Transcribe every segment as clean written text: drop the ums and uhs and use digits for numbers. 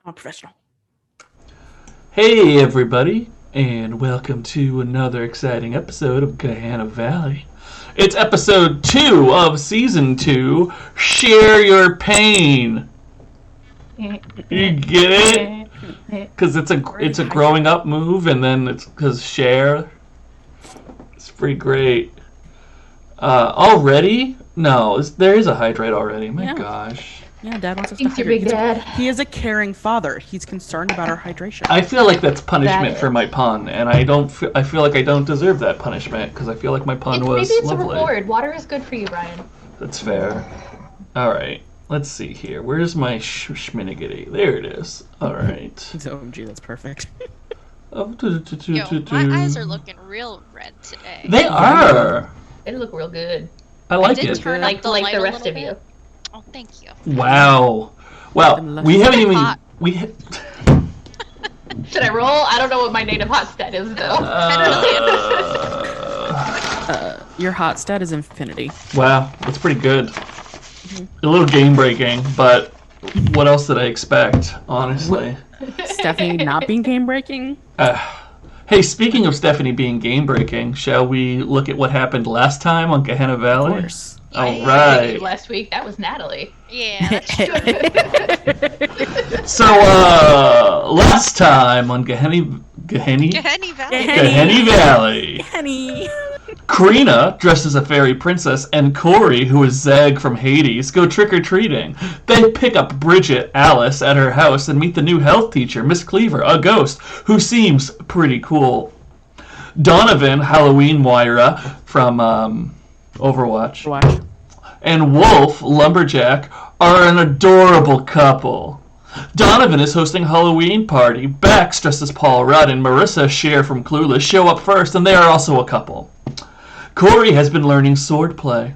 I'm a professional. Hey everybody, and welcome to another exciting episode of Gehenna Valley. It's episode 2 of season 2, Share Your Pain. You get it? Because it's a growing up move, and then it's because share. It's pretty great. Already? No, there is a hydrate already. My gosh. Yeah, Dad wants us to Thanks, your hydrate. big dad. He is a caring father. He's concerned about our hydration. I feel like that's punishment for my pun, and I feel like I don't deserve that punishment because I feel like my pun was Maybe it's lovely. a reward. Water is good for you, Brian. That's fair. All right, let's see here. Where's my schminiggity? There it is. All right. OMG, that's perfect. Yo, my eyes are looking real red today. They are. They look real good. I like did it. turn Like up the like light the a rest little of you. bit. Oh, thank you. Wow. Well, we haven't even Hot. Should I roll? I don't know what my native hot stat is though. Your hot stat is infinity. Wow, that's pretty good. A little game breaking, but what else did I expect? Honestly. Stephanie not being game breaking. Hey, speaking of Stephanie being game breaking, shall we look at what happened last time on Gehenna Valley? Of course. All right. Last week that was Natalie. Yeah, that's true. So, last time on Gehenna Gehenna Valley. Valley, Henny. Crina, dressed as a fairy princess, and Corey, who is Zag from Hades, go trick-or-treating. They pick up Bridget, Alice, at her house and meet the new health teacher, Miss Cleaver, a ghost, who seems pretty cool. Donovan, Halloween Moira, from Overwatch, Watch. and Wolfe, Lumberjack, are an adorable couple. Donovan is hosting a Halloween party. Bex, dressed as Paul Rudd, and Marissa, Cher from Clueless, show up first, and they are also a couple. Corey has been learning swordplay.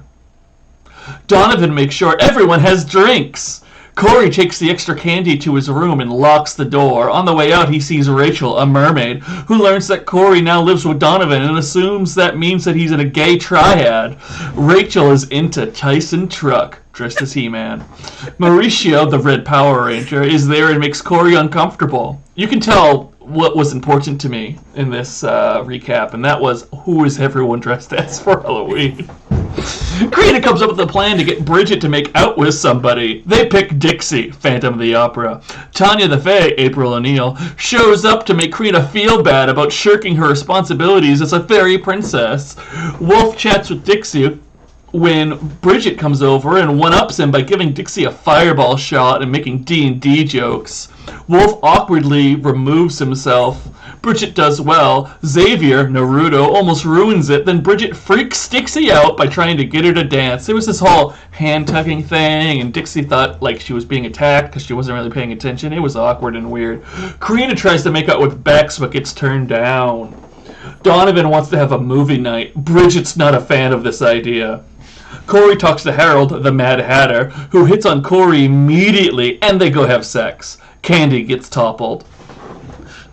Donovan makes sure everyone has drinks. Corey takes the extra candy to his room and locks the door. On the way out, he sees Rachel, a mermaid, who learns that Corey now lives with Donovan and assumes that means that he's in a gay triad. Rachel is into Tyson Truck, dressed as He-Man. Mauricio, the Red Power Ranger, is there and makes Corey uncomfortable. You can tell what was important to me in this recap, and that was, who is everyone dressed as for Halloween? Crina comes up with a plan to get Bridget to make out with somebody. They pick Dixie, Phantom of the Opera. Tanya the Fae, April O'Neil, shows up to make Crina feel bad about shirking her responsibilities as a fairy princess. Wolfe chats with Dixie when Bridget comes over and one-ups him by giving Dixie a fireball shot and making D&D jokes. Wolfe awkwardly removes himself. Bridget does well. Xavier, Naruto, almost ruins it. Then Bridget freaks Dixie out by trying to get her to dance. There was this whole hand-tugging thing, and Dixie thought like she was being attacked because she wasn't really paying attention. It was awkward and weird. Crina tries to make out with Bex, but gets turned down. Donovan wants to have a movie night. Bridget's not a fan of this idea. Corey talks to Harold, the Mad Hatter, who hits on Corey immediately, and they go have sex. Candy gets toppled.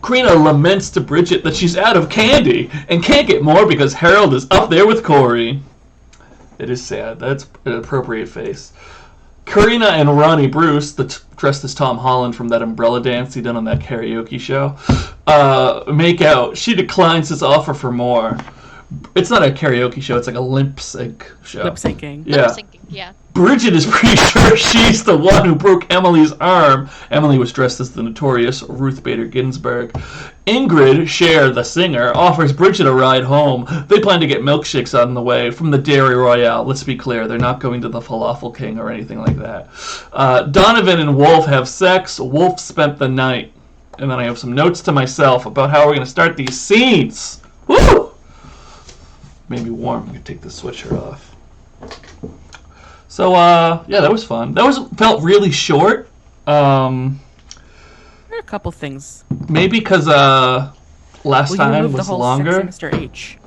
Crina laments to Bridget that she's out of candy and can't get more because Harold is up there with Corey. It is sad. That's an appropriate face. Crina and Ronnie Bruce, dressed as Tom Holland from that umbrella dance he done on that karaoke show, make out. She declines his offer for more. It's not a karaoke show, it's like a lip sync show. Lip syncing. Yeah. Lip syncing, yeah. Bridget is pretty sure she's the one who broke Emily's arm. Emily was dressed as the notorious Ruth Bader Ginsburg. Ingrid, Cher, the singer, offers Bridget a ride home. They plan to get milkshakes on the way from the Dairy Royale. Let's be clear, they're not going to the Falafel King or anything like that. Donovan and Wolfe have sex. Wolfe spent the night. And then I have some notes to myself about how we're going to start these scenes. Woo! Made me warm. I'm going to take the sweatshirt off. So, yeah, that was fun. Felt really short. There are a couple things. Maybe because last time was longer. Mr. H.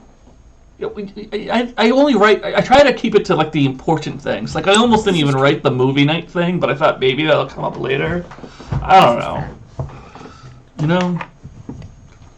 I only write. I try to keep it to like the important things. Like I almost didn't even write the movie night thing, but I thought maybe that'll come up later. I don't know. You know.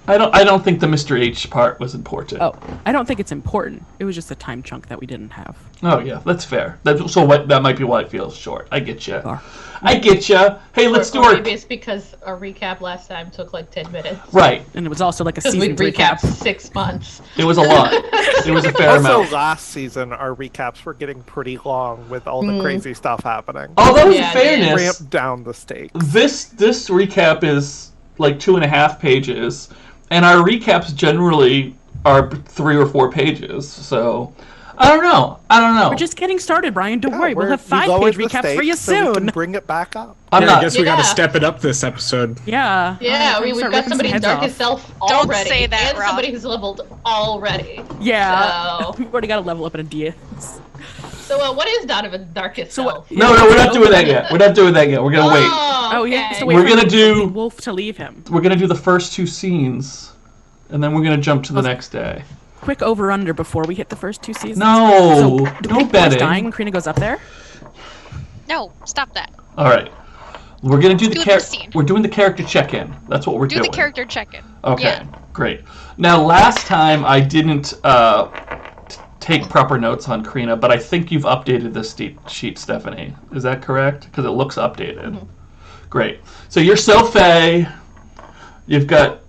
I don't think the Mr. H part was important. Oh, I don't think it's important. It was just a time chunk that we didn't have. Oh yeah, that's fair. That might be why it feels short. I get you. Sure. I get you. Hey, let's do our. Maybe it's because our recap last time took like 10 minutes. Right. And it was also like a Because we season recapped recap. 6 months. It was a lot. It was a fair Also, amount. last season, our recaps were getting pretty long with all the crazy stuff happening. Although, in Yeah, fairness, Ramp down the stakes. this recap is like 2.5 pages, and our recaps generally are 3 or 4 pages. So, I don't know. We're just getting started, Brian. Don't worry. We'll have We 5-page lowered the recaps for you stakes so we soon. can bring it back up. I'm I not. guess we got to Yeah. step it up this episode. Yeah. Yeah, Alright, we've start got ripping some somebody's heads darkest off. self Don't already. say that, and Rob. somebody who's leveled already. Yeah. So, We've already got to level up in a DS. what is Donovan's darkest So self? what? No, we're not doing that yet. We're not doing that yet. We're gonna wait. Oh, yeah. okay. So wait We're for gonna do- Wolfe to leave him. We're gonna do the first 2 scenes, and then we're gonna jump to the next day. Quick over under before we hit the first 2 seasons. No, So, do we no think Wolfe's betting. dying when Crina goes up there? No, stop that. All right, we're gonna do the Do the scene. We're doing the character check-in. That's what we're Do doing. the character check-in. Okay, Yeah. great. Now, last time I didn't take proper notes on Crina, but I think you've updated this sheet, Stephanie. Is that correct? Because it looks updated. Great. So you're Sophie. You've got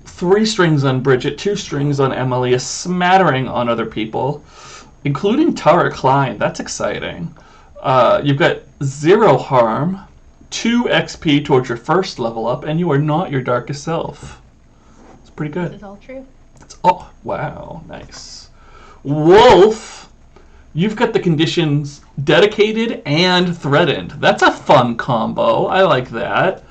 3 strings on Bridget, 2 strings on Emily, a smattering on other people, including Tara Klein. That's exciting. You've got 0 harm, 2 XP towards your first level up, and you are not your darkest self. It's pretty This good. is all true. Oh, wow, nice. Wolfe, you've got the conditions dedicated and threatened. That's a fun combo. I like that.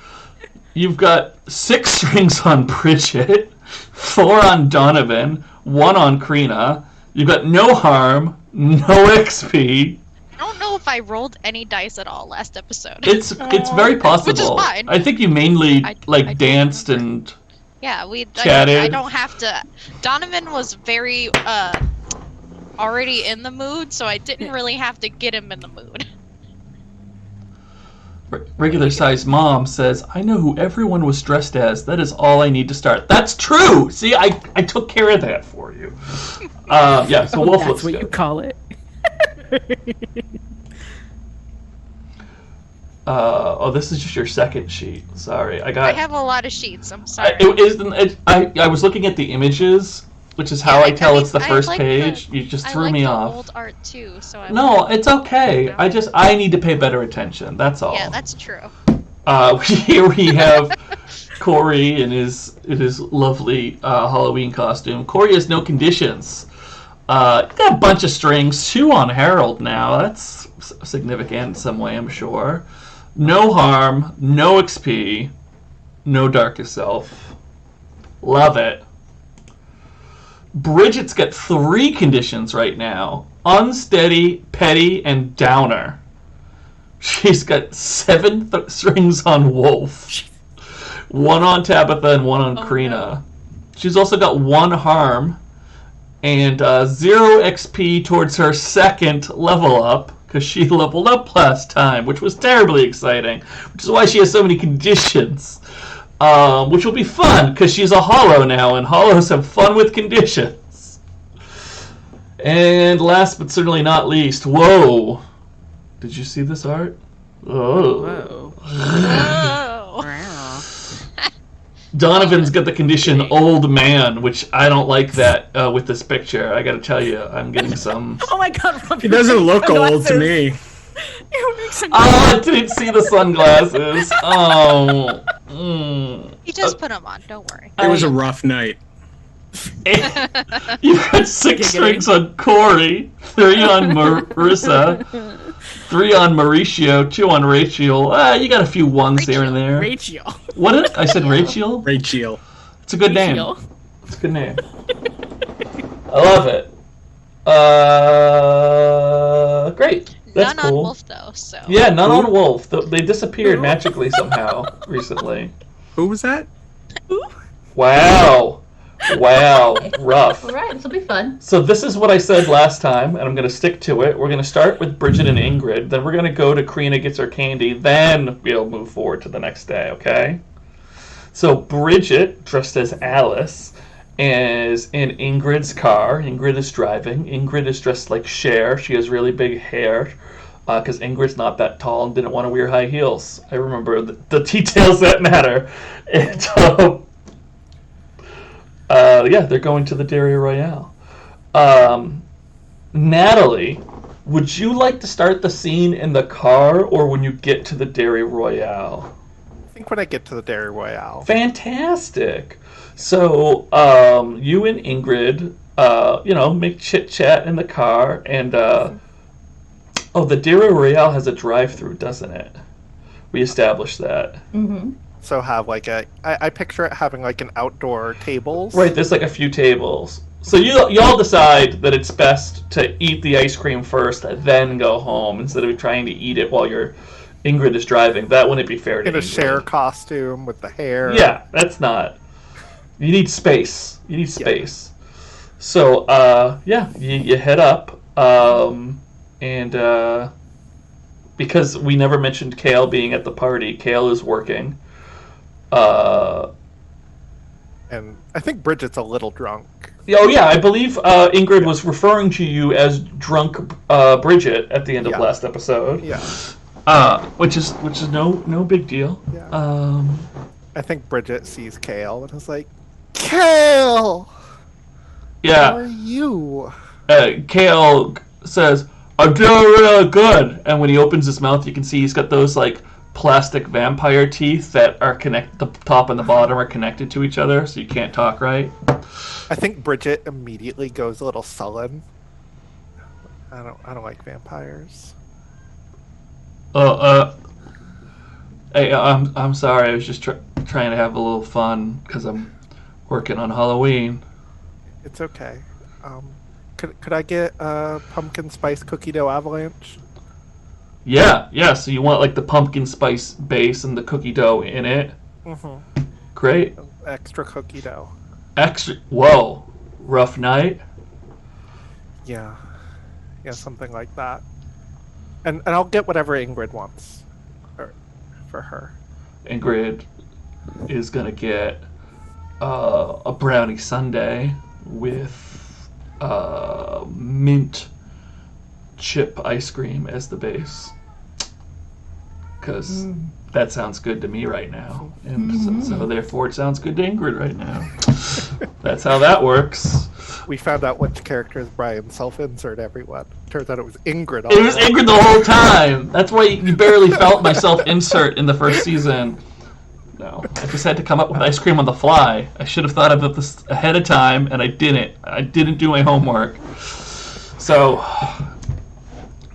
You've got 6 strings on Bridget, 4 on Donovan, 1 on Crina. You've got no harm, no XP. I don't know if I rolled any dice at all last episode. It's very possible. Which is fine. I think you mainly I don't danced remember. and Yeah, Chatted. I don't have to. Donovan was very already in the mood, so I didn't really have to get him in the mood. regular sized mom says, I know who everyone was dressed as. That is all I need to start. That's true! See, I took care of that for you. Yeah, so Wolfe That's looks what good. you call it. This is just your second sheet. Sorry, I I have a lot of sheets. I'm I, sorry. I was looking at the images, which is how Yeah, I tell mean, it's the I first like page. You just I threw like me the off. old art too, so I No, it's okay. I need to pay better attention. That's all. Yeah, that's true. Here we have Corey in his lovely Halloween costume. Corey has no conditions. Got a bunch of strings, 2 on Harold now. That's significant in some way, I'm sure. No harm, no XP, no darkest self. Love it. Bridget's got 3 conditions right now. Unsteady, petty, and downer. She's got 7 strings on Wolfe. 1 on Tabitha and 1 on Crina. no. She's also got 1 harm and 0 XP towards her second level up because she leveled up last time, which was terribly exciting, which is why she has so many conditions, which will be fun because she's a hollow now, and hollows have fun with conditions. And last but certainly not least, whoa! Did you see this art? Oh. Whoa. Whoa. Wow. Donovan's got the condition old man, which I don't like that with this picture. I gotta tell you, I'm getting some... Oh my god, Rob, He doesn't look old to sunglasses. me. You're wearing sunglasses. Oh, I didn't see the sunglasses. Oh. He just put them on. Don't worry. It was a rough night. You got 6 strings on Corey, 3 on Marissa, 3 on Mauricio, 2 on Rachel. You got a few 1s here and there. Rachel. What did I said? Rachel? Rachel. It's a good name. Rachel. It's a good name. I love it. Great. That's None on cool. Wolf though, so. Yeah, none on Wolfe. They disappeared magically somehow recently. Who was that? Wow. Wow. Rough. Alright, this will be fun. So this is what I said last time, and I'm going to stick to it. We're going to start with Bridget and Ingrid, then we're going to go to Crina gets her candy, then we'll move forward to the next day, okay? So Bridget, dressed as Alice, is in Ingrid's car. Ingrid is driving. Ingrid is dressed like Cher. She has really big hair because Ingrid's not that tall and didn't want to wear high heels. I remember the details that matter. And yeah, they're going to the Dairy Royale. Natalie, would you like to start the scene in the car or when you get to the Dairy Royale? I think when I get to the Dairy Royale. Fantastic. So, you and Ingrid, make chit-chat in the car, and, the Dairy Royale has a drive-thru, doesn't it? We established that. Mm-hmm. So have like I picture it having like an outdoor tables. Right, there's like a few tables. So y'all decide that it's best to eat the ice cream first, then go home, instead of trying to eat it while Ingrid is driving. That wouldn't be fair to In a Ingrid. Cher costume with the hair. Yeah, that's not. You need space. You need space. Yeah. So, you head up, and because we never mentioned Kale being at the party, Kale is working. And I think Bridget's a little drunk. Oh yeah, I believe Ingrid was referring to you as drunk Bridget at the end of last episode. Yeah. Which is no big deal. Yeah. I think Bridget sees Kale and is like, Kale! Yeah. How are you? Kale says, I'm doing really good. And when he opens his mouth, you can see he's got those like plastic vampire teeth that are the top and the bottom are connected to each other, so you can't talk right. I think Bridget immediately goes a little sullen. I don't like vampires. Hey, I'm sorry. I was just trying to have a little fun because I'm working on Halloween. It's okay. Could I get a pumpkin spice cookie dough avalanche? Yeah. So you want like the pumpkin spice base and the cookie dough in it? Mm-hmm. Great. Extra cookie dough. Whoa. Rough night? Yeah, something like that. And I'll get whatever Ingrid wants for her. Ingrid is gonna get a brownie sundae with mint chip ice cream as the base, because that sounds good to me right now, and so therefore it sounds good to Ingrid right now. That's how that works. We found out which characters Brian self-insert everyone. Turns out it was Ingrid. It was Ingrid the whole time. That's why you barely felt my self-insert in the first season. No, I just had to come up with ice cream on the fly. I should have thought of this ahead of time, and I didn't. I didn't do my homework. So,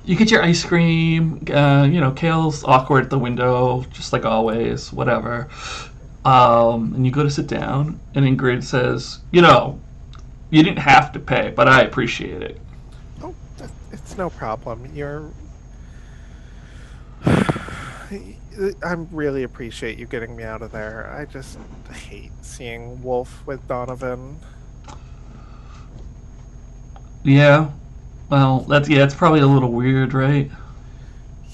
you get your ice cream. Kale's awkward at the window, just like always. Whatever. And you go to sit down, and Ingrid says, you didn't have to pay, but I appreciate it. Oh, it's no problem. I really appreciate you getting me out of there. I just hate seeing Wolfe with Donovan. Yeah. Well, it's probably a little weird, right?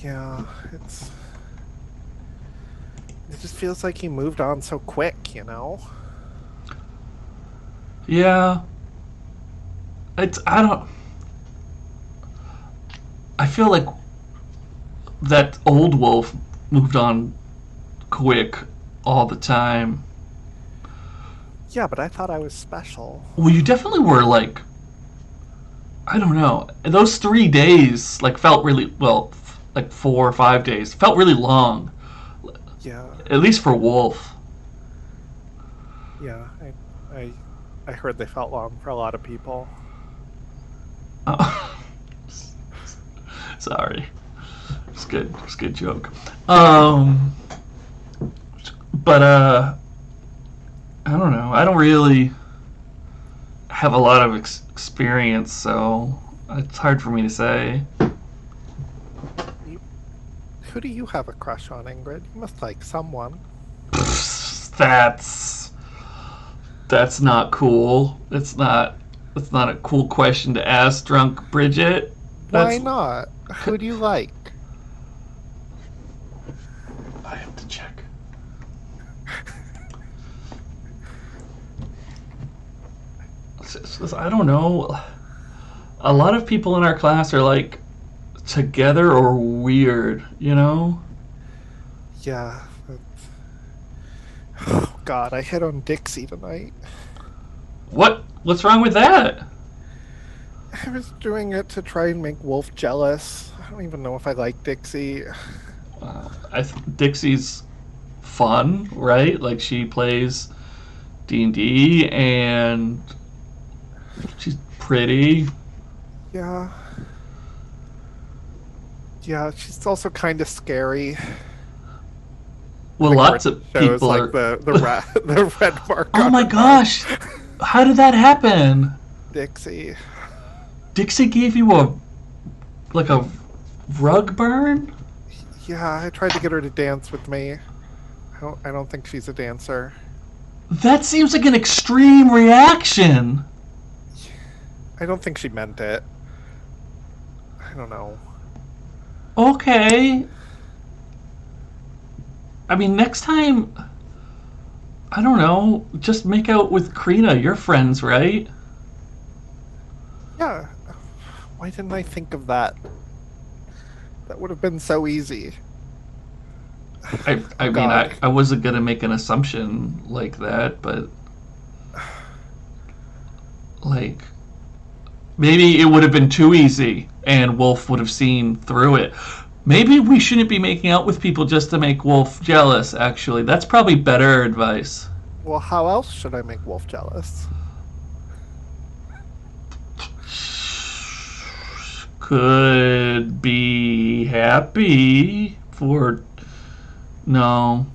Yeah, it just feels like he moved on so quick, Yeah. I feel like that old Wolfe moved on quick all the time. Yeah, but I thought I was special. Well, you definitely were like, I don't know. Those 3 days felt really, 4 or 5 days felt really long. Yeah. At least for Wolfe. Yeah, I heard they felt long for a lot of people. Oh. Sorry. It's good. It's a good joke. But I don't know. I don't really have a lot of experience, so it's hard for me to say. Who do you have a crush on, Ingrid? You must like someone. That's not cool. It's not a cool question to ask drunk Bridget. Why not? Who do you like? I have to check. I don't know. A lot of people in our class are like together or weird, you know? Yeah. Oh God, I hit on Dixie tonight. What's wrong with that? I was doing it to try and make Wolfe jealous. I don't even know if I like Dixie. Dixie's fun, right? Like she plays D&D and she's pretty. Yeah. Yeah, she's also kind of scary. Well, Like lots where it of shows, people like are. the red mark. Oh on my her gosh! How did that happen? arm. Dixie. Dixie gave you a rug burn? Yeah, I tried to get her to dance with me. I don't think she's a dancer. That seems like an extreme reaction. I don't think she meant it. I don't know. Okay. I mean, next time, I don't know, just make out with Crina. You're friends, right? Yeah. Why didn't I think of that? That would have been so easy. I mean, God. I wasn't gonna make an assumption like that, but like maybe it would have been too easy, and Wolfe would have seen through it. Maybe we shouldn't be making out with people just to make Wolfe jealous. Actually, that's probably better advice. Well, how else should I make Wolfe jealous? Could be happy for no.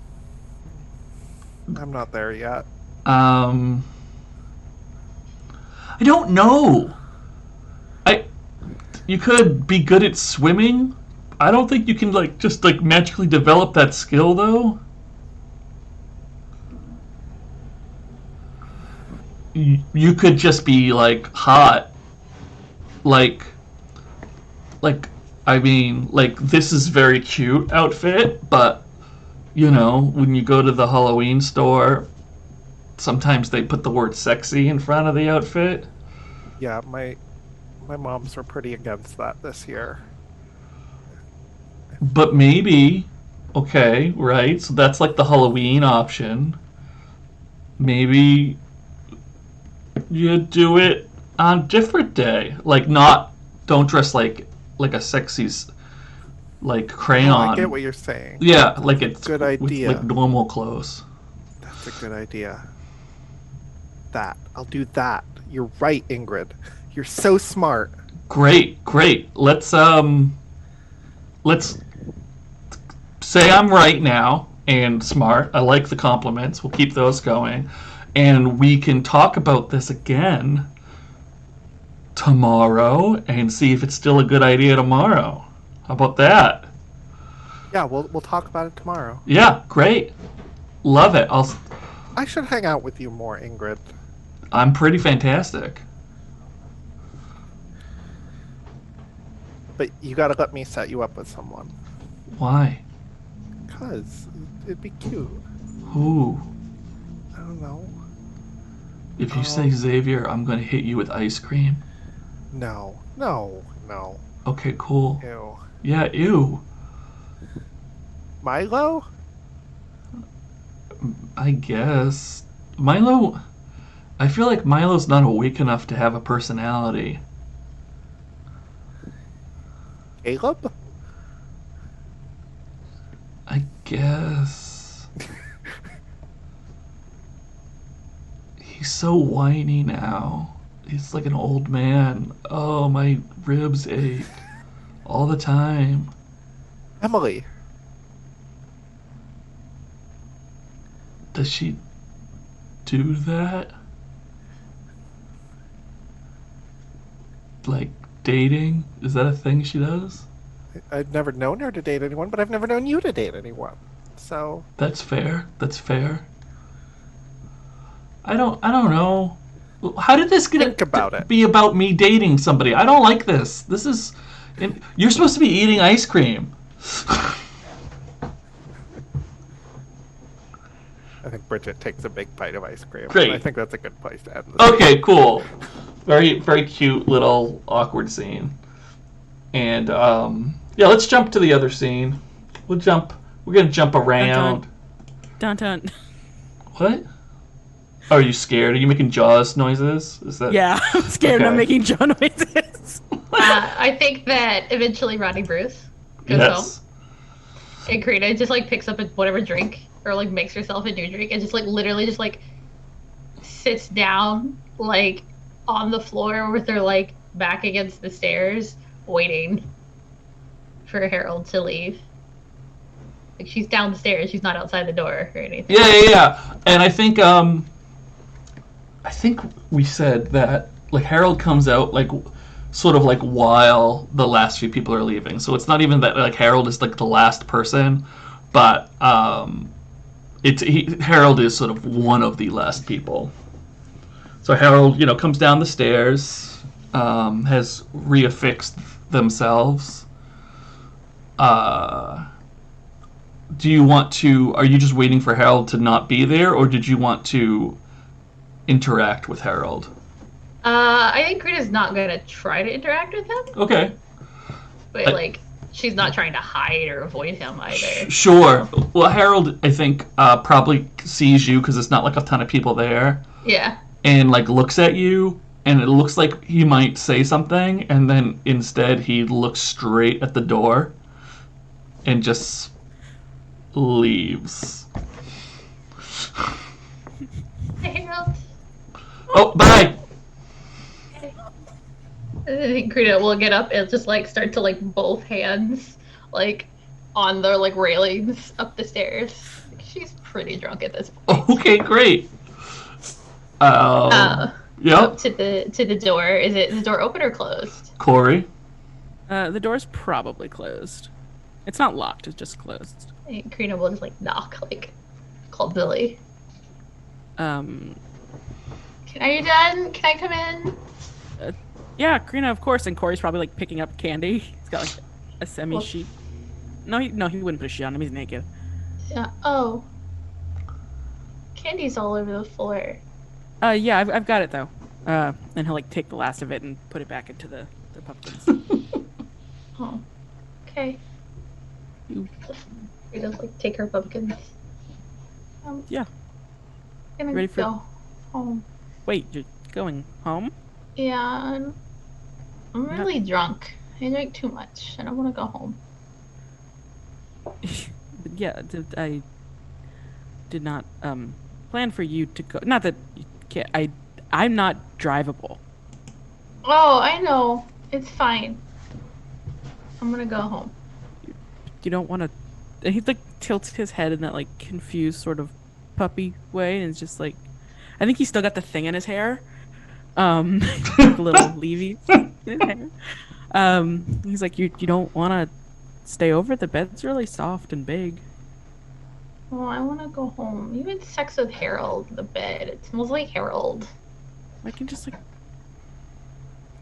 I'm not there yet. I don't know. You could be good at swimming. I don't think you can just magically develop that skill though. You could just be hot. I mean, this is very cute outfit, but you know, when you go to the Halloween store, sometimes they put the word sexy in front of the outfit. Yeah, my moms were pretty against that this year. But maybe, okay, right? So that's like the Halloween option. Maybe you do it on a different day. Don't dress like a sexy crayon. Oh, I get what you're saying. Yeah, like it's Good idea. with normal clothes. That's a good idea. I'll do that. You're right, Ingrid. You're so smart. Great. Let's say I'm right now and smart. I like the compliments. We'll keep those going. And we can talk about this again tomorrow and see if it's still a good idea tomorrow. How about that? Yeah, we'll talk about it tomorrow. Yeah, great. Love it. I should hang out with you more, Ingrid. I'm pretty fantastic. But you gotta let me set you up with someone. Why? Because it'd be cute. Who? I don't know. If you say Xavier, I'm going to hit you with ice cream. No. Okay, cool. Ew. Yeah, ew. Milo? I guess. Milo... I feel like Milo's not awake enough to have a personality. Caleb? I guess. He's so whiny now. He's like an old man. Oh, my ribs ache. All the time. Emily. Does she do that? Like dating? Is that a thing she does? I've never known her to date anyone, but I've never known you to date anyone. So That's fair. I don't know. How did this Think about it. be about me dating somebody? I don't like this. You're supposed to be eating ice cream. I think Bridget takes a big bite of ice cream. Great. I think that's a good place to end this. Okay, cool. Very, very cute little awkward scene. And yeah, let's jump to the other scene. We're gonna jump around. Dun dun. What? Are you scared? Are you making Jaws noises? Is that? Yeah, I'm scared. Okay. I'm making John noises. I think that eventually Rodney Bruce goes home. Yes. And Crina just like picks up whatever drink or like makes herself a new drink and just like literally just like sits down like on the floor with her like back against the stairs waiting for Harold to leave. Like she's downstairs, she's not outside the door or anything. Yeah. And I think we said that like Harold comes out like sort of like while the last few people are leaving. So it's not even that like Harold is like the last person, but Harold is sort of one of the last people. So Harold, comes down the stairs, has reaffixed themselves. Are you just waiting for Harold to not be there, or did you want to interact with Harold? I think Crina's not gonna try to interact with him, Okay. but like she's not trying to hide or avoid him either. Sure. Well, Harold, I think, probably sees you because it's not like a ton of people there, Yeah. and like looks at you, and it looks like he might say something, and then instead he looks straight at the door, and just leaves. Hey, Harold. Oh, bye. I think Crina will get up and just like start to like both hands like on the like railings up the stairs. She's pretty drunk at this point. Okay, great. Up Yep. to the door. Is the door open or closed? Corey. The door's probably closed. It's not locked. It's just closed. I think Crina will just like knock, like call Billy. Uh, Are you done? Can I come in? Yeah, Crina, of course. And Corey's probably like picking up candy. He's got like a semi-sheet. No, he wouldn't put a sheet on him. He's naked. Yeah. Oh. Candy's all over the floor. Yeah, I've got it though. And he'll like take the last of it and put it back into the pumpkins. Oh. Okay. You- Crina's like take her pumpkins. Yeah. Gonna Ready for- go home. Wait, you're going home? Yeah, I'm really drunk. I drank too much, and I want to go home. Yeah, I did not plan for you to go. Not that you can't. I'm not drivable. Oh, I know. It's fine. I'm gonna go home. You don't want to. He like tilts his head in that like confused sort of puppy way, and it's just like, I think he's still got the thing in his hair, like a little Levy in his hair. He's like, you don't want to stay over. The bed's really soft and big. Oh, I want to go home. You had sex with Harold in the bed. It smells like Harold. I can just like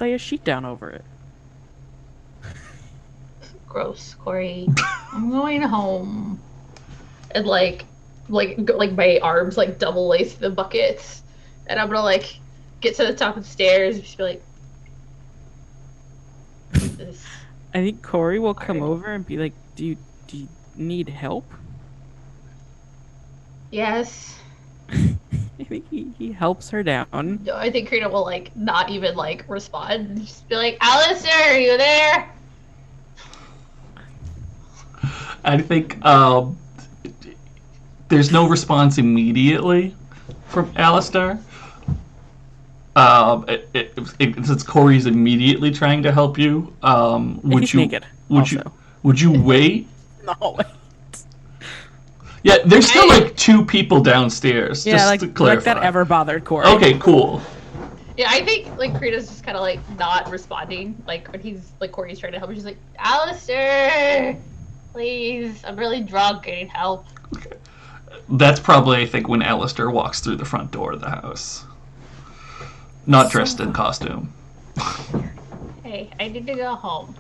lay a sheet down over it. Gross, Corey. I'm going home. And like my arms like double lace the buckets, and I'm gonna like get to the top of the stairs and just be like, this. I think Corey will come Alright. over and be like, do you need help? Yes. I think he helps her down. No, I think Crina will like not even like respond. Just be like, Alistair, are you there? I think there's no response immediately from Alistair. Since Corey's immediately trying to help you, would He's you naked, would also. you wait? In the hallway. Yeah, there's still like two people downstairs. Yeah, just like, to clarify. like that ever bothered Corey. Okay, cool. Yeah, I think like Crina's just kind of like not responding. Like when he's like Corey's trying to help her, she's like, Alistair, please, I'm really drunk. I need help. That's probably, I think, when Alistair walks through the front door of the house. Not dressed in costume. Hey, I need to go home.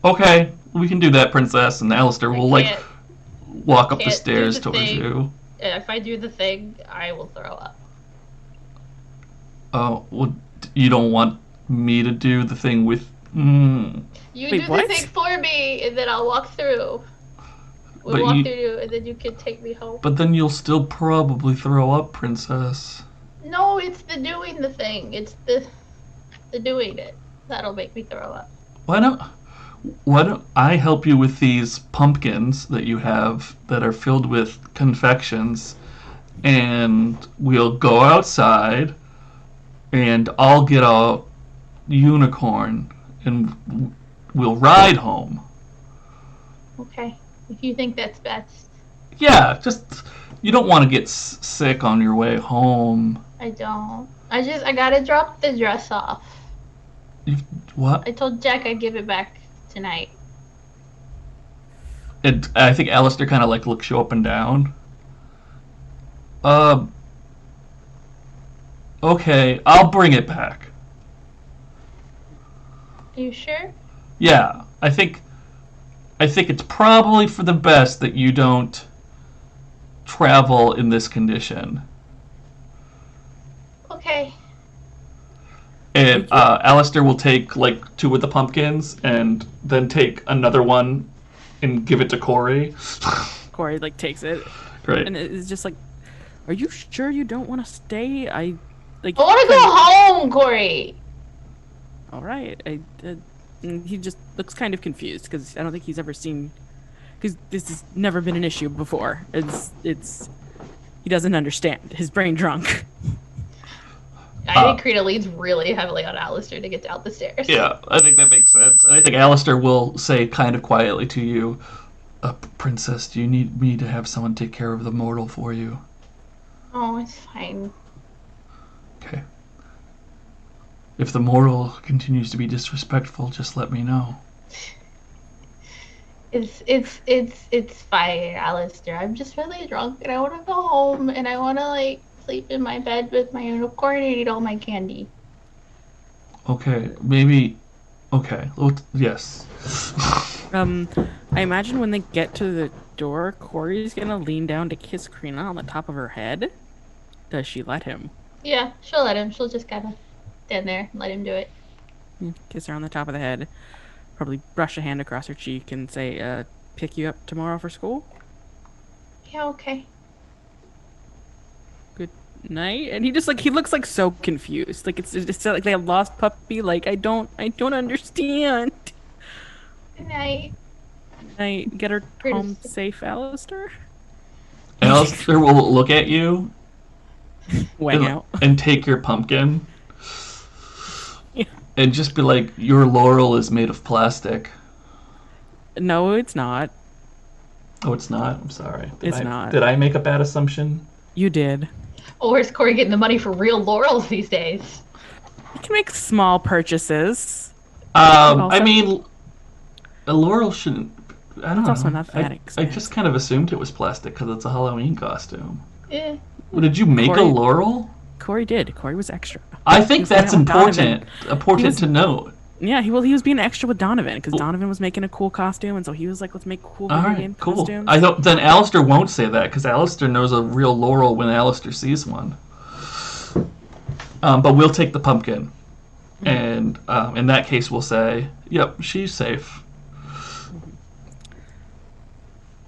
Okay, we can do that, princess. And Alistair will like Can't- walk up the can't do stairs the towards thing. you. If I do the thing, I will throw up. Oh, well, you don't want me to do the thing with... You Wait, do what? the thing for me, and then I'll walk through. We'll But walk you- through, and then you can take me home. But then you'll still probably throw up, princess. No, it's the doing the thing. It's the doing it. That'll make me throw up. Why don't I help you with these pumpkins that you have that are filled with confections, and we'll go outside, and I'll get a unicorn, and we'll ride home. Okay. If you think that's best. Yeah, just you don't want to get sick on your way home. I don't. I gotta drop the dress off. What? I told Jack I'd give it back tonight. And I think Alistair kind of like looks you up and down. Okay, I'll bring it back. Are you sure? Yeah, I think it's probably for the best that you don't travel in this condition. Okay. And Alistair will take like 2 of the pumpkins and then take another one and give it to Corey. Corey like takes it, Great. and it's just like, "Are you sure you don't want to stay?" I want to go home, Corey. All right. And he just looks kind of confused because I don't think he's ever seen, because this has never been an issue before. It's he doesn't understand. His brain drunk. I think Crina leans really heavily on Alistair to get down the stairs. Yeah, I think that makes sense. And I think Alistair will say kind of quietly to you, Princess, do you need me to have someone take care of the mortal for you? Oh, it's fine. Okay. If the mortal continues to be disrespectful, just let me know. It's fine, Alistair. I'm just really drunk and I want to go home and I want to like sleep in my bed with my unicorn and eat all my candy. Okay, maybe... Okay, yes. I imagine when they get to the door, Corey's gonna lean down to kiss Crina on the top of her head. Does she let him? Yeah, she'll let him. She'll just kind of stand there and let him do it. Kiss her on the top of the head. Probably brush a hand across her cheek and say, pick you up tomorrow for school? Yeah, okay. Good night. And he looks like so confused. Like it's like they have lost puppy. Like I don't understand. Good night. I get her Pretty home sick. safe, Alistair. Alistair will look at you Wang out. and take your pumpkin Yeah. and just be like, your laurel is made of plastic. No, it's not. Oh, it's not? I'm sorry. It's not. Did I make a bad assumption? You did. Oh, where's Corey getting the money for real laurels these days? You can make small purchases. I mean, a laurel shouldn't... I don't It's know. also not that I expensive. just kind of assumed it was plastic because it's a Halloween costume. Yeah. Well, did you make a Corey- laurel? Corey did. Corey was extra. I think was hanging that's out with Donovan. important was- to note. Yeah, he was being extra with Donovan because Donovan was making a cool costume, and so he was like, "Let's make cool All video game right, cool. costumes." I don't. Then Alistair won't say that because Alistair knows a real laurel when Alistair sees one. But we'll take the pumpkin, and in that case, we'll say, "Yep, she's safe."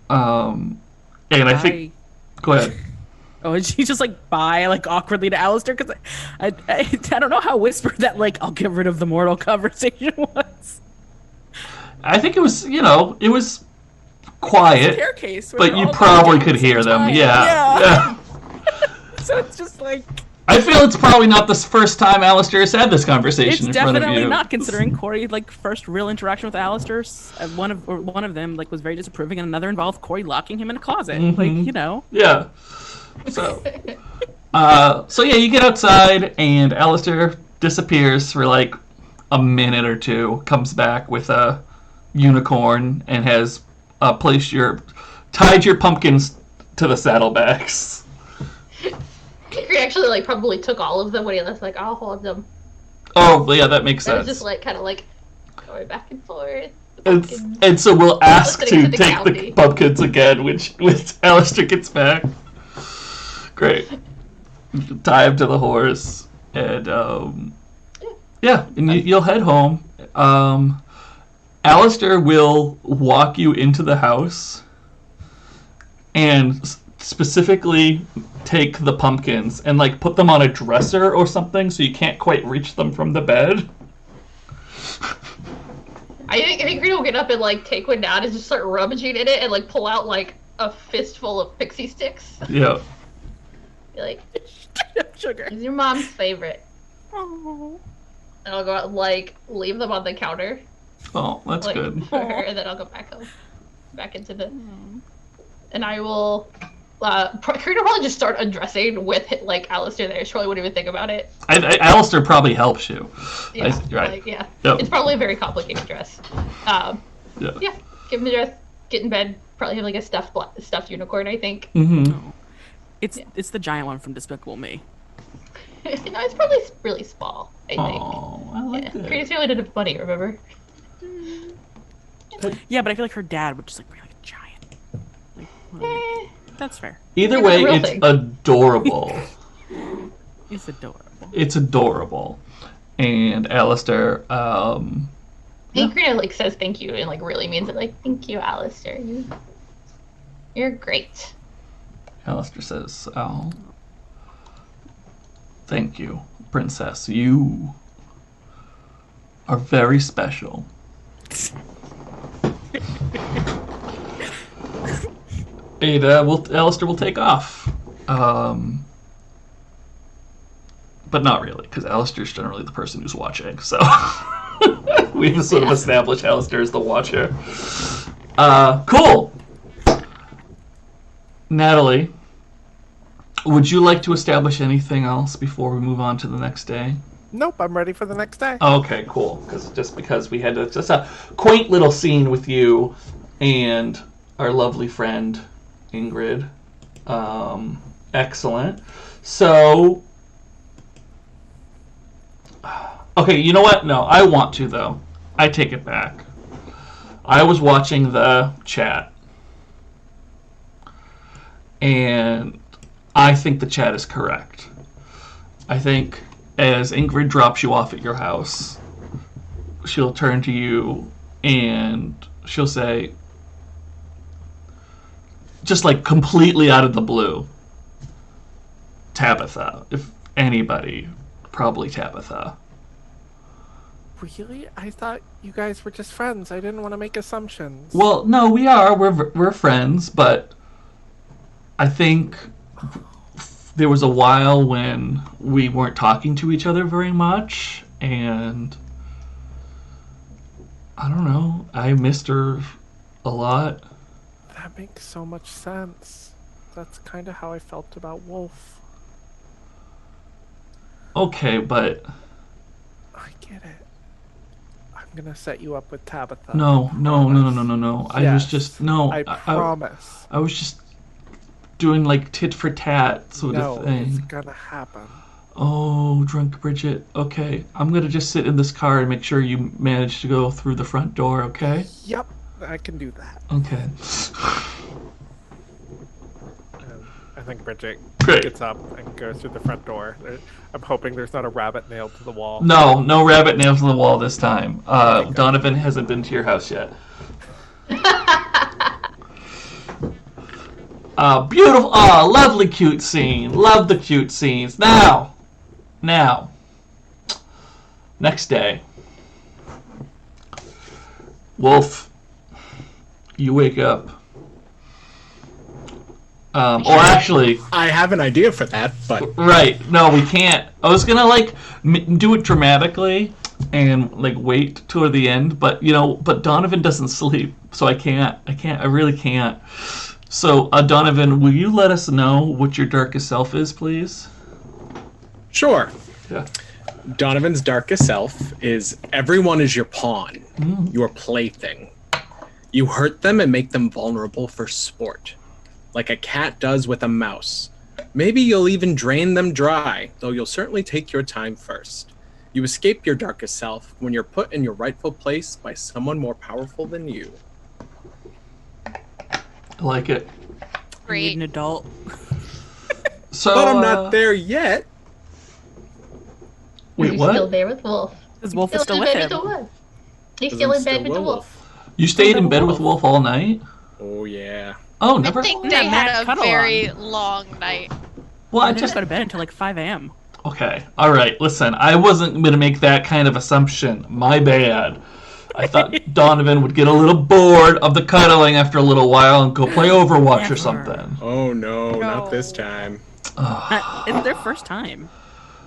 And I think. Go ahead. Oh, and she just like bye like awkwardly to Alistair because I don't know how whispered that like I'll get rid of the mortal conversation was. I think it was, it was quiet, Staircase, where but they're you all probably going could at the hear same them. time. Yeah. So it's just like I feel it's probably not the first time Alistair has had this conversation it's in front of definitely you. not, considering Corey like first real interaction with Alistair. One of them like was very disapproving, and another involved Corey locking him in a closet. Like Yeah. So, so yeah, you get outside, and Alistair disappears for like a minute or two, comes back with a unicorn, and has tied your pumpkins to the saddlebags. He actually like probably took all of them when he left. Like, I'll hold them. Oh, yeah, that makes I was sense. just like kind of like going back and forth. And so we'll ask Listening to to the take the county. pumpkins again, which Alistair gets back. Great. Tie him to the horse, and yeah, and you'll head home. Alistair will walk you into the house and specifically take the pumpkins and like put them on a dresser or something so you can't quite reach them from the bed. I think Crina will get up and like take one down and just start rummaging in it and like pull out like a fistful of pixie sticks. Yeah. Be like, Sugar. "It's your mom's favorite." Oh. And I'll go out and like leave them on the counter. Oh, that's Like, good. for her, and then I'll go back home, back into the, and I will. Crina will probably just start undressing with like Alistair there. She probably wouldn't even think about it. Alistair probably helps you. Yeah, Right. like, yeah. Yep. It's probably a very complicated dress. Yeah. Yeah. Give him the dress. Get in bed. Probably have like a stuffed unicorn. I think. Mm-hmm. It's the giant one from Despicable Me. No, it's probably really small. I think. Oh, I like Yeah. that. Crina's family didn't have money. Remember? Yeah, but I feel like her dad would just like bring like a giant. Like, Eh. that's fair. Either It's a way, real it's thing. adorable. It's adorable. It's adorable. And Alistair, I think Crina like says thank you and like really means it. Like, thank you, Alistair. You're great. Alistair says, "Oh, thank you, princess. You are very special." And Alistair will take off. But not really, because Alistair's generally the person who's watching, so we've sort of established Alistair as the watcher. Cool. Natalie, would you like to establish anything else before we move on to the next day? Nope, I'm ready for the next day. Okay, cool. Because we had just a quaint little scene with you and our lovely friend Ingrid. Excellent. So, okay, you know what? No, I want to though. I take it back. I was watching the chat, and I think the chat is correct. I think as Ingrid drops you off at your house, she'll turn to you and she'll say, just like completely out of the blue, Tabitha. If anybody, probably Tabitha. Really? I thought you guys were just friends. I didn't want to make assumptions. Well, no, we are. We're friends, but I think there was a while when we weren't talking to each other very much, and I don't know. I missed her a lot. That makes so much sense. That's kind of how I felt about Wolfe. Okay, but I get it. I'm gonna set you up with Tabitha. no. I was Yes, just no. I promise. I was just doing like tit for tat sort No, of thing. it's gonna happen. Oh, drunk Bridget. Okay, I'm gonna just sit in this car and make sure you manage to go through the front door. Okay. Yep, I can do that. Okay. I think Bridget Great. gets up and goes through the front door. I'm hoping there's not a rabbit nailed to the wall. No rabbit nails in the wall this time. Okay, good. Donovan hasn't been to your house yet. Beautiful. Lovely cute scene. Love the cute scenes. Now, next day. Wolfe, you wake up. Or actually, I have an idea for that, but right. No, we can't. I was gonna like do it dramatically and like wait toward the end, but but Donovan doesn't sleep, so I can't. I really can't. So, Donovan, will you let us know what your darkest self is, please? sure. Yeah. Donovan's darkest self is everyone is your pawn, your plaything. You hurt them and make them vulnerable for sport, like a cat does with a mouse. Maybe you'll even drain them dry, though you'll certainly take your time first. You escape your darkest self when you're put in your rightful place by someone more powerful than you. I like it. I need an Great. adult. So, But I'm not there yet. Wait, He's what? still there with Wolf. Because Wolf is still with in bed him. with the Wolf. He's 'Cause still I'm in bed with the a Wolf. You stayed in the bed with wolf. Wolf all night? Oh yeah. Oh, I never. think Yeah, they Matt had a cuddle very long night. Well, I I didn't just. go to bed until like 5 a.m. Okay, all right. Listen, I wasn't gonna make that kind of assumption. My bad. I thought Donovan would get a little bored of the cuddling after a little while and go play Overwatch or Never. something. Oh no, not this No. time. It's their first time.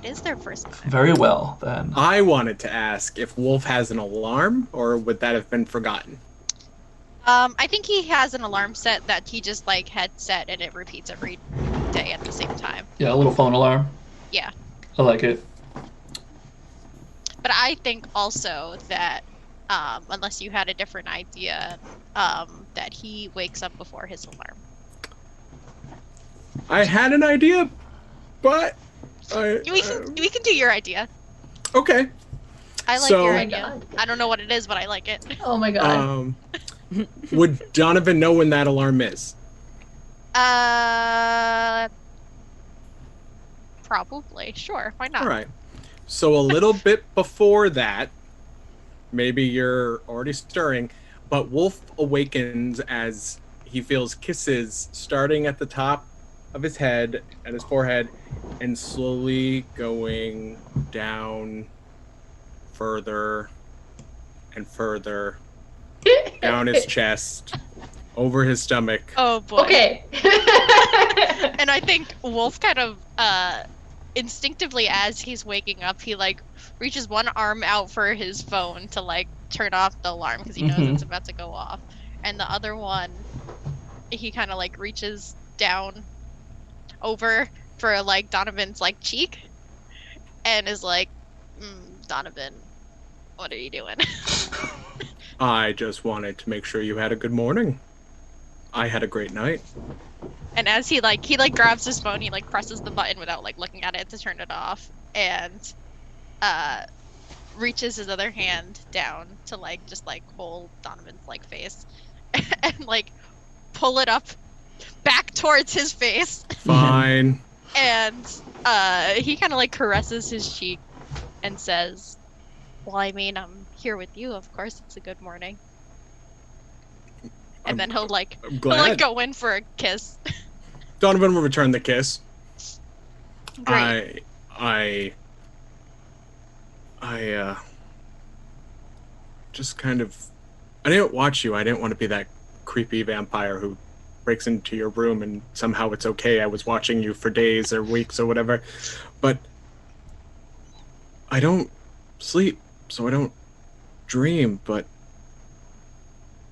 It is their first time. Very well, then. I wanted to ask if Wolf has an alarm, or would that have been forgotten? I think he has an alarm set that he just like had set and it repeats every day at the same time. Yeah, a little phone alarm. Yeah. I like it. But I think also that unless you had a different idea, that he wakes up before his alarm. I had an idea, but We can do your idea. okay. I like So- your Oh my idea. God. I don't know what it is, but I like it. Oh my god. Would Donovan know when that alarm is? Probably. Sure. Why not? All right. So a little bit before that, maybe you're already stirring, but Wolf awakens as he feels kisses starting at the top of his head, at his forehead, and slowly going down further and further down his chest, over his stomach. Oh boy. Okay. And I think Wolf kind of instinctively as he's waking up, he like reaches one arm out for his phone to like turn off the alarm because he knows Mhm. it's about to go off. And the other one he kind of like reaches down over for like Donovan's like cheek and is like, Donovan, what are you doing? I just wanted to make sure you had a good morning. I had a great night. And as he grabs his phone, he like presses the button without like looking at it to turn it off, and reaches his other hand down to like just like hold Donovan's like face and like pull it up back towards his face. Fine. And he kind of like caresses his cheek and says, "Well, I mean, I'm here with you. Of course, it's a good morning." And then he'll I'm like glad. go in for a kiss. Donovan will return the kiss. Great. I just kind of, I didn't watch you. I didn't want to be that creepy vampire who breaks into your room and somehow it's okay. I was watching you for days or weeks or whatever. But I don't sleep, so I don't dream. But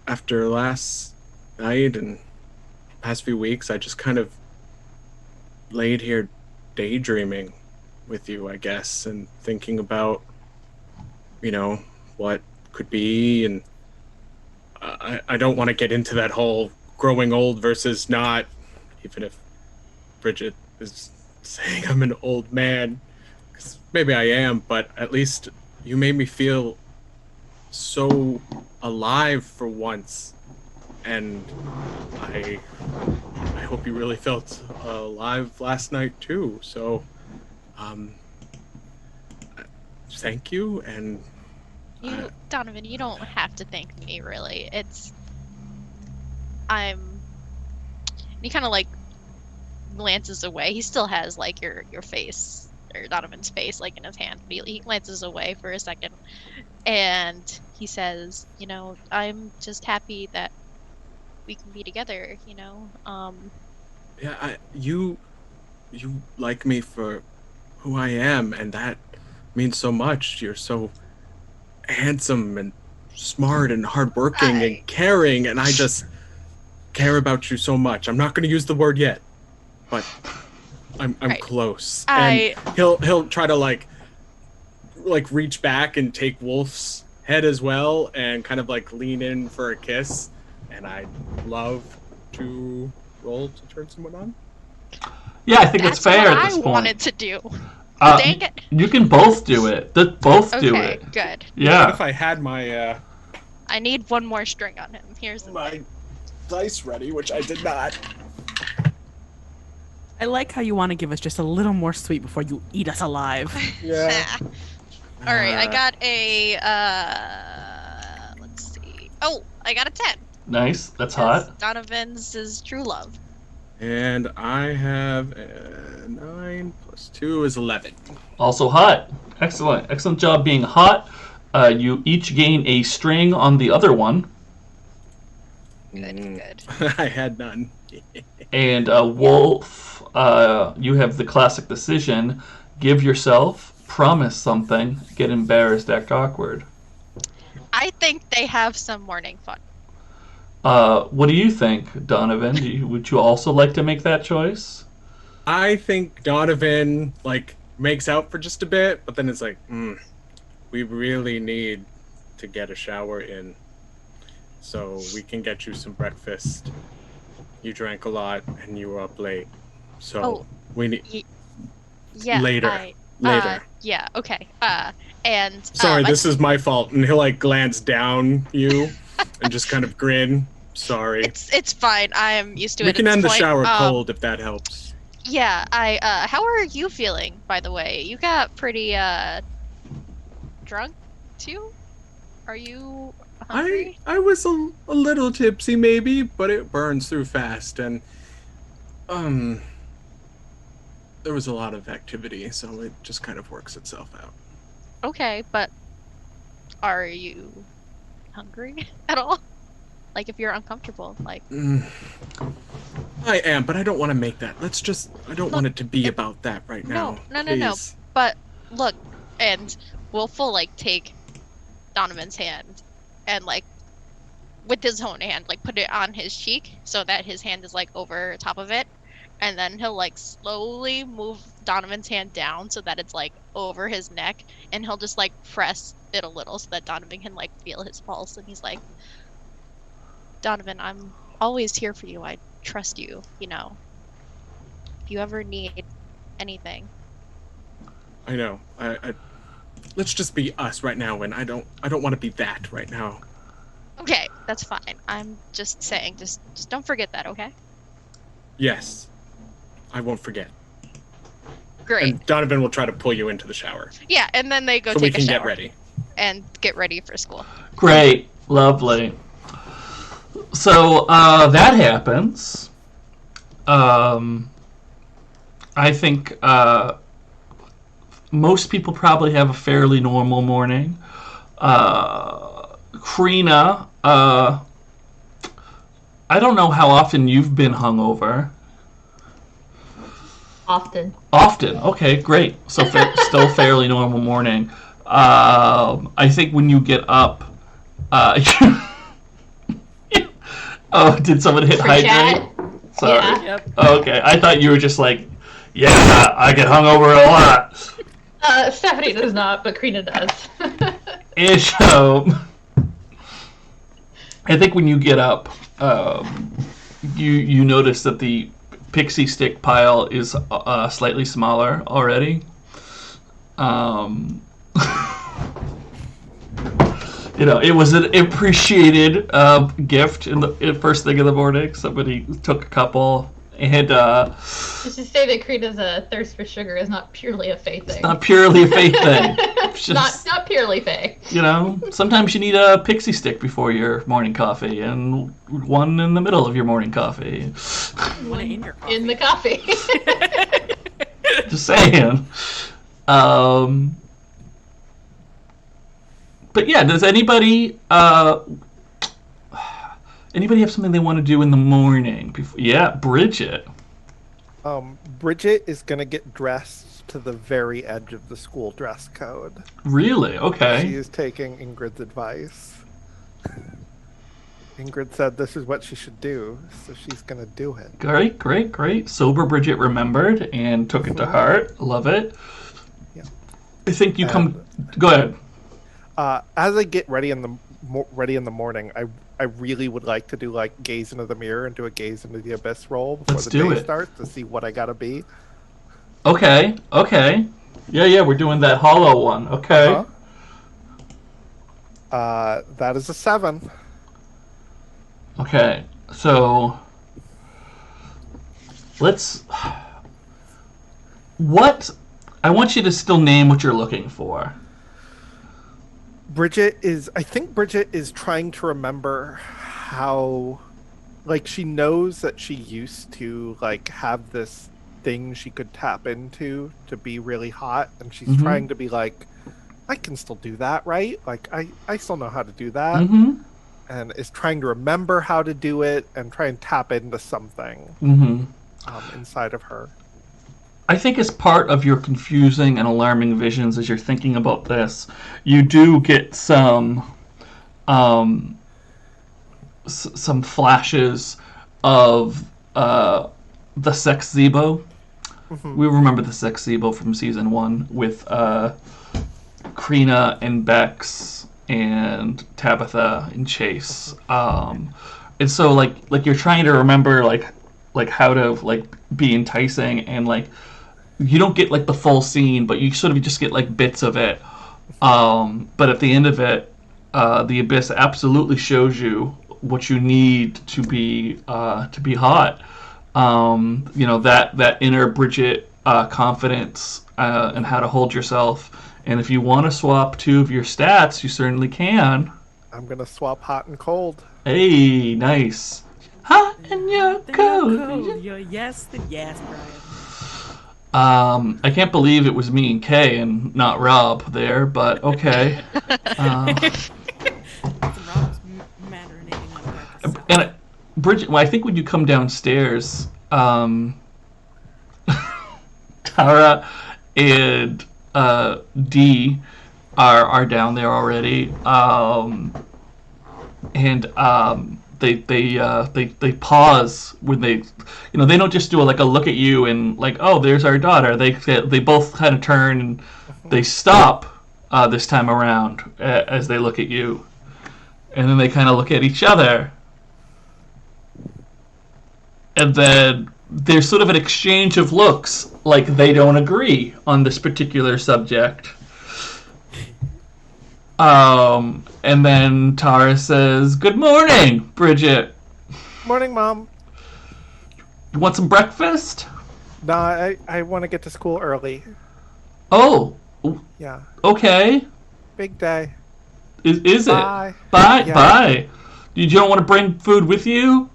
after last night and past few weeks, I just kind of laid here daydreaming with you, I guess, and thinking about, what could be. And I don't want to get into that whole growing old versus not, even if Bridget is saying I'm an old man, 'cause maybe I am, but at least you made me feel so alive for once. And I hope you really felt alive last night too. So, thank you. And Donovan, you don't have to thank me, really. He kind of like glances away. He still has like your face or Donovan's face like in his hand. He glances away for a second, and he says, "I'm just happy that we can be together." yeah, you like me for who I am, and that means so much. You're so handsome and smart and hardworking and caring, and I just care about you so much. I'm not going to use the word yet, but I'm Right. close. And he'll try to like reach back and take Wolf's head as well, and kind of like lean in for a kiss. And I'd love to roll to turn someone on. Yeah, I think it's That's fair what at this I point. wanted to do. Dang it. You can both do it. Both do Okay, it. good. What Yeah. if I had my I need one more string on him. Here's the my dice ready, which I did not. I like how you want to give us just a little more sweet before you eat us alive. Yeah. All right, I got a let's see. Oh, I got a 10. Nice. That's 'Cause hot. Donovan's is true love. And I have 9 plus 2 is 11. Also hot. Excellent. Excellent job being hot. You each gain a string on the other one. Good, good. I had none. And Wolf, you have the classic decision. Give yourself, promise something, get embarrassed, act awkward. I think they have some morning fun. What do you think, Donovan? Would you also like to make that choice? I think Donovan makes out for just a bit, but then it's like, we really need to get a shower in, so we can get you some breakfast. You drank a lot and you were up late, so we need Yeah. later. Yeah. Okay. And Sorry, this is my fault. And he'll glance down you and just kind of grin. Sorry. It's fine. I'm used to it. We can at end the this point. shower cold if that helps. Yeah. How are you feeling, by the way? You got pretty drunk too. Are you hungry? I was a little tipsy maybe, but it burns through fast, and there was a lot of activity, so it just kind of works itself out. Okay, but are you hungry at all? Like, if you're uncomfortable, like. I am, but I don't want to make that. I don't want it to be about that right now. No. Please. But look, and Wolf will take Donovan's hand and with his own hand, put it on his cheek so that his hand is over top of it, and then he'll slowly move Donovan's hand down so that it's over his neck, and he'll just press it a little so that Donovan can feel his pulse, and he's like, Donovan, I'm always here for you. I trust you, if you ever need anything. I know. I let's just be us right now, and I don't want to be that right now. Okay, that's fine. I'm just saying, just don't forget that, okay? Yes, I won't forget. Great. And Donovan will try to pull you into the shower. Yeah, and then they go so take we can a shower get ready. and get ready for school. Great. Lovely. So that happens. I think most people probably have a fairly normal morning. Crina, I don't know how often you've been hungover. Often. Often. Okay, great. So still fairly normal morning. I think when you get up, oh, did someone hit hydrate? Sorry. Yeah. Yep. Okay, I thought you were just yeah, I get hungover a lot. Stephanie does not, but Crina does. Ish. I think when you get up, you notice that the pixie stick pile is slightly smaller already. It was an appreciated gift in the first thing in the morning. Somebody took a couple, and Just to say that Crina's thirst for sugar is not purely a fae thing. not purely a faith thing. It's just, not purely fae. Sometimes you need a pixie stick before your morning coffee, and one in the middle of your morning coffee. One in your coffee. In the coffee. Just saying. But yeah, does anybody have something they want to do in the morning? Yeah, Bridget. Bridget is gonna get dressed to the very edge of the school dress code. Really? Okay. She is taking Ingrid's advice. Ingrid said this is what she should do, so she's gonna do it. Great. Sober Bridget remembered and took it to heart. Love it. Yeah. I think you come. Go ahead. As I get ready in the morning, I really would like to do gaze into the mirror and do a gaze into the abyss roll before the day starts to see what I gotta be. Okay. Yeah, we're doing that hollow one. Okay. That is a 7. Okay, so let's what? I want you to still name what you're looking for. I think Bridget is trying to remember how, like, she knows that she used to, like, have this thing she could tap into to be really hot, and she's trying to be like, I can still do that, right? Like, I still know how to do that. And is trying to remember how to do it and try and tap into something inside of her. I think as part of your confusing and alarming visions as you're thinking about this, you do get some flashes of the sex Zebo. We remember the sex Zebo from season 1 with Crina and Bex and Tabitha and Chase. And so like you're trying to remember like how to like be enticing, and like you don't get like the full scene, but you sort of just get like bits of it. But at the end of it, the Abyss absolutely shows you what you need to be hot. That inner Bridget confidence and how to hold yourself. And if you want to swap 2 of your stats, you certainly can. I'm gonna swap hot and cold. Hey, nice. Hot and you're cold. You're yes, then yes, Brian. I can't believe it was me and Kay and not Rob there, but okay. And Bridget, well, I think when you come downstairs, Tara and Dee are down there already, and they pause when they don't just do a look at you and like, oh, there's our daughter. They both kind of turn and they stop this time around as they look at you, and then they kind of look at each other, and then there's sort of an exchange of looks like they don't agree on this particular subject. And then Tara says, "Good morning, Bridget. Morning, Mom. You want some breakfast?" No, I want to get to school early. Oh. Yeah. Okay. Big day. Is it? Bye. Bye. Yeah. Bye. You don't want to bring food with you?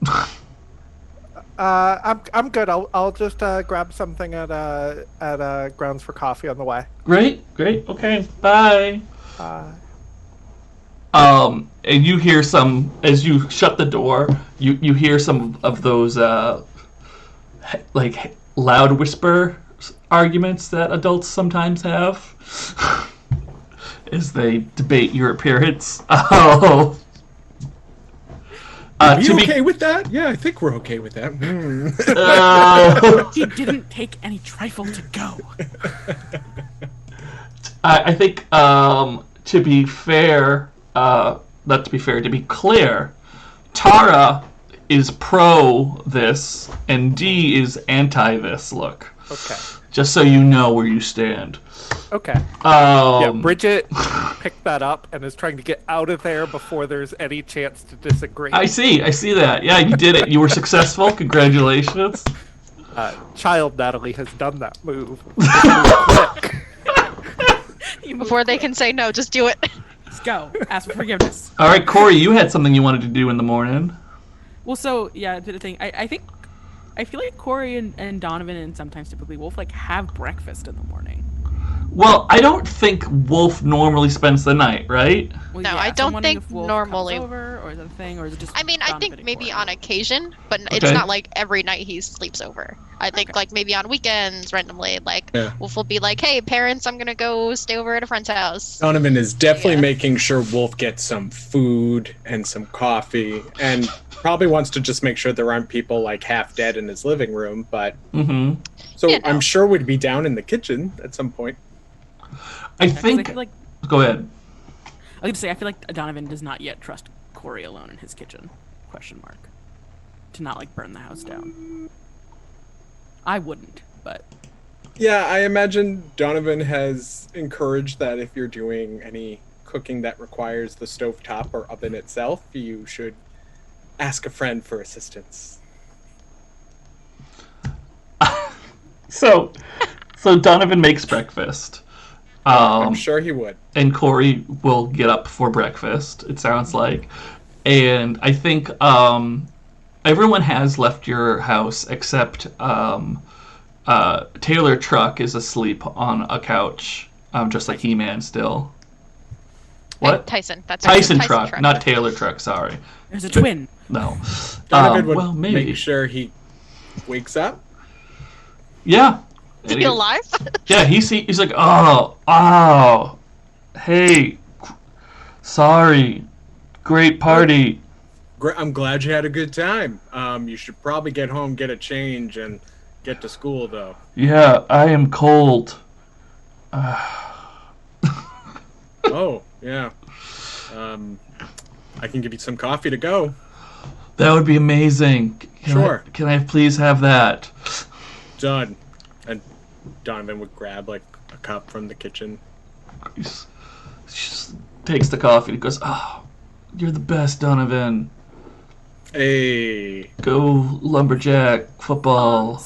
I'm good. I'll just grab something at Grounds for Coffee on the way. Great. Okay. Bye. And you hear some, as you shut the door, you hear some of those like loud whisper arguments that adults sometimes have as they debate your appearance. Oh. Are you okay with that? Yeah, I think we're okay with that. He didn't take any trifle to go. I think, to be clear, Tara is pro this and Dee is anti this look. Okay. Just so you know where you stand. Okay. Yeah, Bridget picked that up and is trying to get out of there before there's any chance to disagree. I see that. Yeah, you did it. You were successful. Congratulations. Child Natalie has done that move. Before they can say no, just do it. Let's go. Ask for forgiveness. All right, Corey, you had something you wanted to do in the morning. Well, so yeah, the thing I feel like Corey and Donovan and sometimes typically Wolfe like have breakfast in the morning. Well, I don't think Wolfe normally spends the night, right? Well, No, yeah, I so don't I'm wondering think if Wolfe normally- comes over, or is it a thing, or is it just? I mean, I Donovan think and maybe Corey? on occasion, but it's Okay. not like every night he sleeps over. I think like maybe on weekends randomly, like Yeah. Wolf will be like, "Hey, parents, I'm gonna go stay over at a friend's house." Donovan is definitely Yeah. making sure Wolf gets some food and some coffee, and probably wants to just make sure there aren't people like half dead in his living room. But Mm-hmm. so You know. I'm sure we'd be down in the kitchen at some point. I Yeah, 'cause think. I feel like Go ahead. I was gonna say I feel like Donovan does not yet trust Corey alone in his kitchen. ? To not like burn the house down. I wouldn't, but Yeah, I imagine Donovan has encouraged that if you're doing any cooking that requires the stovetop or oven itself, you should ask a friend for assistance. So, So Donovan makes breakfast. I'm sure he would. And Corey will get up for breakfast, it sounds like. And I think everyone has left your house except Taylor Truck is asleep on a couch, just like He-Man still. What? Tyson. That's Tyson Truck, not Taylor Truck, sorry. There's a twin. No. Donovan would well, maybe. make sure he wakes up. Yeah. Is he alive? Yeah, he's like, oh, hey, sorry, great party. I'm glad you had a good time. You should probably get home, get a change, and get to school, though. Yeah, I am cold. Oh, yeah. I can give you some coffee to go. That would be amazing. Sure. Can I please have that? Done. And Donovan would grab, like, a cup from the kitchen. He just takes the coffee and goes, oh, you're the best, Donovan. Hey. Go lumberjack football.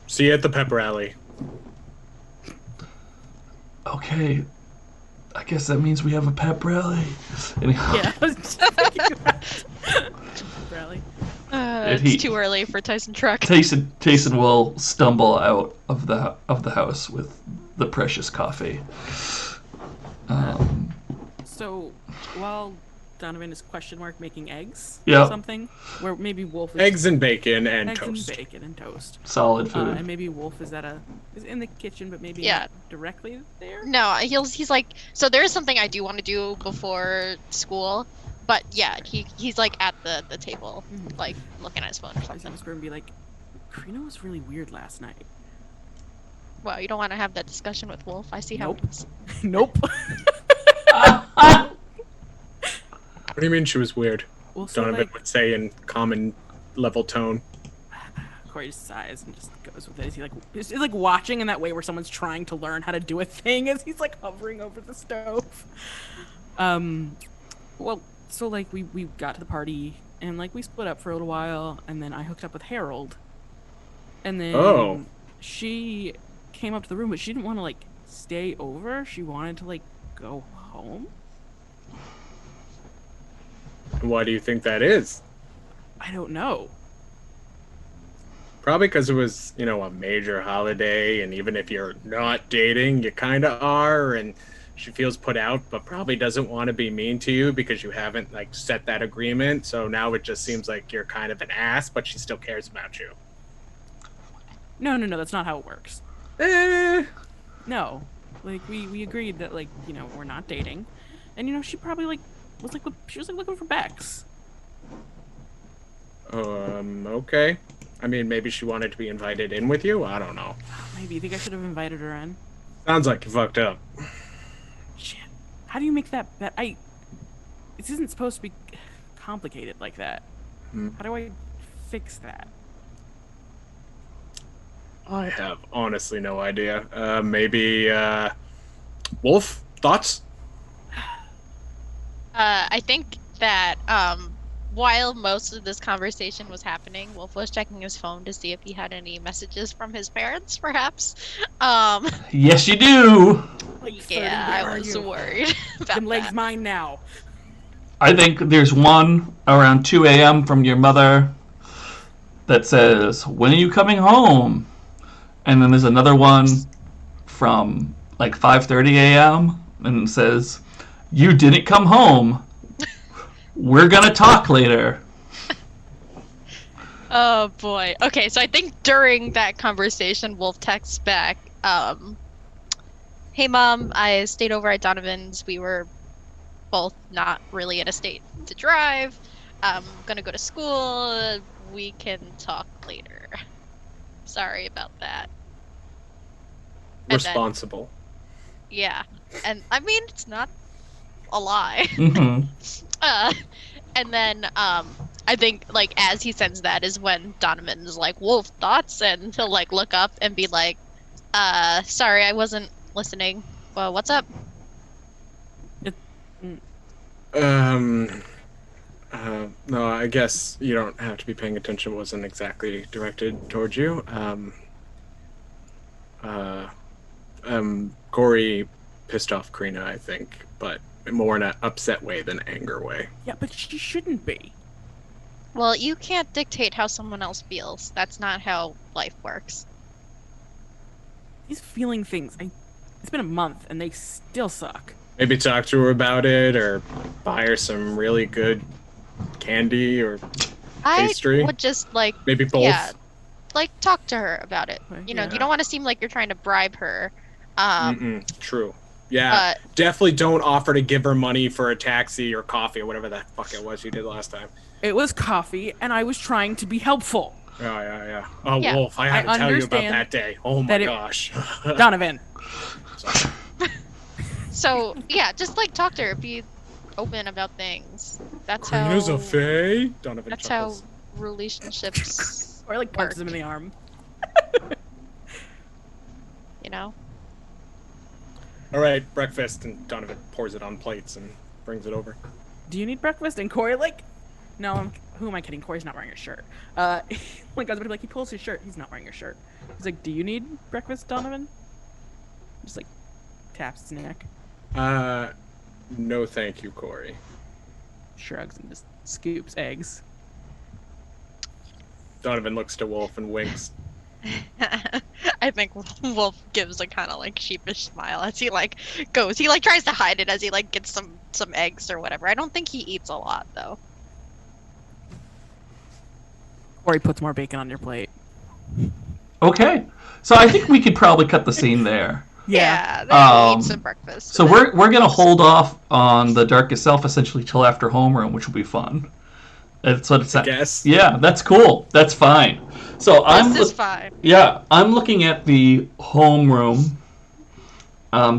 See you at the pep rally. Okay. I guess that means we have a pep rally. Anyhow. Yeah. I was just thinking about rally. It's too early for Tyson Truck. Tyson will stumble out of the house with the precious coffee. So while Donovan is question mark making eggs Yeah. or something, where maybe Wolfe is Eggs and bacon and eggs toast. and bacon and toast. Solid food. And maybe Wolfe is in the kitchen, but maybe Yeah. not directly there. No, he's like, so there's something I do want to do before school, but yeah, he's like at the table, like looking at his phone or He's something. in his room and be like, Crina was really weird last night. Well, you don't want to have that discussion with Wolfe. I see how. Nope. Nope. What do you mean she was weird? Well, so Donovan like, would say in common level tone. Corey just sighs and just goes with it. He's like watching in that way where someone's trying to learn how to do a thing as he's like hovering over the stove. Well, so like we got to the party and like we split up for a little while and then I hooked up with Harold. And then she came up to the room, but she didn't want to like stay over. She wanted to like go home. Why do you think that is? I don't know. Probably because it was, a major holiday, and even if you're not dating, you kind of are, and she feels put out, but probably doesn't want to be mean to you because you haven't, like, set that agreement, so now it just seems like you're kind of an ass, but she still cares about you. No, that's not how it works. No. Like, we agreed that, like, we're not dating. And, she probably, like, was looking for Bex. Okay. I mean, maybe she wanted to be invited in with you? I don't know. Maybe. You think I should have invited her in? Sounds like you fucked up. Shit. How do you make that bet? This isn't supposed to be complicated like that. How do I fix that? I have honestly no idea. Maybe, Wolfe, thoughts? I think that while most of this conversation was happening, Wolfe was checking his phone to see if he had any messages from his parents, perhaps. Yes, you do. Yeah, I was worried about Them legs that. mine now. I think there's one around 2 a.m. from your mother that says, when are you coming home? And then there's another one from like 5:30 a.m. and it says, you didn't come home. We're gonna talk later. Oh boy. Okay, so I think during that conversation, Wolfe texts back, hey mom, I stayed over at Donovan's. We were both not really in a state to drive. I'm gonna go to school. We can talk later. Sorry about that. And then- Responsible. yeah. And I mean, it's not a lie. Mm-hmm. And then I think like as he sends that is when Donovan's like, Wolf, thoughts? And he'll like look up and be like, sorry, I wasn't listening. Well, what's up? No, I guess you don't have to be paying attention. It wasn't exactly directed towards you. Corey pissed off Crina, I think, but more in an upset way than anger way. Yeah, but she shouldn't be. Well, you can't dictate how someone else feels. That's not how life works. He's feeling things. It's been a month and they still suck. Maybe talk to her about it, or buy her some really good candy or pastry. I would just like Maybe both. Yeah, like talk to her about it. You know, Yeah. you don't want to seem like you're trying to bribe her. True. Yeah, definitely don't offer to give her money for a taxi or coffee or whatever the fuck it was you did last time. It was coffee, and I was trying to be helpful. Yeah. Oh, Yeah. Wolf, I had to tell you about understand that day. Oh my that gosh. Donovan. Sorry. So yeah, just like talk to her, be open about things. That's how. Crina's a fae? Donovan That's chuckles. how relationships. Or like punches work. him in the arm. You know. All right, breakfast, and Donovan pours it on plates and brings it over. Do you need breakfast? And Corey no, who am I kidding? Corey's not wearing a shirt. Like I was about to be like, he pulls his shirt. He's not wearing a shirt. He's like, do you need breakfast, Donovan? Just like taps his neck, No thank you, Corey. shrugs, and just scoops eggs. Donovan looks to Wolf and winks. I think Wolf gives a kind of like sheepish smile as he like goes. He like tries to hide it as he like gets some eggs or whatever. I don't think he eats a lot though. Corey puts more bacon on your plate. Okay. So I think we could probably cut the scene there. Yeah, then he eats some breakfast. So we're gonna hold off on the darkest self essentially till after homeroom, which will be fun. That's what it's. I guess. Yeah, that's cool. That's fine. So This is fine. Yeah, I'm looking at the homeroom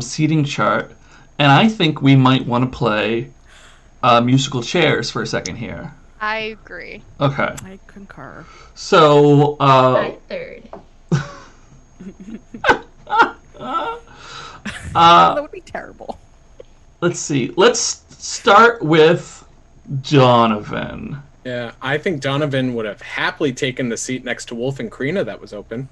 seating chart, and I think we might want to play musical chairs for a second here. I agree. Okay. I concur. So My third. That would be terrible. let's see. Let's start with Donovan. Yeah, I think Donovan would have happily taken the seat next to Wolf and Crina that was open.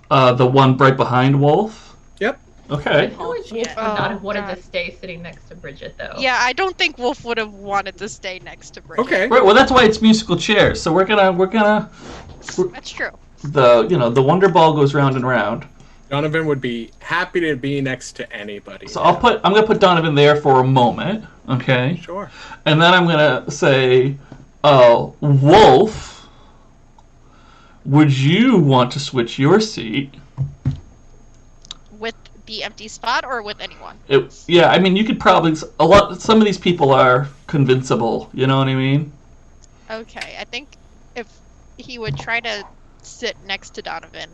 The one right behind Wolf. Yep. I Okay. feel like Wolf would not have wanted to stay sitting next to Bridget, though. Yeah, I don't think Wolf would have wanted to stay next to Bridget. Okay. Right. Well, that's why it's musical chairs. So we're gonna That's true. the Wonder Ball goes round and round. Donovan would be happy to be next to anybody. So I'm gonna put Donovan there for a moment. Okay. Sure. And then I'm gonna say, Wolf, would you want to switch your seat? With the empty spot or with anyone? Yeah, I mean, you could probably some of these people are convincible. You know what I mean? Okay, I think if he would try to sit next to Donovan,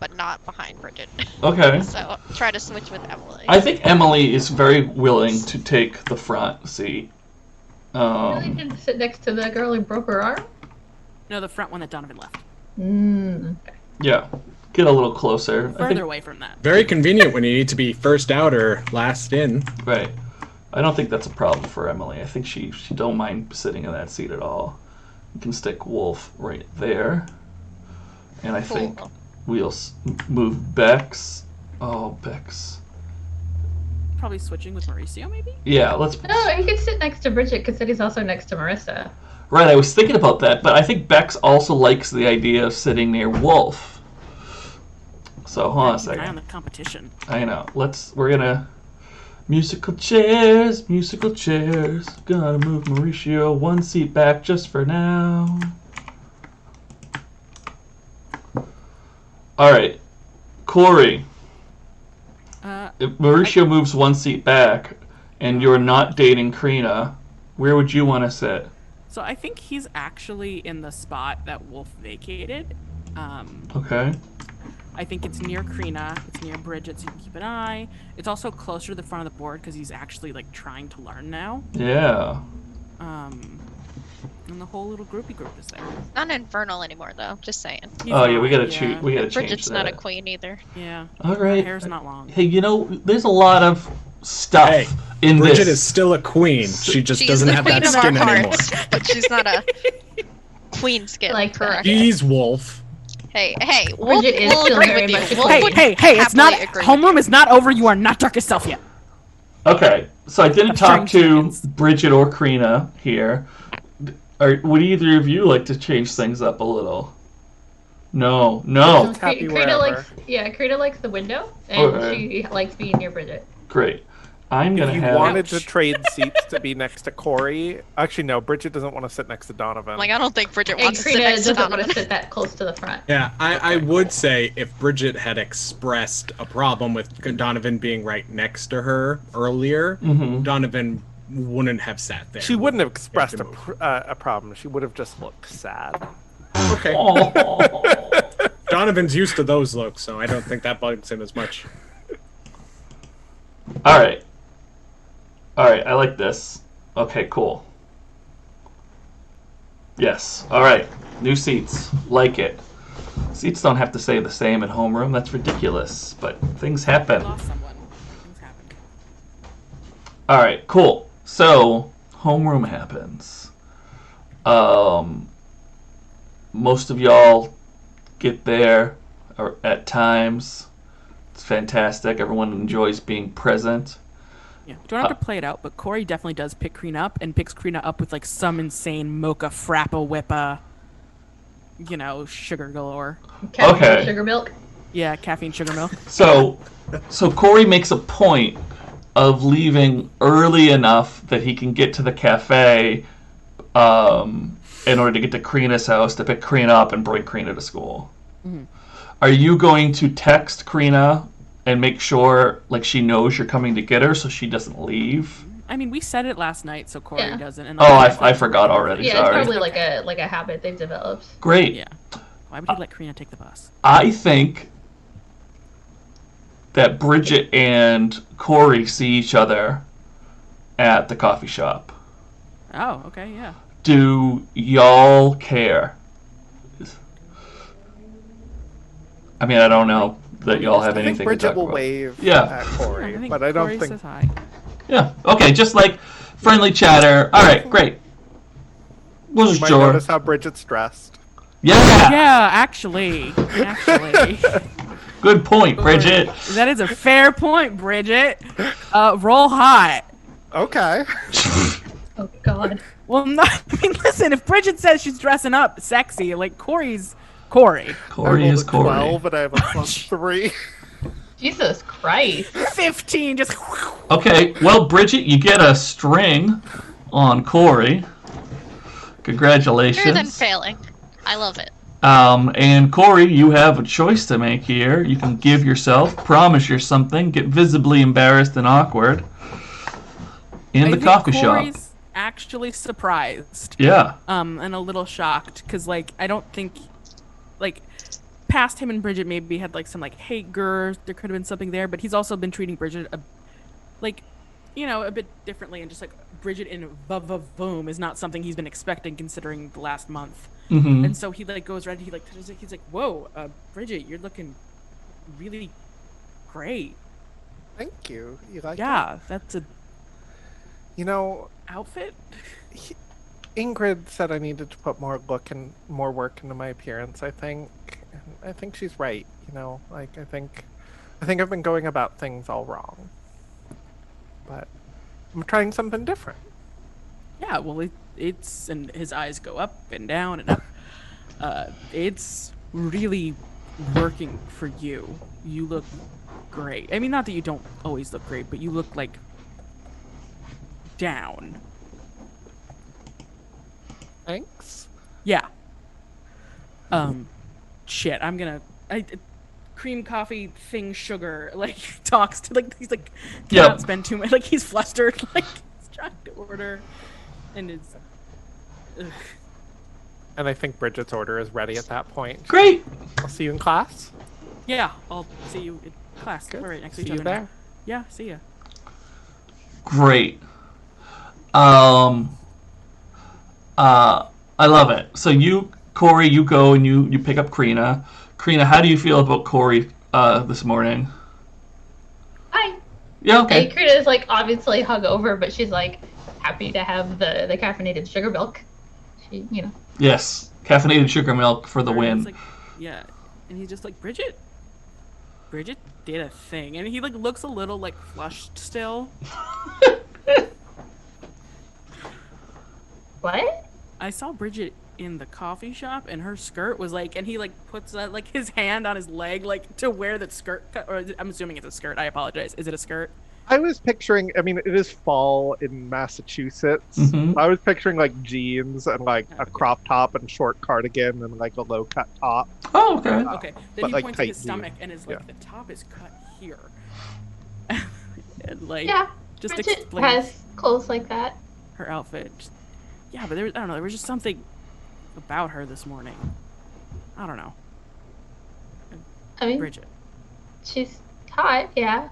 but not behind Bridget. Okay. So try to switch with Emily. I think Emily is very willing to take the front seat. Really didn't sit next to the girl who broke her arm? No, the front one that Donovan left. Okay. Yeah, get a little closer. I Further think, away from that. Very convenient when you need to be first out or last in. right. I don't think that's a problem for Emily. I think she don't mind sitting in that seat at all. You can stick Wolf right there, and I think Cool. we'll move Bex. Oh, Bex. Probably switching with Mauricio, maybe? Yeah, let's. No, he could sit next to Bridget because he's also next to Marissa. Right, I was thinking about that, but I think Bex also likes the idea of sitting near Wolf. So hold on a Keep an eye on second. the competition. I know. We're gonna musical chairs. Gonna move Mauricio one seat back just for now. All right, Corey. If Mauricio moves one seat back, and you're not dating Crina, where would you want to sit? So I think he's actually in the spot that Wolf vacated. Okay. I think it's near Crina. It's near Bridget, so you can keep an eye. It's also closer to the front of the board because he's actually like trying to learn now. Yeah. And the whole little groupie group is there. Not infernal anymore though, just saying. He's Oh yeah, we not, gotta choose. We gotta change Bridget's that. not a queen either. Yeah. All Her right. hair's not long. Hey, you know, there's a lot of stuff Hey, in Bridget this. is still a queen. She just She's doesn't the have queen that of our skin anymore. hearts, but she's not a queen skin. Like that. Correct. Jeez, Wolf. Hey, Wolfe Bridget is will still agree very with you. much a Wolfe queen. would Hey, it's not. happily agree with Homeroom you. is not over. You are not darkest self yet. Okay, so I didn't I'm talk trying to seconds. Bridget or Crina here. Would either of you like to change things up a little? No. Happy Crina wherever. Crina likes the window, and Okay. she likes being near Bridget. Great. I'm gonna If you have. wanted to trade seats to be next to Corey, actually no, Bridget doesn't want to sit next to Donovan. Like, I don't think Bridget And wants to sit Crina next to doesn't want Donovan. to sit that close to the front. Yeah, I would say if Bridget had expressed a problem with Donovan being right next to her earlier, Mhm. Donovan wouldn't have sat there. She wouldn't have expressed to a problem. She would have just looked sad. Okay. Oh. Donovan's used to those looks, so I don't think that bugs him as much. All right, I like this. Okay, cool. Yes. All right, new seats. Like it. Seats don't have to stay the same at homeroom. That's ridiculous. But things happen. Lost someone. Things happen. All right, cool. So homeroom happens. Most of y'all get there at times. It's fantastic. Everyone enjoys being present. Yeah, we don't have to play it out, but Corey definitely does pick Crina up and picks Crina up with like some insane mocha frappa whippa, sugar galore. Caffeine, Okay. Sugar milk. Yeah, caffeine sugar milk. So Corey makes a point of leaving early enough that he can get to the cafe in order to get to Crina's house to pick Crina up and bring Crina to school. Mhm. Are you going to text Crina and make sure like she knows you're coming to get her so she doesn't leave? I mean, we said it last night, so Corey Yeah. doesn't. And Oh, I forgot already. Yeah, Sorry. it's probably like a habit they've developed. Great. Yeah. Why would you let Crina take the bus? I think that Bridget and Corey see each other at the coffee shop. Oh, okay, yeah. Do y'all care? I mean, I don't know that y'all have I think anything to Bridget talk will about. wave Yeah. at Corey, I think but I don't Corey think says hi. Yeah. Okay. Just like friendly chatter. All right. Great. Was you might George? notice how Bridget's dressed. Yeah. Yeah, actually. Good point, Bridget. That is a fair point, Bridget. Roll hot. Okay. Oh God. Well, listen, if Bridget says she's dressing up sexy, like Corey's Corey. Corey I rolled is a Corey. 12 and I have a +3. Jesus Christ. 15, just. Okay. Well, Bridget, you get a string on Corey. Congratulations. Better than failing. I love it. And Corey, you have a choice to make here. You can give yourself, promise you something, get visibly embarrassed and awkward in I the think coffee shop. Corey's actually surprised. Yeah. And a little shocked, because, like, I don't think, like, past him and Bridget maybe had, like, some, like, hey, there could have been something there, but he's also been treating Bridget, a bit differently, and just, like, Bridget in boom is not something he's been expecting considering the last month. Mm-hmm. And so he, like, goes right, he's like, whoa, Bridget, you're looking really great. Thank you. You like Yeah, that's a it? You know, outfit? Ingrid said I needed to put more work into my appearance, I think. And I think she's right, like I think I've been going about things all wrong. But I'm trying something different. Yeah, well, it's and his eyes go up and down and up. It's really working for you. You look great. I mean, not that you don't always look great, but you look like down. Thanks. Yeah. Shit. Cream coffee thing sugar like talks to like he's like cannot Yep. spend too much like he's flustered like he's trying to order and it's ugh. And I think Bridget's order is ready at that point. Great. I'll see you in class. Yeah, I'll see you in class. Good. We're right next to See each you other now. there. Yeah, see ya. Great. I love it. So you, Corey, you go and you pick up Crina. Crina, how do you feel about Corey this morning? Hi. Yeah, Hey, okay. Crina is like obviously hungover, but she's like happy to have the caffeinated sugar milk. She, Yes. Caffeinated sugar milk for the Or he's win. like, yeah, and he's just like, Bridget did a thing, and he like looks a little like flushed still. What? I saw Bridget in the coffee shop, and her skirt was like, and he like puts like his hand on his leg like to wear that skirt, or I'm assuming it's a skirt. I apologize. Is it a skirt? I was picturing, I mean, it is fall in Massachusetts. Mhm. I was picturing like jeans and like a Okay. crop top and short cardigan and like a low cut top. Oh, okay. Okay. Then But, he like, points at tight his stomach, jeans. and is like, Yeah. the top is cut here, and like Yeah, just Bridget explains has clothes like that. her outfit. Yeah, but I don't know. There was just something about her this morning. I don't know. I mean, Bridget. she's hot. Yeah,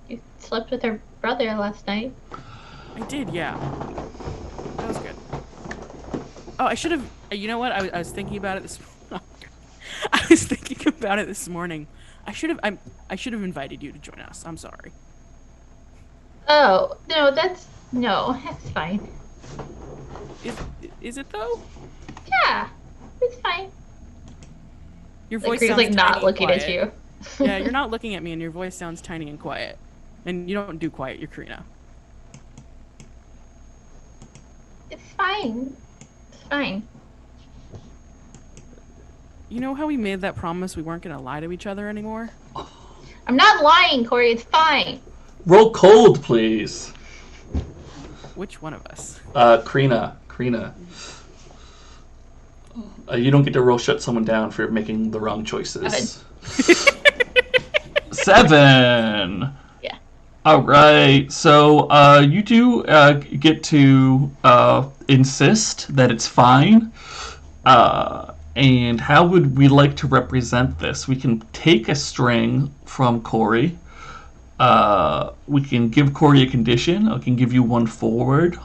you slept with her brother last night. I did, yeah. That was good. Oh, I should have. You know what? I was thinking about it this. I was thinking about it this morning. I should have. I should have invited you to join us. I'm sorry. Oh no, that's fine. Is it though? Yeah, it's fine. Your Like voice Crina's sounds like not tiny looking and at quiet. you. Yeah, you're not looking at me, and your voice sounds tiny and quiet. And you don't do quiet. You're Crina. It's fine. It's fine. You know how we made that promise we weren't gonna lie to each other anymore? I'm not lying, Corey. It's fine. Roll cold, please. Which one of us? Crina. You don't get to roll shut someone down for making the wrong choices. 7. Yeah. All right. So you do get to insist that it's fine. And how would we like to represent this? We can take a string from Corey. We can give Corey a condition. I can give you one forward.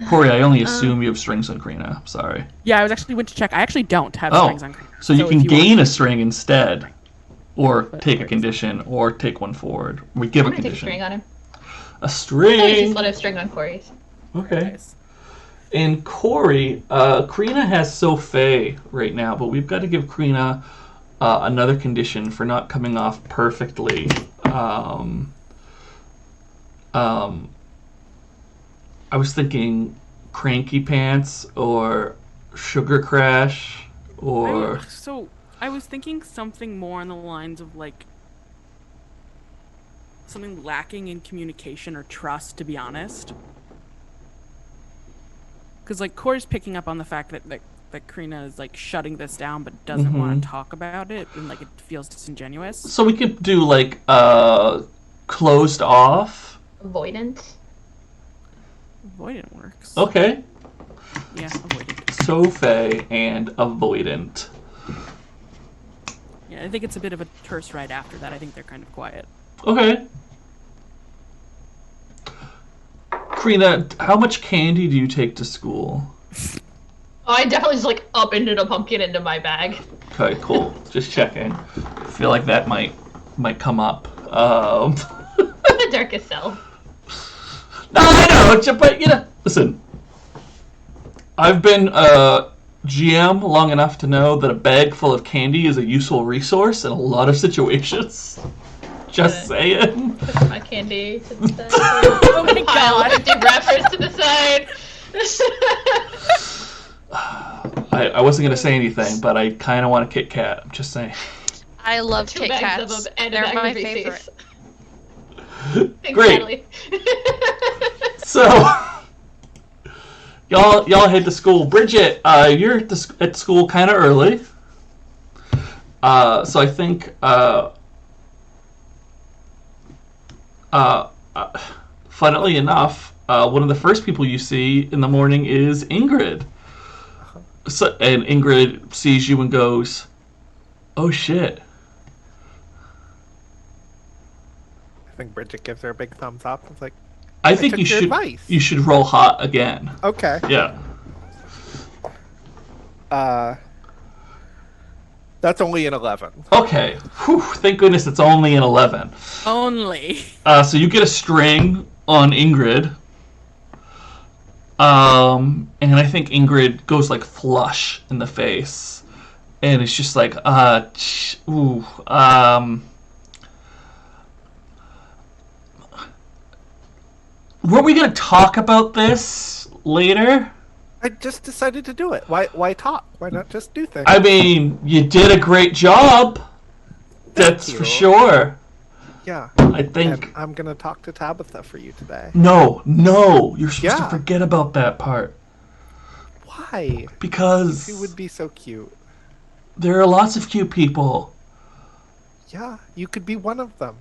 Corey, I only assume you have strings on Crina. Sorry. Yeah, I was actually went to check. I actually don't have Oh, strings on Crina. so you if can want- gain a string instead, or But take a Corey's- condition, or take one forward. We give I'm a gonna take a condition. string on him. A I just string. let him string on Corey's. Okay. Nice. And Corey, Crina has Sophie right now, but we've got to give Crina another condition for not coming off perfectly. I was thinking cranky pants or sugar crash or So I was thinking something more on the lines of like something lacking in communication or trust, to be honest. Because like Corey's picking up on the fact that Crina is like shutting this down, but doesn't want to talk about it, and like it feels disingenuous. so we could do like closed off. Avoidant. Avoidant works. Okay. Yeah, avoidant. Sophie and avoidant. Yeah, I think it's a bit of a terse ride after that. I think they're kind of quiet. Okay. Crina, how much candy do you take to school? Oh, I definitely just like upended a pumpkin into my bag. Okay, cool. Just checking. I feel like that might come up. The darkest self. No, I know, but you know, listen. I've been GM long enough to know that a bag full of candy is a useful resource in a lot of situations. Just saying. Put my candy to the side. Oh my Pile of god! empty wrappers to the side. I wasn't gonna say anything, but I kind of want a Kit Kat. I'm just saying. I love Two Kit bags Kats. of them and a They're bag my of favorite. Reese's. Thanks, Great. Natalie. So, y'all head to school. Bridget, you're at school kind of early. So I think, funnily enough, one of the first people you see in the morning is Ingrid. So, and Ingrid sees you and goes, "Oh shit." I think Bridget gives her a big thumbs up. It's like, I think took you your should advice. you should roll hot again. okay. Yeah. That's only an 11. Okay. Whew, thank goodness it's only an 11. Only. So you get a string on Ingrid. And I think Ingrid goes like flush in the face. And it's just like, ooh, were we gonna talk about this later? I just decided to do it. Why talk? Why not just do things? I mean, you did a great job. That's you. for sure. Yeah. I think. And I'm gonna talk to Tabitha for you today. No, you're supposed to forget about that part. Why? Because She would be so cute. there are lots of cute people. Yeah, you could be one of them.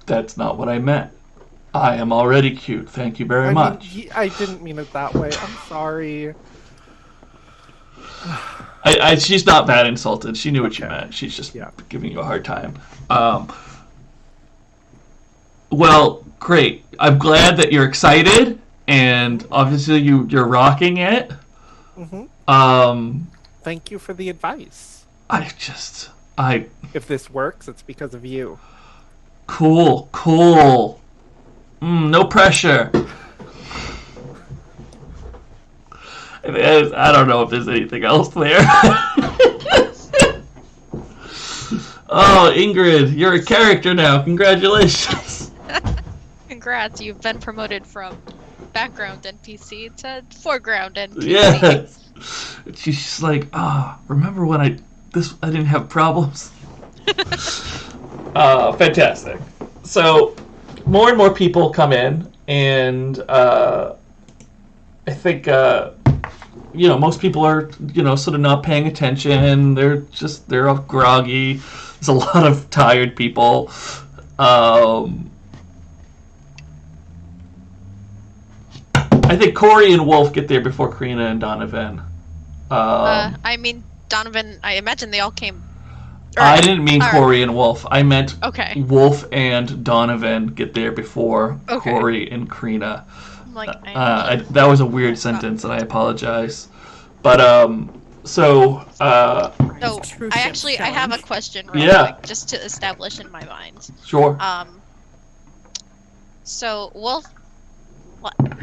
That's not what I meant. I am already cute. Thank you very much. I didn't mean it that way. I'm sorry. She's not that insulted. She knew what you Okay. meant. She's just Yeah. giving you a hard time. Well, great. I'm glad that you're excited, and obviously you're rocking it. Mm-hmm. Thank you for the advice. If this works, it's because of you. Cool. No pressure. I don't know if there's anything else there. Oh, Ingrid, you're a character now. Congratulations. Congrats, you've been promoted from background NPC to foreground NPC. Yes. She's just like, remember when I didn't have problems? Fantastic. So, more and more people come in, and I think most people are sort of not paying attention. They're all groggy. There's a lot of tired people. I think Corey and Wolfe get there before Crina and Donovan. I mean, Donovan, I imagine they all came. I didn't mean Corey and Wolfe. I meant Okay. Wolfe and Donovan get there before Okay. Corey and Crina. I'm like, That was a weird sentence, and I apologize. But So True I have a question real quick, just to establish in my mind. Sure. So Wolfe,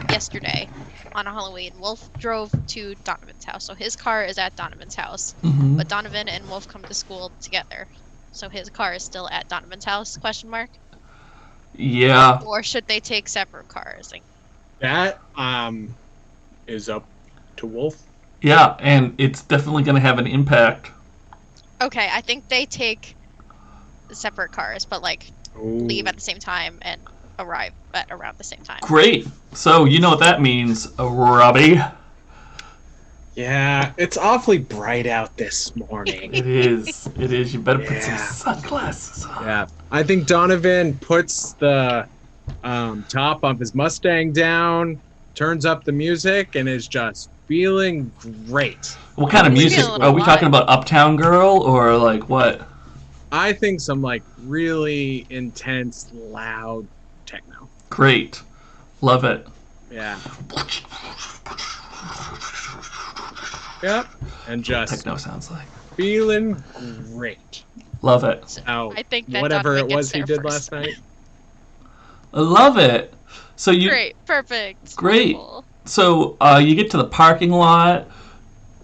yesterday on a Halloween, Wolfe drove to Donovan's house. So his car is at Donovan's house, Mhm. but Donovan and Wolfe come to school together. So his car is still at Donovan's house? Question mark. Yeah. Or should they take separate cars? Like, That is up to Wolfe. Yeah, and it's definitely going to have an impact. okay, I think they take separate cars, but like leave at the same time and arrive at around the same time. Great. So, you know what that means, Robbie. Yeah, it's awfully bright out this morning. It is. You better put some Yeah. sunglasses on. Yeah, I think Donovan puts the top of his Mustang down, turns up the music, and is just feeling great. What kind of We're music? feeling Are we talking alive. about Uptown Girl or like what? I think some like really intense, loud techno. Great. Love it. Yeah. Yep. And just Techno sounds like. feeling great. Love it. So Oh, I think that whatever Donovan it was gets he there did first. last night. I love it. So you Great, perfect. Great. Wonderful. So you get to the parking lot.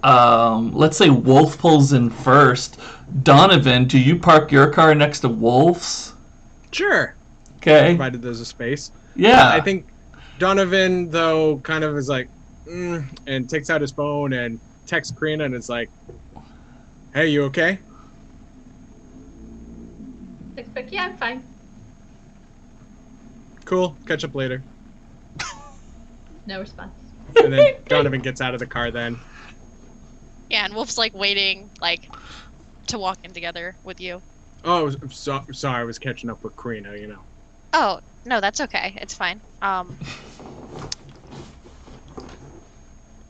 Let's say Wolfe pulls in first. Donovan, do you park your car next to Wolfe's? Sure. Okay. Provided there's a space. Yeah. I think Donovan, though, kind of is like, and takes out his phone and texts Crina and is like, hey, you okay? Expect, yeah, I'm fine. Cool. Catch up later. No response. And then Donovan gets out of the car then. Yeah, and Wolf's like waiting, like, to walk in together with you. Oh, sorry, I was catching up with Crina, you know. Oh, no, that's okay. It's fine.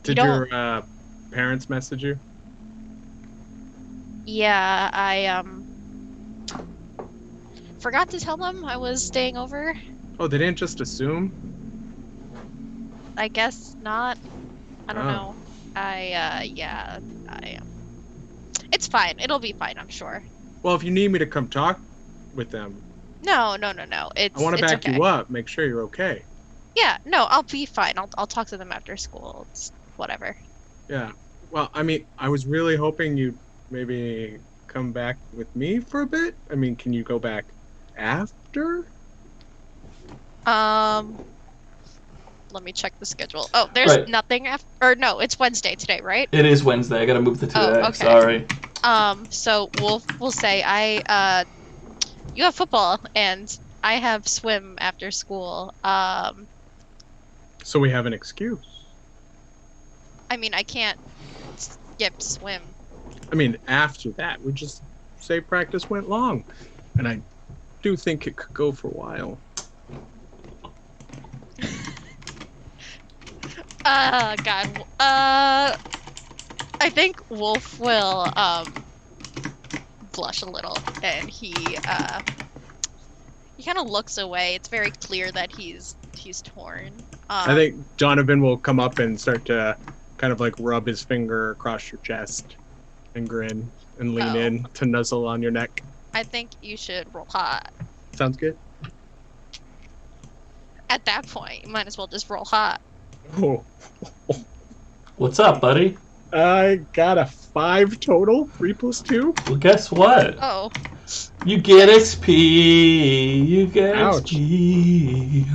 Did don't- your parents message you? Yeah, I forgot to tell them I was staying over. Oh, they didn't just assume? I guess not. I don't Oh. know. I It's fine. It'll be fine, I'm sure. Well, if you need me to come talk with them, No. I want to It's back okay. you up, make sure you're okay. Yeah, no, I'll be fine. I'll talk to them after school. It's whatever. Yeah. Well, I mean, I was really hoping you'd maybe come back with me for a bit. I mean, can you go back after? Let me check the schedule. Oh, there's Right. nothing after. Or no, it's Wednesday today, right? It is Wednesday. I gotta move the today. okay. Sorry. So we'll say you have football and I have swim after school. So we have an excuse. I mean, I can't skip swim. I mean, after that, we just say practice went long. And I do think it could go for a while. God. I think Wolfe will blush a little, and he kind of looks away. It's very clear that he's torn. I think Donovan will come up and start to kind of like rub his finger across your chest and grin and lean in to nuzzle on your neck. I think you should roll hot. Sounds good. At that point, you might as well just roll hot. Oh. What's up, buddy? I got a 5 total, 3 plus 2. Well, guess what? Oh, You get XP. You get Ouch. XP.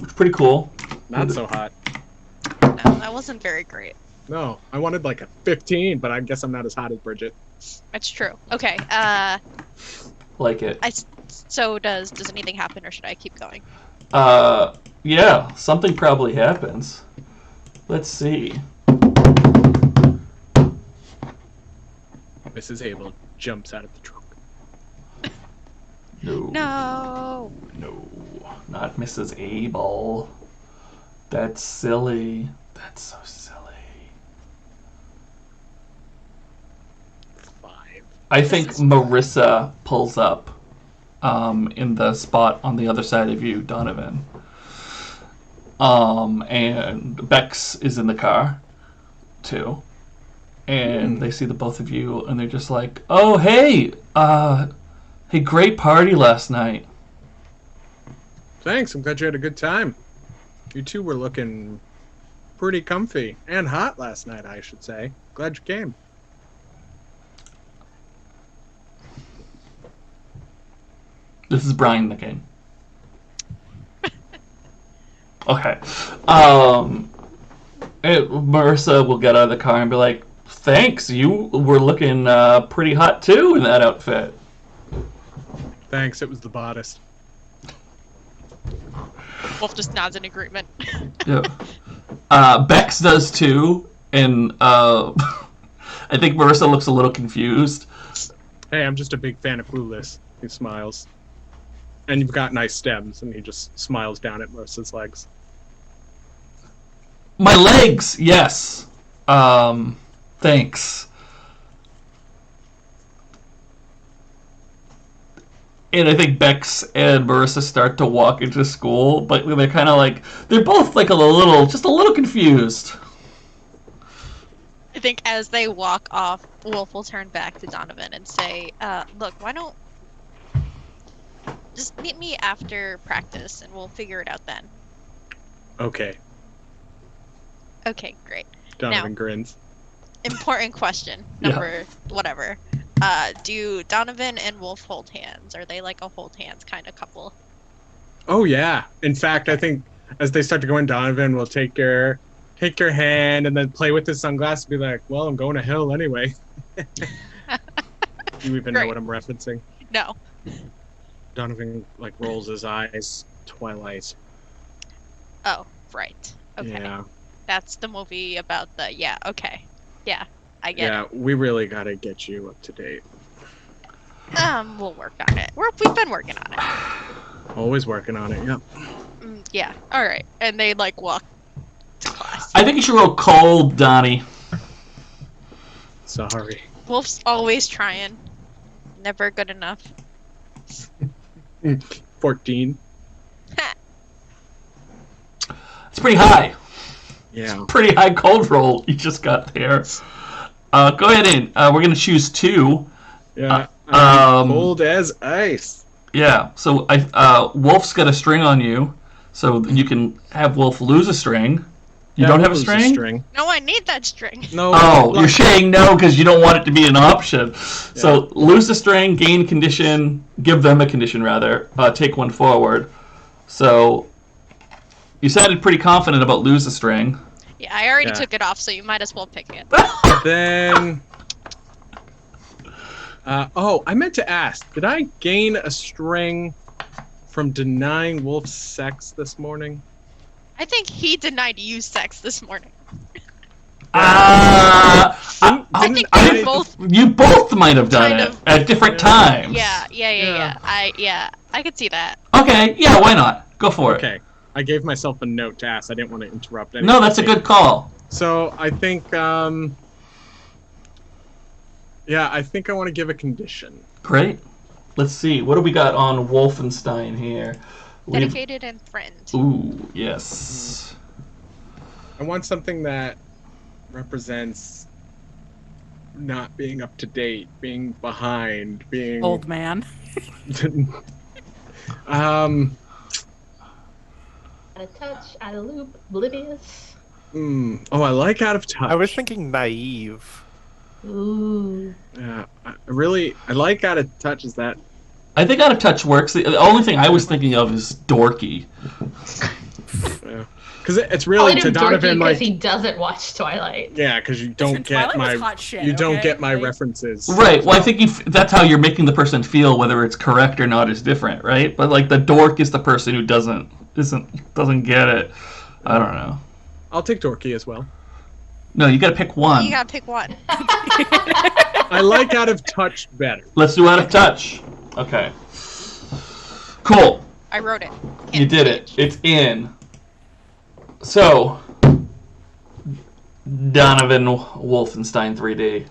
It's pretty cool. Not so hot. no, that wasn't very great. No, I wanted like a 15, but I guess I'm not as hot as Bridget. That's true. Okay. Like it. So does anything happen, or should I keep going? Yeah, something probably happens. Let's see. Mrs. Abel jumps out of the trunk. No. No. No, not Mrs. Abel. That's silly. That's so silly. 5. I think Marissa pulls up in the spot on the other side of you, Donovan. And Bex is in the car, too. And they see the both of you, and they're just like, oh, hey, hey, great party last night. Thanks, I'm glad you had a good time. You two were looking pretty comfy and hot last night, I should say. Glad you came. This is Brian the King. Okay. Marissa will get out of the car and be like, thanks, you were looking pretty hot too in that outfit. Thanks, it was the bodice. Wolfe just nods in agreement. Yeah. Bex does too, and I think Marissa looks a little confused. Hey, I'm just a big fan of Clueless. He smiles. And you've got nice stems, and he just smiles down at Marissa's legs. My legs, yes. Thanks. And I think Bex and Marissa start to walk into school, but they're kind of like, they're both like just a little confused. I think as they walk off, Wolfe will turn back to Donovan and say, look, why don't just meet me after practice and we'll figure it out then. Okay, Okay, great. Donovan Now- grins. Important question. Yeah. Number whatever. Do Donovan and Wolfe hold hands? Are they like a hold hands kind of couple? Oh yeah. In fact, I think as they start to go in, Donovan will take your hand and then play with his sunglasses and be like, well, I'm going to hell anyway. You even know Great. what I'm referencing. No. Donovan like rolls his eyes. Twilight. Oh, right. Okay. Yeah. That's the movie about the okay. Yeah, I get Yeah, we really gotta get you up to date. it. We'll work on it. We've been working on it. Always working on it, yep. Yeah. All right. And they like walk to class. I think you should roll cold, Donnie. Sorry. Wolf's always trying. Never good enough. 14. It's pretty high. Yeah. Pretty high cold roll you just got there. Go ahead and we're gonna choose 2. Yeah. I'm um, cold as ice. Yeah. So Wolf's got a string on you, so you can have Wolf lose a string. You don't have a lose string? No, I need that string. No. Oh, you're saying no because you don't want it to be an option. So lose the string, gain condition, give them a condition rather. Take one forward. So you sounded pretty confident about lose the string. Yeah, I already took it off, so you might as well pick it. Then. I meant to ask. Did I gain a string from denying Wolf sex this morning? I think he denied you sex this morning. I think they both You both might have done kind it of- at different times. Yeah. I could see that. Okay, yeah, why not? Go for it. Okay. I gave myself a note to ask. I didn't want to interrupt anything. No, that's a good call. So I think, I think I want to give a condition. Great. Let's see. What do we got on Wolfenstein here? Dedicated and friend. Ooh, yes. I want something that represents not being up to date, being behind, being Old man. Out of touch, out of loop, oblivious. Oh, I like out of touch. I was thinking naive. Ooh. Yeah, I like out of touch. Is that? I think out of touch works. The only thing I was thinking of is dorky. Because it's really to Donovan because like he doesn't watch Twilight. yeah, because you don't get Twilight was my hot shit, you don't okay? get my Like- references. Right. Well, I think that's how you're making the person feel, whether it's correct or not is different, right? But like the dork is the person who doesn't get it. I don't know. I'll take dorky as well. No, you got to pick one. You gotta pick one. I like out of touch better. Let's do out of touch. Okay. Cool. I wrote it. You did it. It's in. So, Donovan Wolfenstein 3D.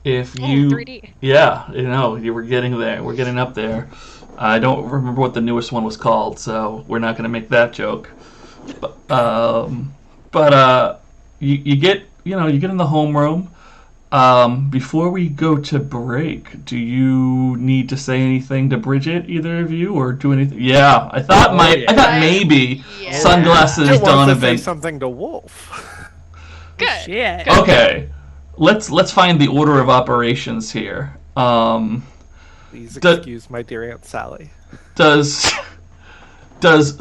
If you, 3D. yeah, you were getting there. We're getting up there. I don't remember what the newest one was called, so we're not going to make that joke. But you get you get in the homeroom. Before we go to break, do you need to say anything to Bridget, either of you, or do anything? Yeah, I thought I thought maybe Yeah. sunglasses I want to Donovan. say something to Wolf. Good. Shit. Okay, let's find the order of operations here. Please excuse my dear Aunt Sally. Does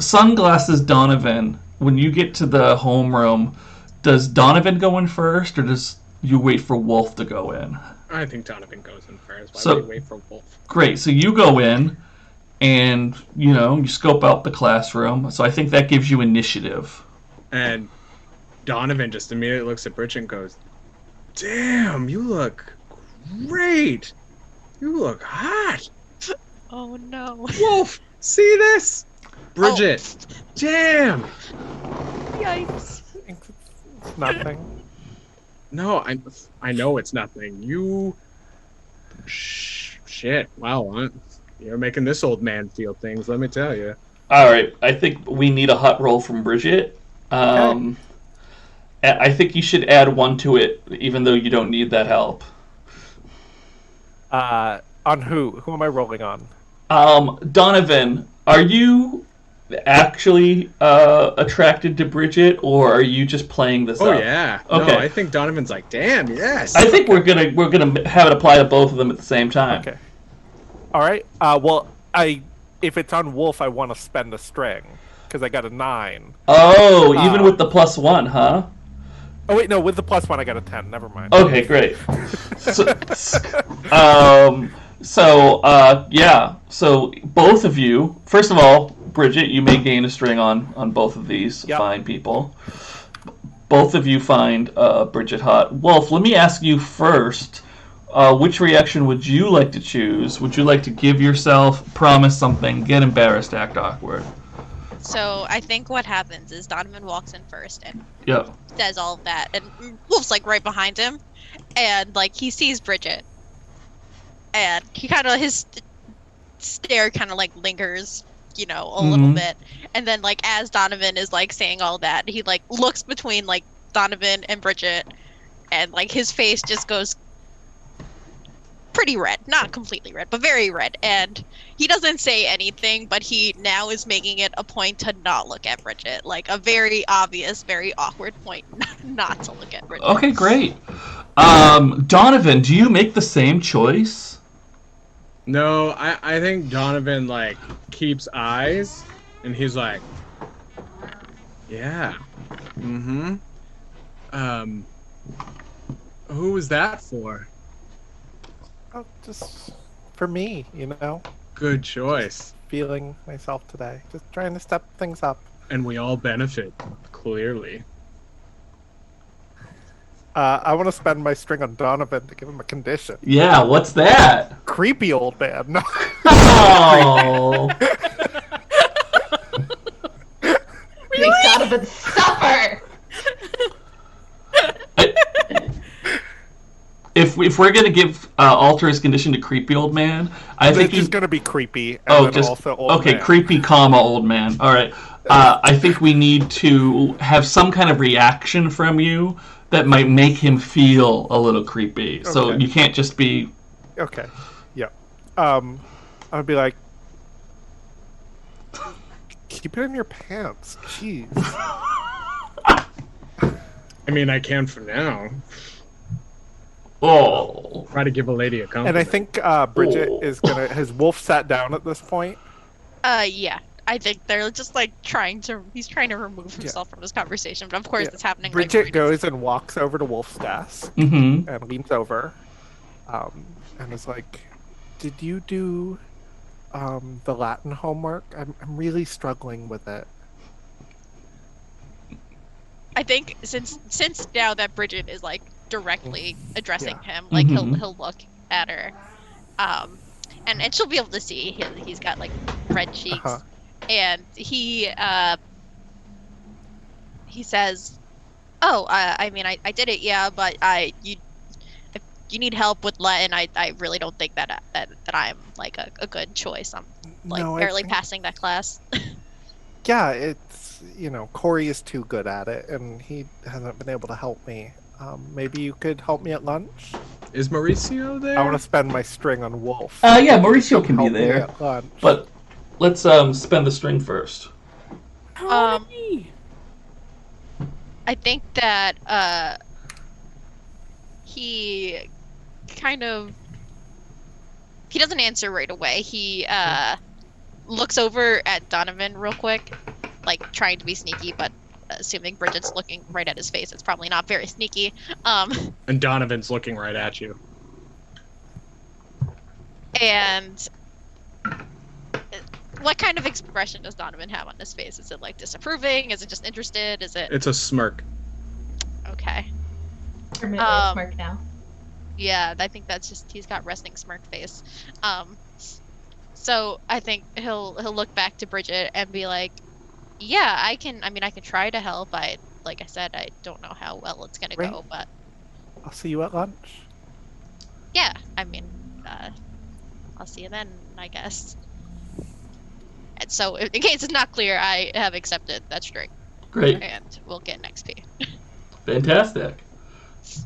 sunglasses Donovan, when you get to the homeroom, does Donovan go in first, or does you wait for Wolf to go in? I think Donovan goes in first. Why So- would he wait for Wolf? Great. So you go in, and you scope out the classroom. So I think that gives you initiative. And Donovan just immediately looks at Bridget and goes, "Damn, you look great. You look hot. Oh no. Wolf, see this? Bridget, damn. Yikes. It's nothing. No, I know it's nothing. You, shit. Wow, you're making this old man feel things. Let me tell you. All right. I think we need a hot roll from Bridget. I think you should add 1 to it, even though you don't need that help. On who? Who am I rolling on? Donovan, are you actually attracted to Bridget, or are you just playing this Oh up? yeah. Okay. No, I think Donovan's like, damn, yes. I think we're gonna have it apply to both of them at the same time. Okay. All right. Well, if it's on Wolf, I want to spend a string because I got a 9. Oh, even with the +1, huh? Oh wait, no. With the +1, I got a 10. Never mind. Okay, great. So both of you. First of all, Bridget, you may gain a string on both of these Yep. fine people. Both of you find Bridget hot. Wolf, let me ask you first. Which reaction would you like to choose? Would you like to give yourself, promise something, get embarrassed, act awkward? So I think what happens is Donovan walks in first and Yep. does all of that, and Wolf's like right behind him, and like he sees Bridget, and he kind of his stare kind of like lingers, a little bit, and then like as Donovan is like saying all that, he like looks between like Donovan and Bridget, and like his face just goes pretty red, not completely red, but very red, and he doesn't say anything, but he now is making it a point to not look at Bridget, like a very obvious, very awkward point not to look at Bridget. Okay, great. Donovan, do you make the same choice? No, I think Donovan like keeps eyes, and he's like, yeah, who was that for? Oh, just for me, you know? Good choice. Feeling myself today. Just trying to step things up. And we all benefit, clearly. I want to spend my string on Donovan to give him a condition. Yeah, what's that? Creepy old man. No. Oh. Make Donovan suffer! If we're gonna give alter his condition to creepy old man, I think he's going to be creepy. And Oh, then just also old okay. man. Creepy, comma old man. All right. I think we need to have some kind of reaction from you that might make him feel a little creepy. So Okay. you can't just be. Okay. Yeah. I would be like, keep it in your pants. Jeez. I mean, I can for now. Oh. Try to give a lady a compliment. And I think Bridget Oh. is gonna. Has Wolfe sat down at this point? Yeah. I think they're just like he's trying to remove himself from this conversation, but of course Yeah. it's happening. Bridget like, goes and walks over to Wolfe's desk Mm-hmm. and leans over, and is like, "Did you do the Latin homework? I'm really struggling with it." I think since now that Bridget is like directly addressing Yeah. him, like Mhm. he'll look at her, and she'll be able to see he's got like red cheeks, Uh-huh. and he says, "Oh, I mean I did it, yeah, but if you need help with Latin, I really don't think that I'm like a good choice. I'm like No, I barely think- passing that class." Yeah, it's Corey is too good at it, and he hasn't been able to help me. Maybe you could help me at lunch. Is Mauricio there? I want to spend my string on Wolfe. Yeah, Mauricio can be Help me there, at lunch. but let's spend the string first. Tony! I think that he kind of he doesn't answer right away. He looks over at Donovan real quick, like trying to be sneaky, but assuming Bridget's looking right at his face, it's probably not very sneaky. And Donovan's looking right at you. And what kind of expression does Donovan have on his face? Is it like disapproving? Is it just interested? Is it It's a smirk. okay? Permanently smirk now. Yeah, I think that's just he's got resting smirk face. So I think he'll look back to Bridget and be like, "Yeah, I can try to help. Like I said, I don't know how well it's gonna Right. go, but I'll see you at lunch. yeah, I'll see you then, I guess." And so, in case it's not clear, I have accepted that string, Great. and we'll get an XP. Fantastic.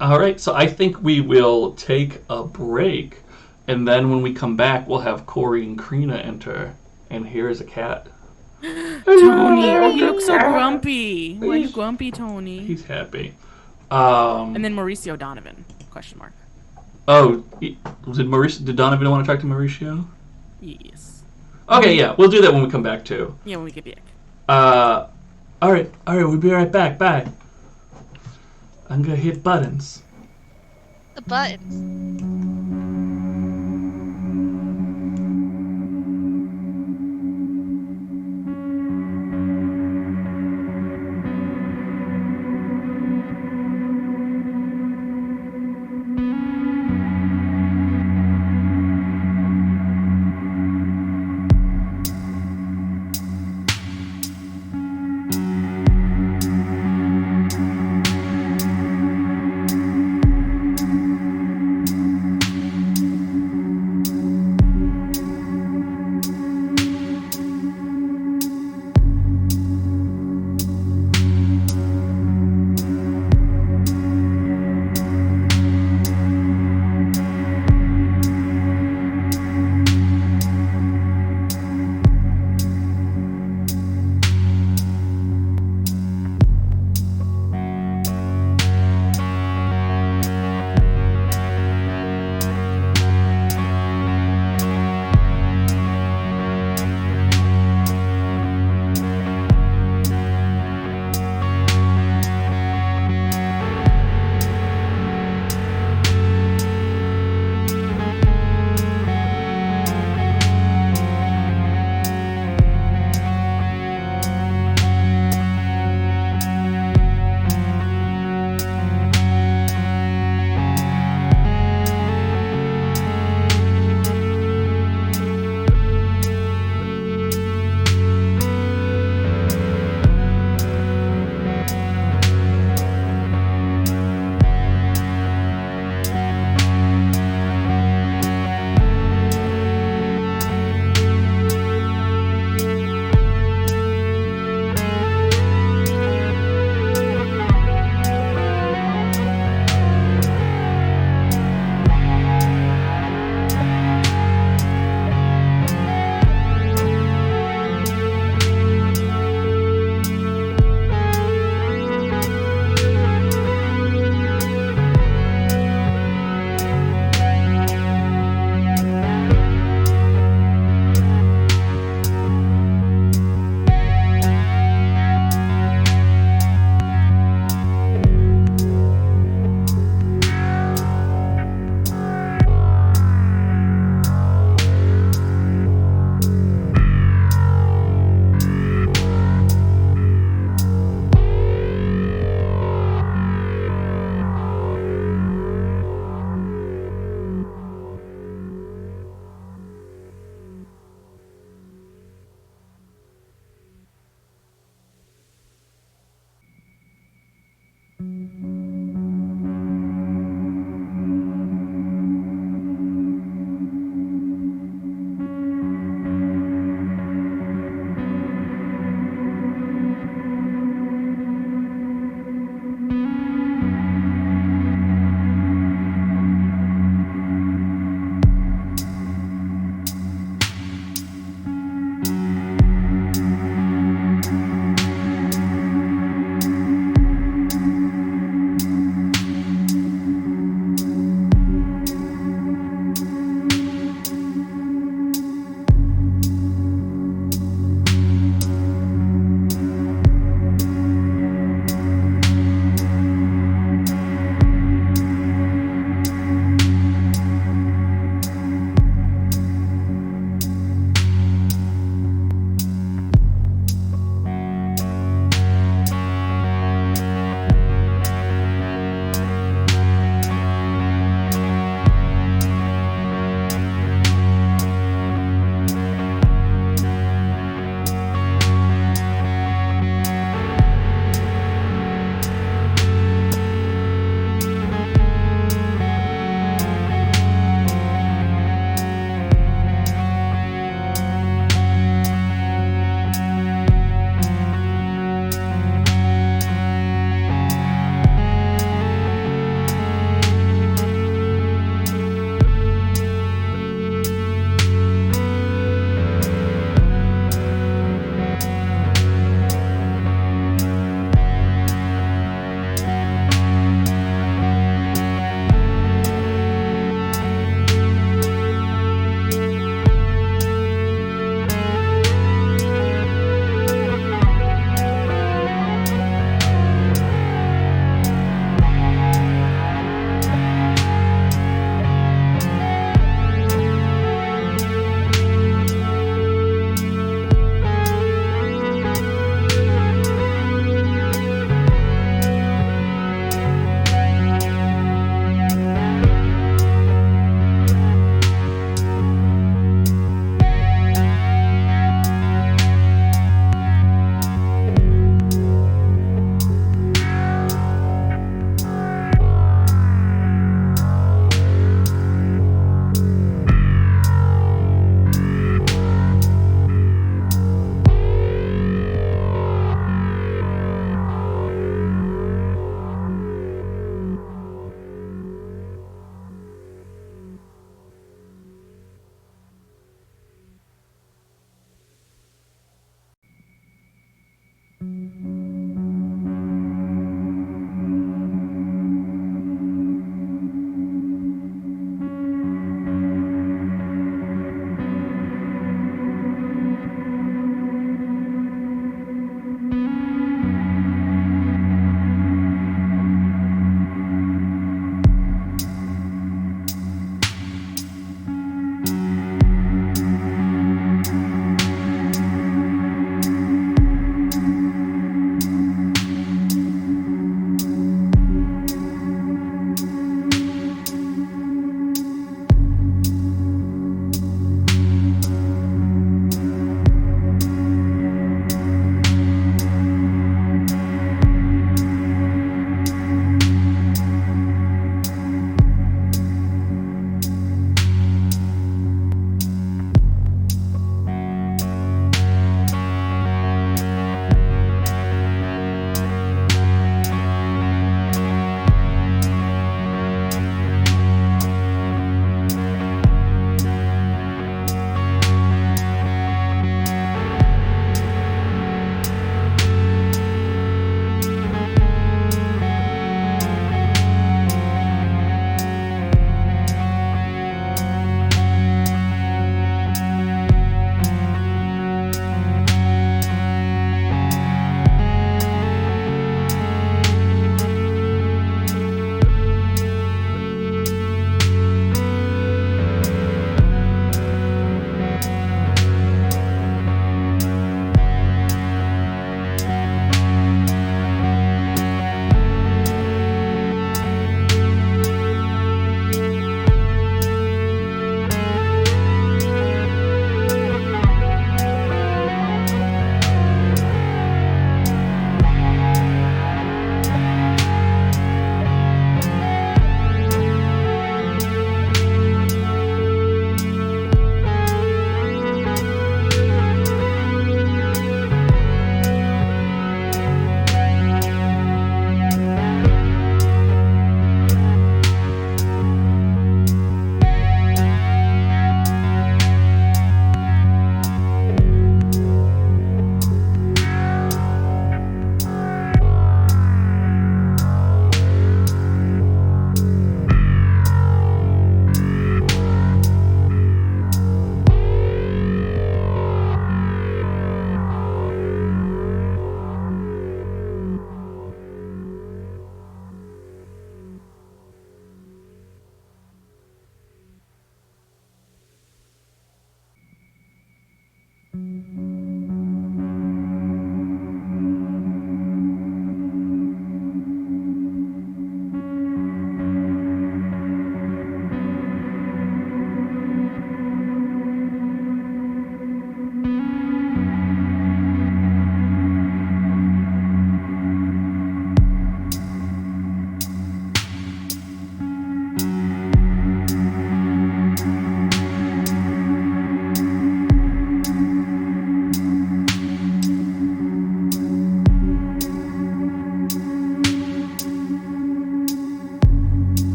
All right, so I think we will take a break, and then when we come back, we'll have Corey and Crina enter. And here is a cat. Tony, oh, you look so grumpy. Why are you grumpy, Tony? He's happy. And then Mauricio Donovan? Question mark. Oh, did Donovan want to talk to Mauricio? Yes. Okay, yeah, we'll do that when we come back too. Yeah, when we get back. All right, we'll be right back. Bye. I'm gonna hit buttons. The buttons.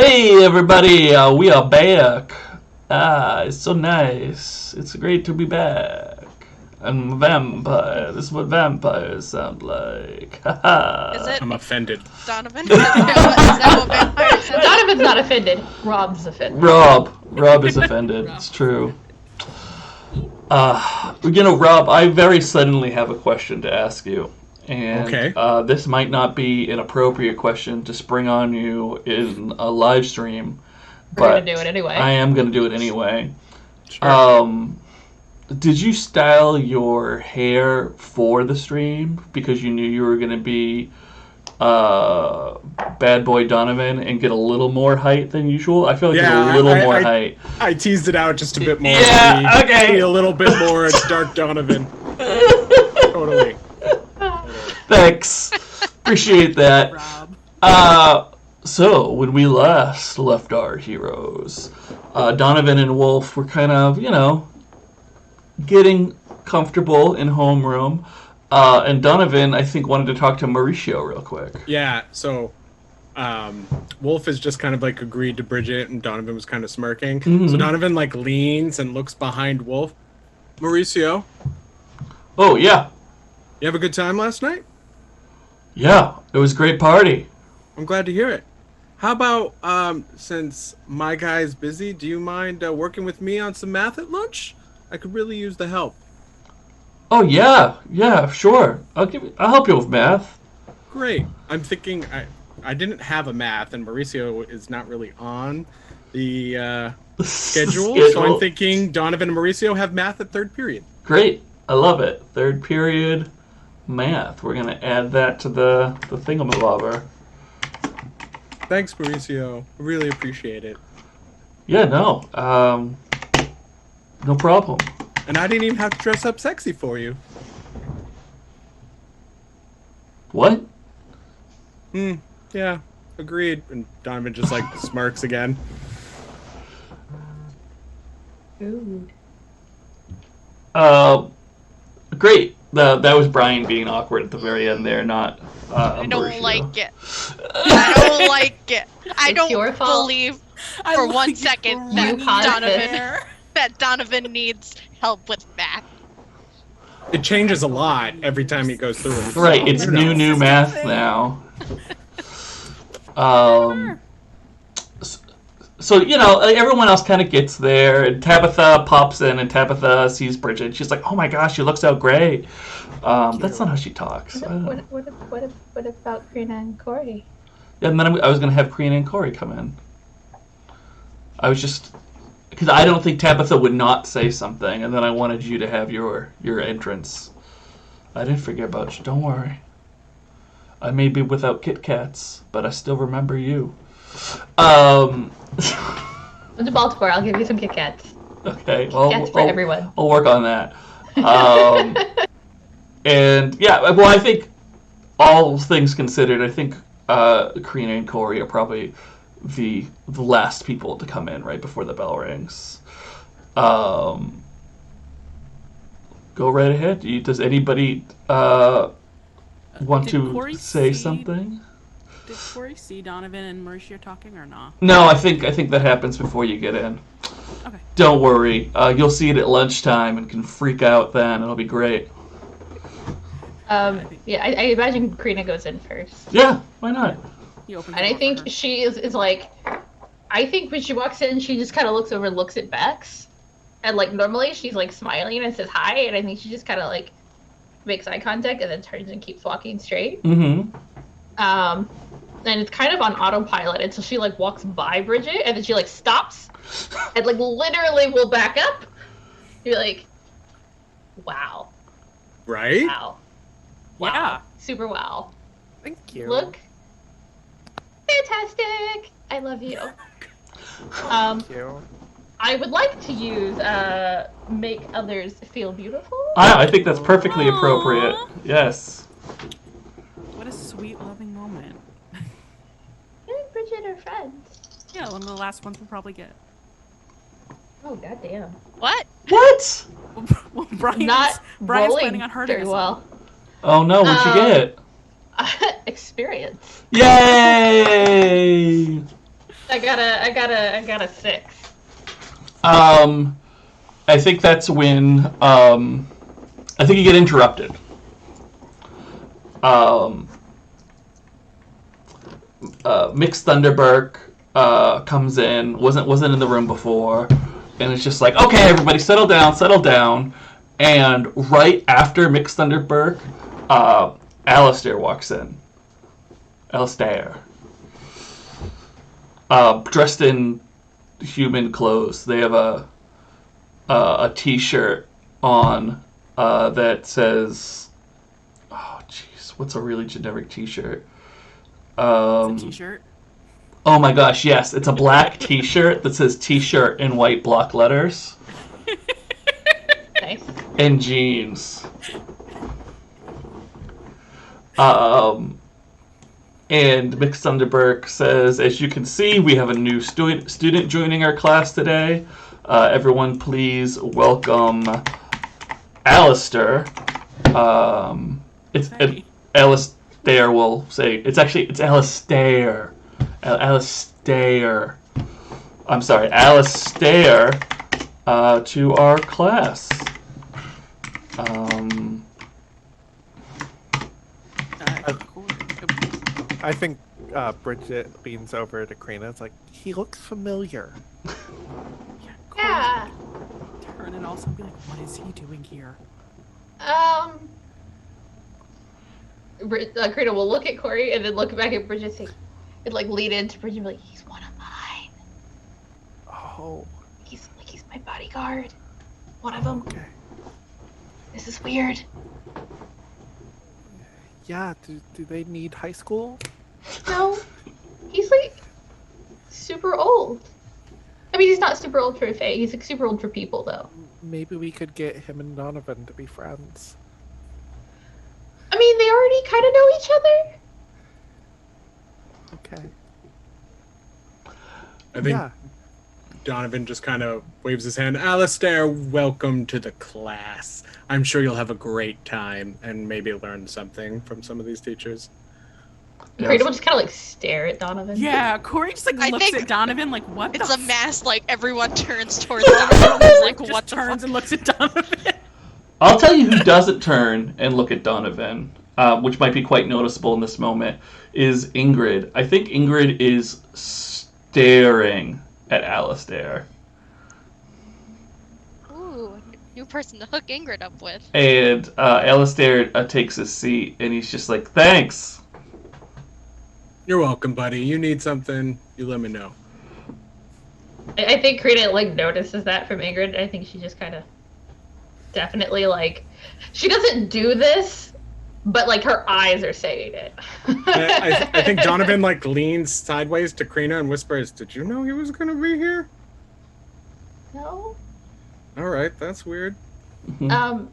Hey everybody, we are back. It's so nice. It's great to be back. I'm a vampire. This is what vampires sound like. Is it I'm offended. Donovan? Is that what vampires sound like? Donovan's not offended. Rob's offended. Rob is offended. It's true. Rob, I very suddenly have a question to ask you. And Okay. This might not be an appropriate question to spring on you in a live stream, We're but gonna do it anyway. I am going to do it anyway. Sure. Did you style your hair for the stream because you knew you were going to be bad boy Donovan and get a little more height than usual? I feel like Yeah, a little more I- height. I teased it out just a bit more. Yeah, to be, okay. to be a little bit more dark Donovan. Totally. Thanks. Appreciate that. Rob. So, when we last left our heroes, Donovan and Wolfe were kind of, getting comfortable in homeroom. And Donovan, I think, wanted to talk to Mauricio real quick. Yeah, so Wolfe has just kind of like agreed to Bridget, and Donovan was kind of smirking. So Donovan like leans and looks behind Wolfe. Mauricio, Oh, yeah. you have a good time last night? Yeah, it was a great party. I'm glad to hear it. How about, since my guy's busy, do you mind working with me on some math at lunch? I could really use the help. Oh, yeah, sure. I'll help you with math. Great. I'm thinking I didn't have a math, and Mauricio is not really on the schedule, so I'm thinking Donovan and Mauricio have math at third period. Great. I love it. Third period math. We're going to add that to the thingamabobber. Thanks, Mauricio. I really appreciate it. Yeah, no. No problem. And I didn't even have to dress up sexy for you. What? Yeah, agreed. And Donovan just like smirks again. Ooh. Great. That was Brian being awkward at the very end there, not I don't Mauricio. like it. I don't like it. I It's your don't fault. believe I for like one it second for that You caused Donovan that Donovan needs help with math. It changes a lot every time he goes through it. Right, it's You know. new math now. So, everyone else kind of gets there, and Tabitha pops in, and Tabitha sees Bridget. She's like, oh my gosh, you look so great. That's not how she talks. What about Crina and Corey? And then I was going to have Crina and Corey come in. I was just... Because I don't think Tabitha would not say something, and then I wanted you to have your entrance. I didn't forget about you, don't worry. I may be without Kit Kats, but I still remember you. Come to Baltimore, I'll give you some Kit Kats. Okay, well, Kats for everyone. I'll work on that. And yeah, well, I think all things considered, I think Crina and Corey are probably the last people to come in right before the bell rings. Go right ahead. Does anybody want Did to Corey say see- something? Did Corey see Donovan and Mauricio talking or not? No, I think that happens before you get in. Okay. Don't worry. You'll see it at lunchtime and can freak out then. It'll be great. Yeah, I imagine Crina goes in first. Yeah, why not? He opens And the I door think for her. she is like, I think when she walks in, she just kind of looks over and looks at Bex. And like normally she's like smiling and says hi, and I think she just kind of like makes eye contact and then turns and keeps walking straight. Mm-hmm. And it's kind of on autopilot until she like walks by Bridget, and then she like stops and like literally will back up. You're like, wow, Right? wow, Yeah. super wow. Thank you. Look, fantastic. I love you. Um, Thank you. I would like to use make others feel beautiful. I think that's perfectly appropriate. Aw. Yes. What a sweet, loving moment. You and Bridget are friends. Yeah, one of the last ones we'll probably get. Oh goddamn! What? What? Well, Brian's Not planning rolling on hurting very us well. Oh no, what'd you get? Experience. Yay! I got a 6. I think that's when I think you get interrupted. Mixed Thunderberg comes in, wasn't in the room before, and it's just like, okay, everybody, settle down. And right after Mixed Thunderberg, Alistair walks in. Alistair, dressed in human clothes. They have a T-shirt on that says, oh jeez, what's a really generic T-shirt? It's a T-shirt. Oh my gosh, yes, it's a black T-shirt that says T-shirt in white block letters. Nice. And jeans. And Mixed Thunderberg says, as you can see, we have a new student joining our class today. Everyone please welcome Alistair. Alistair will say, it's Alistair. Alistair. I'm sorry, Alistair to our class. I think Bridget leans over to Crina. It's like, he looks familiar. Yeah. Turn and also be like, what is he doing here? Crina will look at Corey and then look back at Bridget and say, and like lean into Bridget and be like, he's one of mine. Oh. He's my bodyguard. One of them. Okay. This is weird. Yeah, do they need high school? No. He's like super old. I mean, he's not super old for a fae. He's like super old for people, though. Maybe we could get him and Donovan to be friends. I mean, they already kind of know each other. Okay. I think Donovan just kind of waves his hand. Alistair, welcome to the class. I'm sure you'll have a great time and maybe learn something from some of these teachers. Crina will just kind of like stare at Donovan. Yeah, Corey just like I looks think at Donovan like, what It's the a mass, like, everyone turns towards Donovan. Like, just what the turns fuck? and looks at Donovan. I'll tell you who doesn't turn and look at Donovan, which might be quite noticeable in this moment, is Ingrid. I think Ingrid is staring at Alistair. Ooh, new person to hook Ingrid up with. And Alistair takes his seat, and he's just like, thanks. You're welcome, buddy. You need something, you let me know. I think Crina like notices that from Ingrid. I think she just kind of definitely like she doesn't do this, but like her eyes are saying it. I think Donovan like leans sideways to Crina and whispers, "Did you know he was gonna be here?" No. All right, that's weird. Can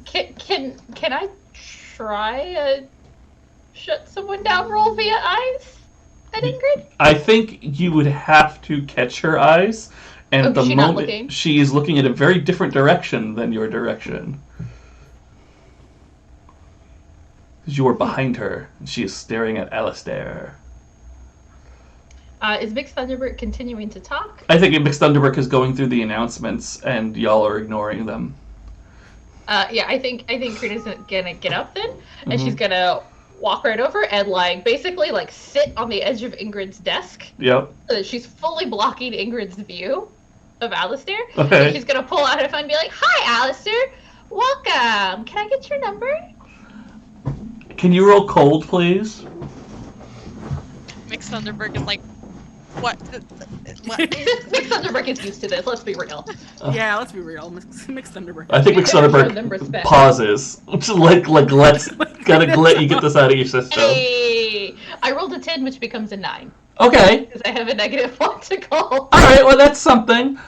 I try a shut someone down roll via eyes at Ingrid? I think you would have to catch her eyes, and at the she's not moment looking? she is looking in a very different direction than your direction. You are behind her, and she is staring at Alistair. Is Mixed Thunderbird continuing to talk? I think Mixed Thunderbird is going through the announcements, and y'all are ignoring them. Yeah, I think Crina's gonna get up then, and she's gonna walk right over and like basically like sit on the edge of Ingrid's desk. Yep. So that she's fully blocking Ingrid's view of Alistair. Okay. And she's gonna pull out her phone and be like, "Hi, Alistair. Welcome. Can I get your number?" Can you roll cold, please? Mixed Thunderbird is like, what? What? Mixed Thunderbird is used to this. Let's be real. Yeah, let's be real. Mixed Thunderbird. I think Mixed Show them Thunderbird respect. pauses. Just like let's gotta let you get this out of your system. Hey, I rolled a 10, which becomes a 9 Okay. because I have a -1 to go. All right. Well, that's something.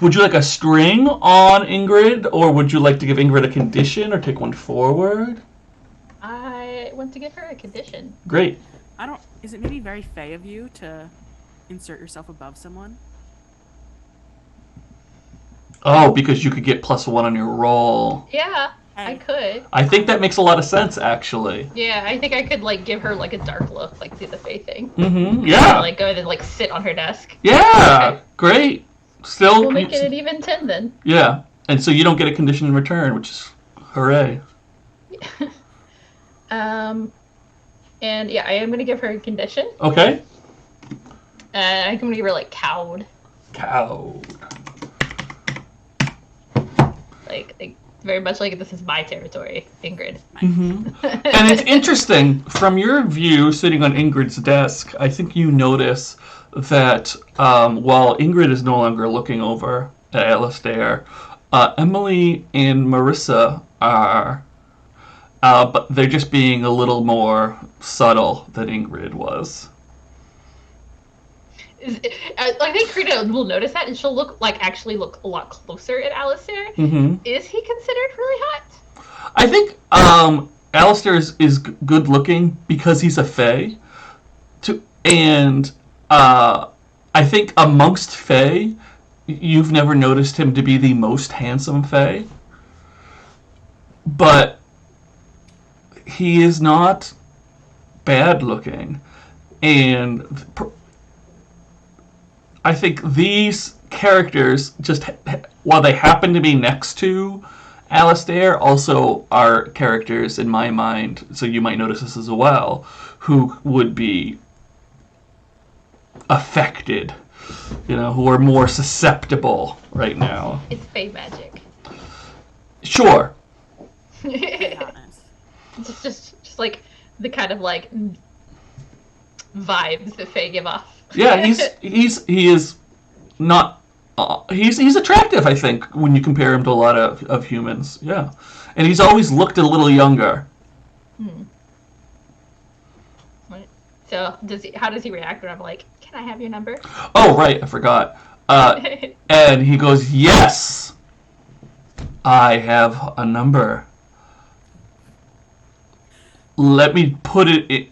Would you like a string on Ingrid, or would you like to give Ingrid a condition, or take one forward? I want to give her a condition. Great. I don't. Is it maybe very fey of you to insert yourself above someone? Oh, because you could get +1 on your roll. Yeah. I could. I think that makes a lot of sense, actually. Yeah, I think I could like give her like a dark look, like do the Fae thing. Mm-hmm. Yeah. Like go and like sit on her desk. Yeah. Okay. Great. Still. We'll make it an even 10 then. Yeah, and so you don't get a condition in return, which is hooray. And yeah, I am gonna give her a condition. Okay. I'm gonna give her like cowed. Cow. Like very much like this is my territory, Ingrid. Mm-hmm. And it's interesting, from your view sitting on Ingrid's desk, I think you notice that while Ingrid is no longer looking over at Alistair, Emily and Marissa are, but they're just being a little more subtle than Ingrid was. I think Crina will notice that, and she'll actually look a lot closer at Alistair. Mm-hmm. Is he considered really hot? I think Alistair is good looking because he's a Fae. And I think amongst Fae, you've never noticed him to be the most handsome Fae. But he is not bad looking. And I think these characters, just while they happen to be next to Alistair, also are characters in my mind, so you might notice this as well, who would be affected, who are more susceptible right now. It's Fae magic. Sure. just like the kind of like vibes that Fae give off. Yeah, he is not. He's attractive, I think, when you compare him to a lot of humans. Yeah, and he's always looked a little younger. So how does he react when I'm like, "Can I have your number?" Oh right, I forgot. And he goes, "Yes, I have a number. Let me put it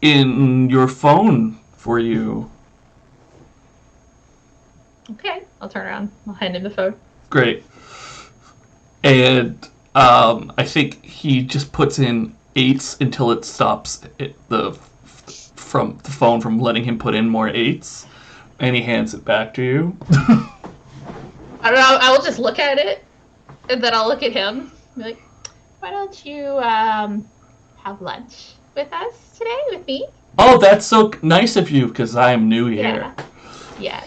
in your phone for you." Okay, I'll turn around. I'll hand him the phone. Great. And I think he just puts in 8s until it stops from the phone from letting him put in more 8s, and he hands it back to you. I don't know. I will just look at it, and then I'll look at him. And be like, "Why don't you have lunch with us today with me?" Oh, that's so nice of you, because I'm new here. Yeah.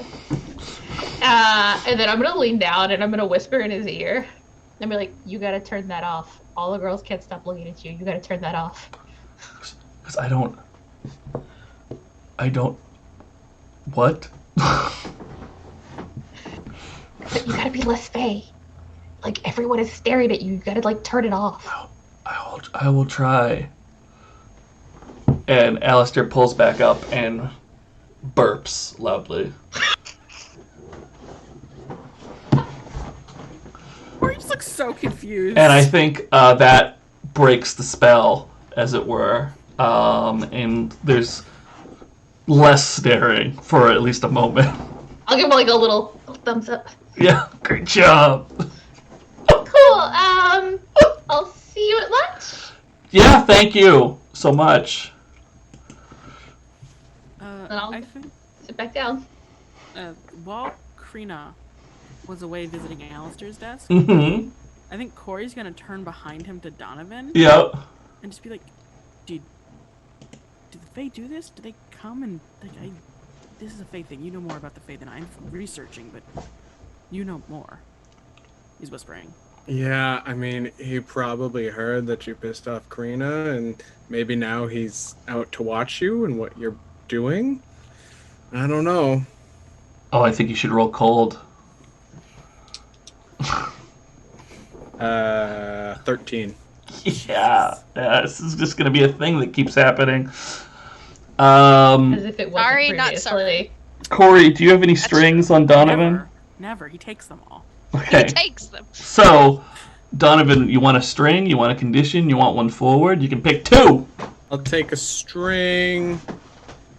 And then I'm gonna lean down and I'm gonna whisper in his ear. And be like, "You gotta turn that off. All the girls can't stop looking at you. You gotta turn that off." Because I don't. What? You gotta be less Fae. Like, everyone is staring at you. You gotta, like, turn it off. I will try. And Alistair pulls back up and burps loudly. Or he just looks so confused. And I think that breaks the spell, as it were. And there's less staring for at least a moment. I'll give him, like, a little thumbs up. Yeah, great job. Cool. I'll see you at lunch. Yeah, thank you so much. I'll I think sit back down. while Crina was away visiting Alistair's desk, Mm-hmm. I think Corey's gonna turn behind him to Donovan Yep. and just be like, "Dude, do the Fae do this? Do they come and this is a Fae thing. You know more about the Fae than I'm researching, but you know more." He's whispering. Yeah, I mean, he probably heard that you pissed off Crina, and maybe now he's out to watch you and what you're doing. I don't know. Oh, I think you should roll cold. 13. Yeah, this is just gonna be a thing that keeps happening. As if it wasn't Sorry, not previously. sorry. Corey, do you have any strings on Donovan? Never. He takes them all. Okay. He takes them. So, Donovan, you want a string? You want a condition? You want one forward? You can pick 2. I'll take a string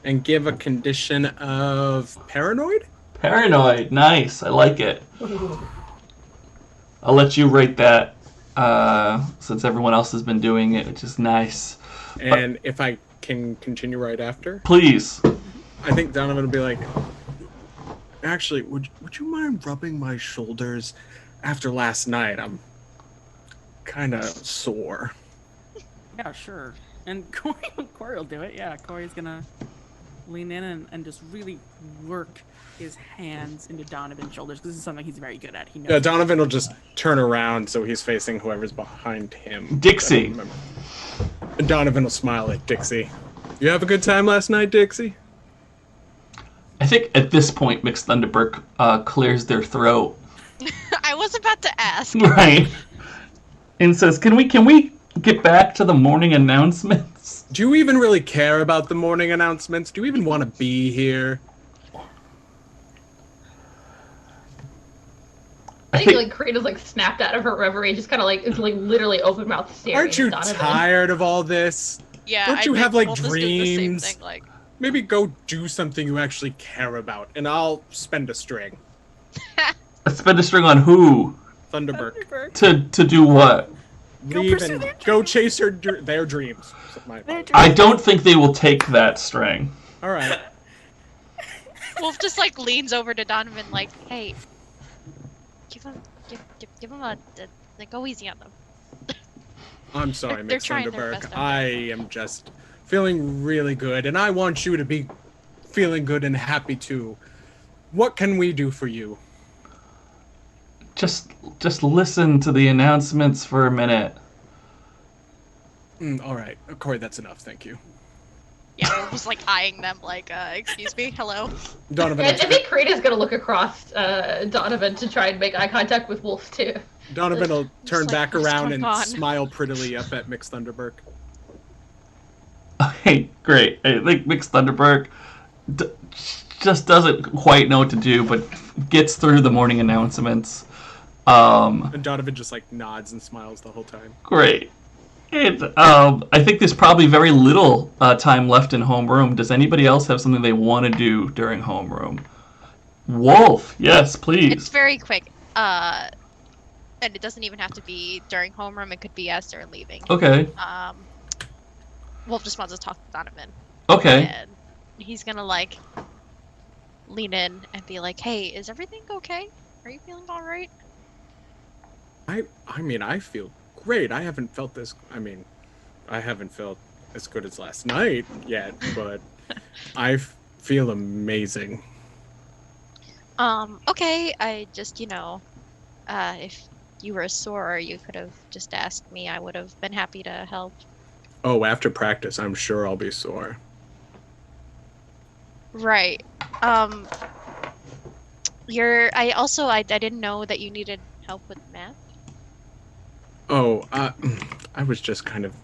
and give a condition of paranoid. Paranoid. Nice. I like it. I'll let you rate that since everyone else has been doing it, which is nice. And if I can continue right after, Please. I think Donovan will be like, actually, would you mind rubbing my shoulders? After last night, I'm kind of sore. Yeah, sure. And Corey will do it. Yeah, Corey's gonna lean in and just really work his hands into Donovan's shoulders, because this is something he's very good at. He knows. Yeah, Donovan will just turn around so he's facing whoever's behind him. Dixie. And Donovan will smile at Dixie. You have a good time last night, Dixie? I think at this point, Mixed Thunderbird clears their throat. I was about to ask. Right. And says, can we get back to the morning announcements? Do you even really care about the morning announcements? Do you even want to be here? I think like Crina's like snapped out of her reverie, just kind of like is like literally open mouth staring. Aren't you at Donovan. tired of all this? Yeah. Don't you I have think like Wolfe is doing the same dreams? thing, like, Maybe go do something you actually care about, and I'll spend a string. Spend a string on who? Thunderbird. To do what? Leave and go chase their dreams. I don't think they will take that string. All right. Wolfe just like leans over to Donovan, like, "Hey, give him a go easy on them." I'm sorry, They're Mick trying their Thunderbird. best. I am just feeling really good, and I want you to be feeling good and happy too. What can we do for you? Just listen to the announcements for a minute. All right, Corey, that's enough. Thank you. Yeah, Wolfe was like eyeing them, like, "Excuse me, hello." Donovan, I think Crina's gonna look across Donovan to try and make eye contact with Wolfe too. Donovan will turn like, back what's around going and on? smile prettily up at Mix Thunderbird. Okay, great. I think Mixed Thunderbird just doesn't quite know what to do, but gets through the morning announcements. And Donovan just like nods and smiles the whole time. Great. And I think there's probably very little time left in homeroom. Does anybody else have something they want to do during homeroom? Wolfe, yes, please. It's very quick. And it doesn't even have to be during homeroom. It could be as they're leaving. Okay. Wolfe just wants to talk to Donovan. Okay. And he's gonna like lean in and be like, "Hey, is everything okay? Are you feeling all right?" I mean, I feel great. I haven't felt this. I mean, I haven't felt as good as last night yet, but I feel amazing. Okay. I just, if you were sore, you could have just asked me. I would have been happy to help. Oh, after practice, I'm sure I'll be sore. Right. I didn't know that you needed help with math. Oh, I was just kind of.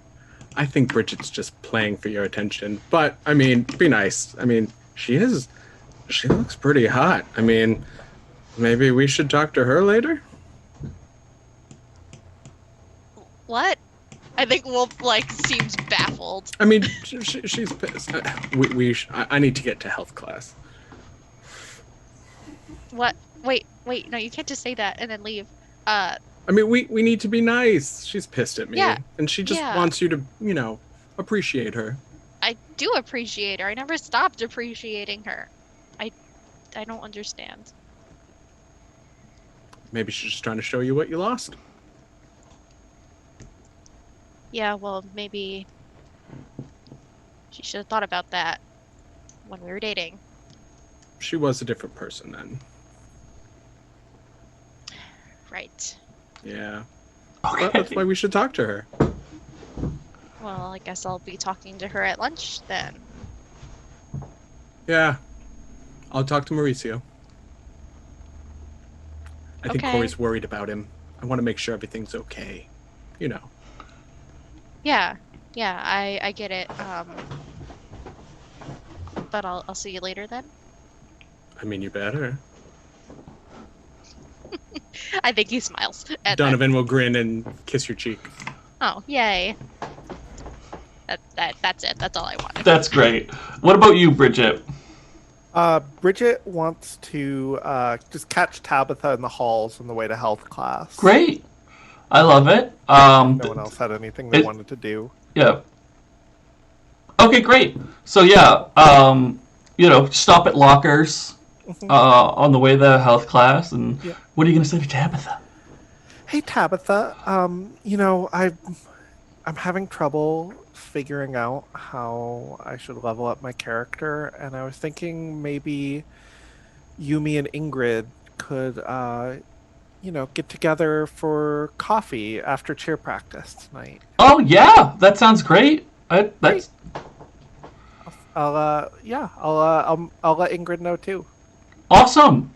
I think Bridget's just playing for your attention. But, I mean, be nice. I mean, she looks pretty hot. I mean, maybe we should talk to her later? What? I think Wolfe, like, seems baffled. I mean, she's pissed. I need to get to health class. What? Wait, no, you can't just say that and then leave. I mean, we need to be nice. She's pissed at me. Yeah, And she just yeah. wants you to, appreciate her. I do appreciate her. I never stopped appreciating her. I don't understand. Maybe she's just trying to show you what you lost. Yeah, well, maybe she should have thought about that when we were dating. She was a different person then. Right. Yeah. Okay. That's why we should talk to her. Well, I guess I'll be talking to her at lunch then. Yeah. I'll talk to Mauricio. I think Okay. Corey's worried about him. I want to make sure everything's okay. You know. Yeah, I get it. But I'll see you later then. I mean, you better. I think he smiles. At Donovan will grin and kiss your cheek. Oh, yay. That's it. That's all I wanted. That's great. What about you, Bridget? Bridget wants to just catch Tabitha in the halls on the way to health class. Great. I love it. No one else had anything they wanted to do. Yeah. Okay, great. So yeah, stop at lockers on the way to the health class, and what are you gonna say to Tabitha? Hey Tabitha, I'm having trouble figuring out how I should level up my character, and I was thinking maybe Yumi and Ingrid could, get together for coffee after cheer practice tonight. Oh yeah, that sounds great. That's I'll let Ingrid know too. awesome.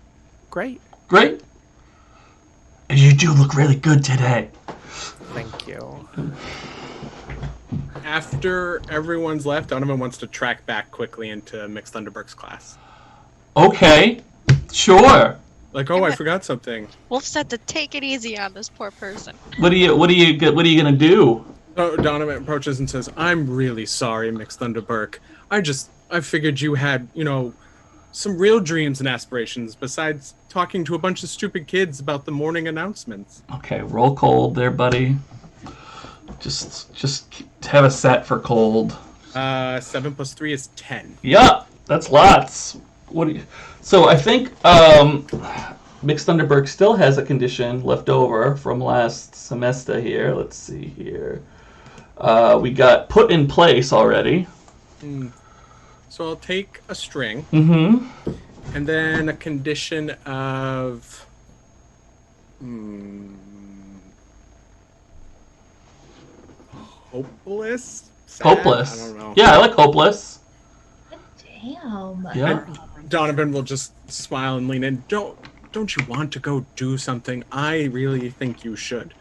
Great. Great. You do look really good today. Thank you. After everyone's left, Donovan wants to track back quickly into Mixed Thunderberg's class. Okay, sure. Like, oh, I forgot something. Wolf said to take it easy on this poor person. What are you gonna do? So Donovan approaches and says, "I'm really sorry, Mixed Thunderberg. I figured you had, some real dreams and aspirations besides talking to a bunch of stupid kids about the morning announcements." Okay, roll cold there, buddy. Just have a set for cold. 7 + 3 is 10. Yeah, that's lots. So I think Mixed Thunderberg still has a condition left over from last semester here. Let's see here. We got put in place already. So I'll take a string. Mm-hmm. And then a condition of... hopeless? Sad? Hopeless. I don't know. Yeah, I like hopeless. Damn. Yeah. Donovan will just smile and lean in. Don't you want to go do something? I really think you should.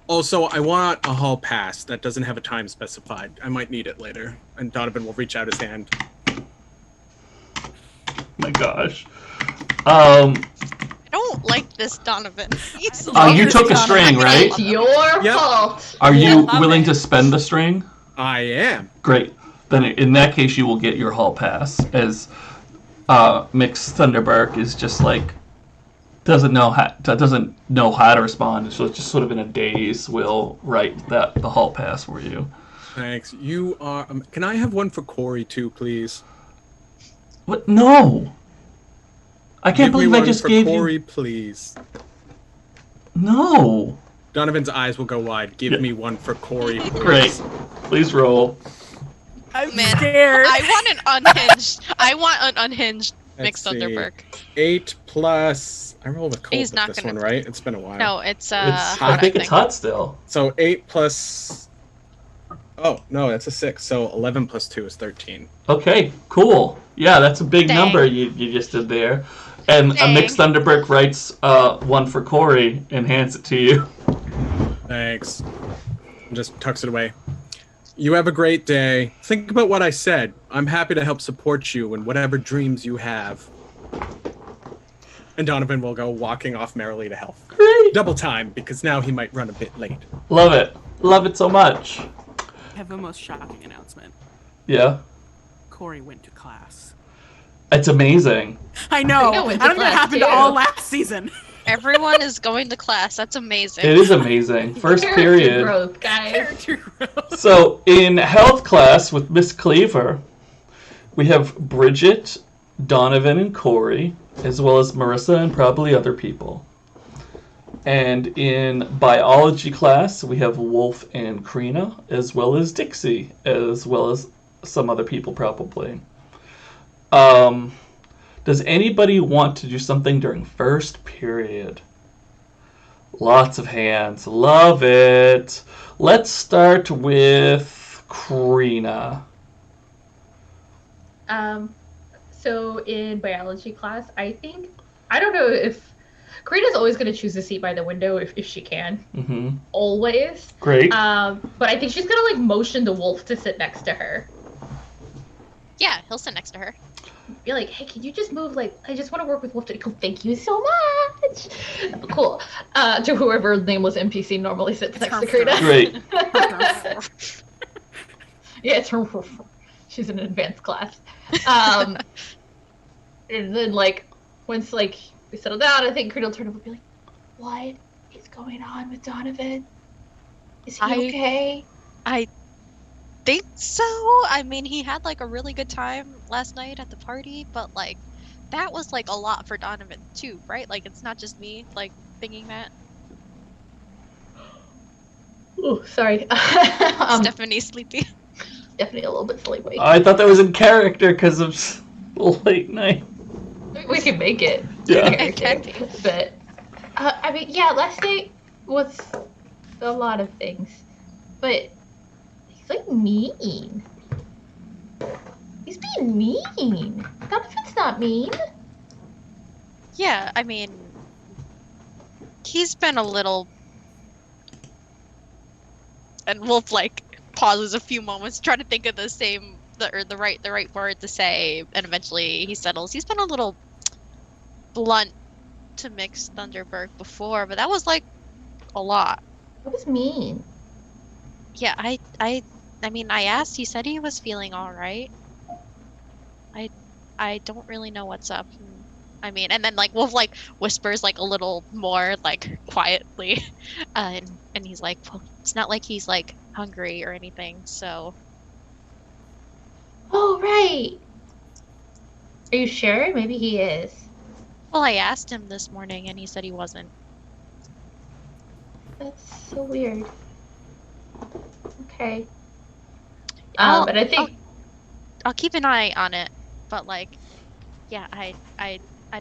Also, I want a hall pass that doesn't have a time specified. I might need it later. And Donovan will reach out his hand. My gosh. I don't like this, Donovan. You took a string, right? It's your fault. Are you willing to spend the string? I am. Great. Then in that case, you will get your hall pass, as Mixed Thunderberg is just like doesn't know how to respond. So it's just sort of in a daze. Will write the hall pass for you. Thanks. You are. Can I have one for Corey too, please? What? No. I can't believe I just gave Corey, you. Please. No. Donovan's eyes will go wide. Give me one for Corey, please. Great. Please roll. I'm Man, scared. I want an unhinged Mixed Thunderberg. 8 plus. I rolled a cold He's with not this gonna- one, right? It's been a while. No, it's I think it's hot still. So 8 plus. Oh no, that's a 6. So 11 plus 2 is 13. Okay, cool. Yeah, that's a big Dang. number you just did there. And a Mixed Thunderberg writes one for Corey and hands it to you. Thanks. And just tucks it away. You have a great day. Think about what I said. I'm happy to help support you in whatever dreams you have. And Donovan will go walking off merrily to health. Great. Double time, because now he might run a bit late. Love it. Love it so much. I have the most shocking announcement. Yeah. Corey went to class. It's amazing. I know. I went I to don't think it class, happened too. all last season. Everyone is going to class. That's amazing. It is amazing. First Character period. growth, guys. Character growth. So in health class with Miss Cleaver, we have Bridget, Donovan, and Corey, as well as Marissa and probably other people. And in biology class, we have Wolfe and Crina, as well as Dixie, as well as some other people probably. Does anybody want to do something during first period? Lots of hands. Love it. Let's start with Crina. So in biology class, I don't know if Crina's always going to choose a seat by the window if she can. Mm-hmm. Always. Great. But I think she's going to motion the Wolf to sit next to her. Yeah, he'll sit next to her. Be like, hey, can you just move? I just want to work with Wolf today. Cool, thank you so much. Cool. To whoever nameless NPC normally sits next to Crina. Great. Yeah, it's her. She's in an advanced class. And then, once, we settle down, I think Crina will turn over and be like, what is going on with Donovan? Is he okay? I think so. I mean, he had like a really good time last night at the party, but like that was like a lot for Donovan too, right? Like it's not just me like thinking that. Oh, sorry. Stephanie's sleepy. Definitely a little bit sleepy. I thought that was in character because of late night. We can make it. Yeah. It can be. But, I mean, yeah, last night was a lot of things. But he's, like, mean. He's being mean. Donovan's not mean. Yeah, I mean, he's been a little. And Wolfe like pauses a few moments, trying to think of the right word to say, and eventually he settles. He's been a little blunt to Mix Thunderberg before, but that was like a lot. That was mean. Yeah, I mean, I asked. He said he was feeling all right. I don't really know what's up. I mean, and then like Wolf like whispers like a little more like quietly, and he's like, well, it's not like he's like hungry or anything. So. Oh, right. Are you sure? Maybe he is. Well, I asked him this morning, and he said he wasn't. That's so weird. Okay. But I think I'll keep an eye on it. But like, yeah, I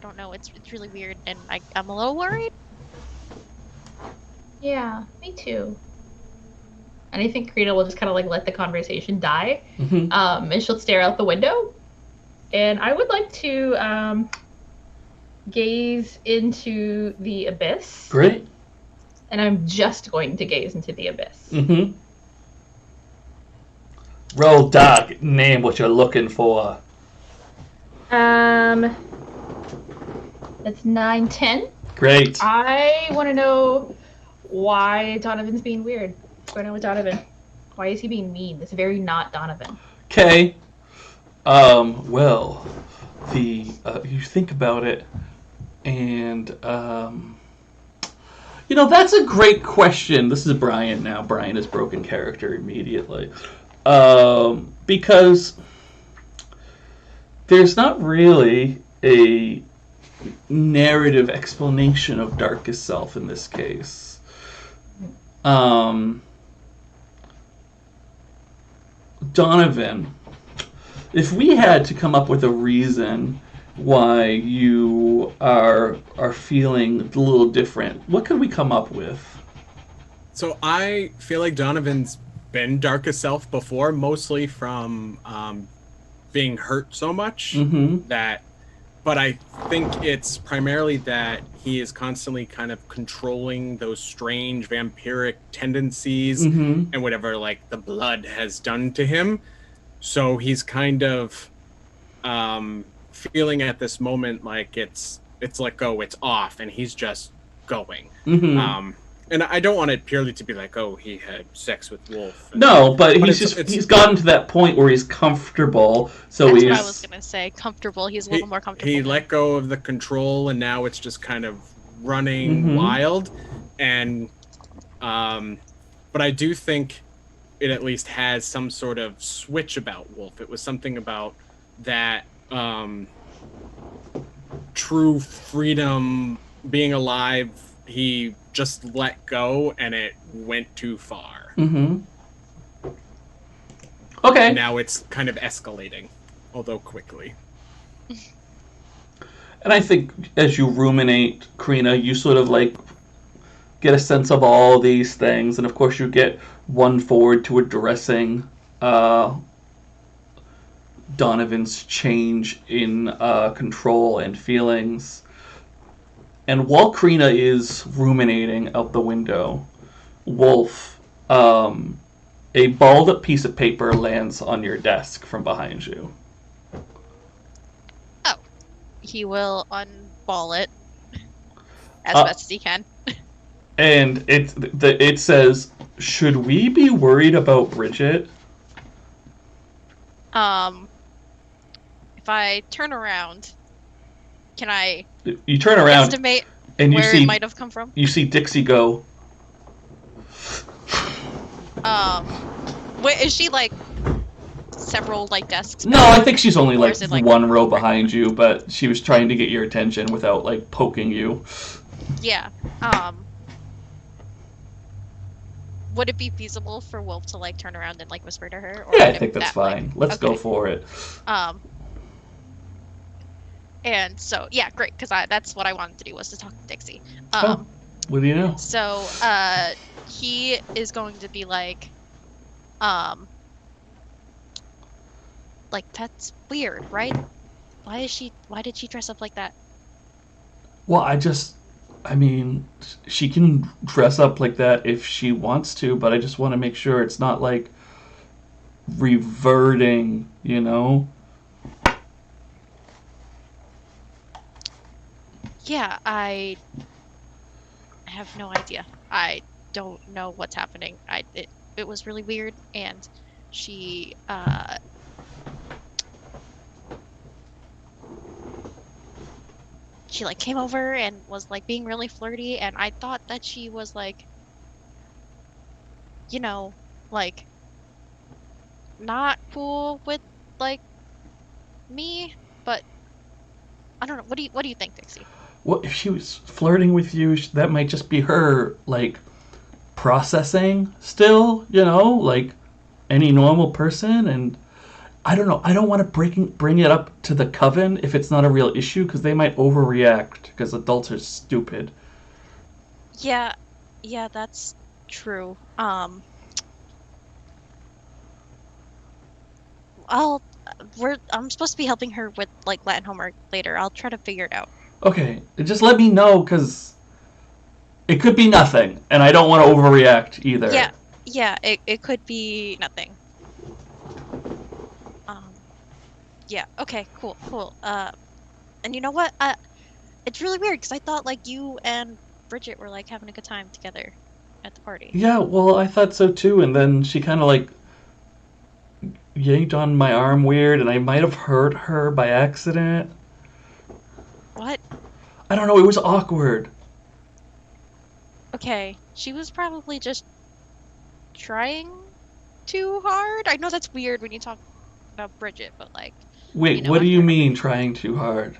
don't know. It's really weird, and I'm a little worried. yeah, me too. And I think Crina will just kind of like let the conversation die, Mm-hmm. and she'll stare out the window. And I would like to gaze into the abyss. Great. And I'm just going to gaze into the abyss. Mm-hmm. Roll dark. Name what you're looking for. That's 9, 10. Great. I want to know why Donovan's being weird. What's going on with Donovan? Why is he being mean? That's very not Donovan. Okay. Well, you think about it, and that's a great question. This is Brian now. Brian is broken character immediately, because there's not really a narrative explanation of Darkest Self in this case. Donovan, if we had to come up with a reason why you are feeling a little different, what could we come up with? So I feel like Donovan's been Darkest Self before, mostly from being hurt so much Mm-hmm. that. But I think it's primarily that he is constantly kind of controlling those strange vampiric tendencies Mm-hmm. and whatever like the blood has done to him. So he's kind of feeling at this moment like it's let go, it's off, and he's just going. Mm-hmm. And I don't want it purely to be like, oh, he had sex with Wolfe. No, but he's it's- he's gotten to that point where he's comfortable. So That's he's what I was gonna say. Comfortable. He's a little more comfortable. He now. let go of the control, and now it's just kind of running Mhm. wild. And but I do think it at least has some sort of switch about Wolfe. It was something about that true freedom, being alive. He just let go, and it went too far. Mm-hmm. Okay. And now it's kind of escalating, although quickly. And I think as you ruminate, Crina, you sort of like get a sense of all these things, and of course you get one forward to addressing Donovan's change in control and feelings. And while Crina is ruminating out the window, Wolfe, a balled up piece of paper lands on your desk from behind you. He will unball it as best as he can. And it says, "Should we be worried about Bridget?" If I turn around, can I You turn around estimate and you where see it might have come from? you see Dixie go, Wait, is she like several like desks? No, I think she's only Or like is it, like, one row behind you, but she was trying to get your attention without like poking you. Yeah. Would it be feasible for Wolfe to like turn around and like whisper to her? Or Yeah, I would think that's that, like- fine. Let's go okay. for it. And so yeah, great, because that's what I wanted to do, was to talk to Dixie. Oh, what do you know? So he is going to be like that's weird, right? Why did she dress up like that? Well, I mean, she can dress up like that if she wants to, but I just want to make sure it's not like reverting, you know? Yeah, I have no idea. I don't know what's happening. It was really weird, and she like came over and was like being really flirty, and I thought that she was like, you know, like not cool with like me, but I don't know. What do you think, Dixie? Well, if she was flirting with you, that might just be her, like, processing still, you know, like any normal person. And I don't know. I don't want to bring it up to the coven if it's not a real issue, because they might overreact because adults are stupid. Yeah, that's true. I'm supposed to be helping her with like Latin homework later. I'll try to figure it out. Okay, just let me know, because it could be nothing, and I don't want to overreact either. Yeah, it could be nothing. Yeah, okay, cool. And you know what? It's really weird, because I thought like you and Bridget were like having a good time together at the party. Yeah, well, I thought so too, and then she kind of like yanked on my arm weird, and I might have hurt her by accident. What? I don't know, it was awkward. Okay, she was probably just trying too hard. I know that's weird when you talk about Bridget, but like... Wait, you know, what do you after- mean trying too hard?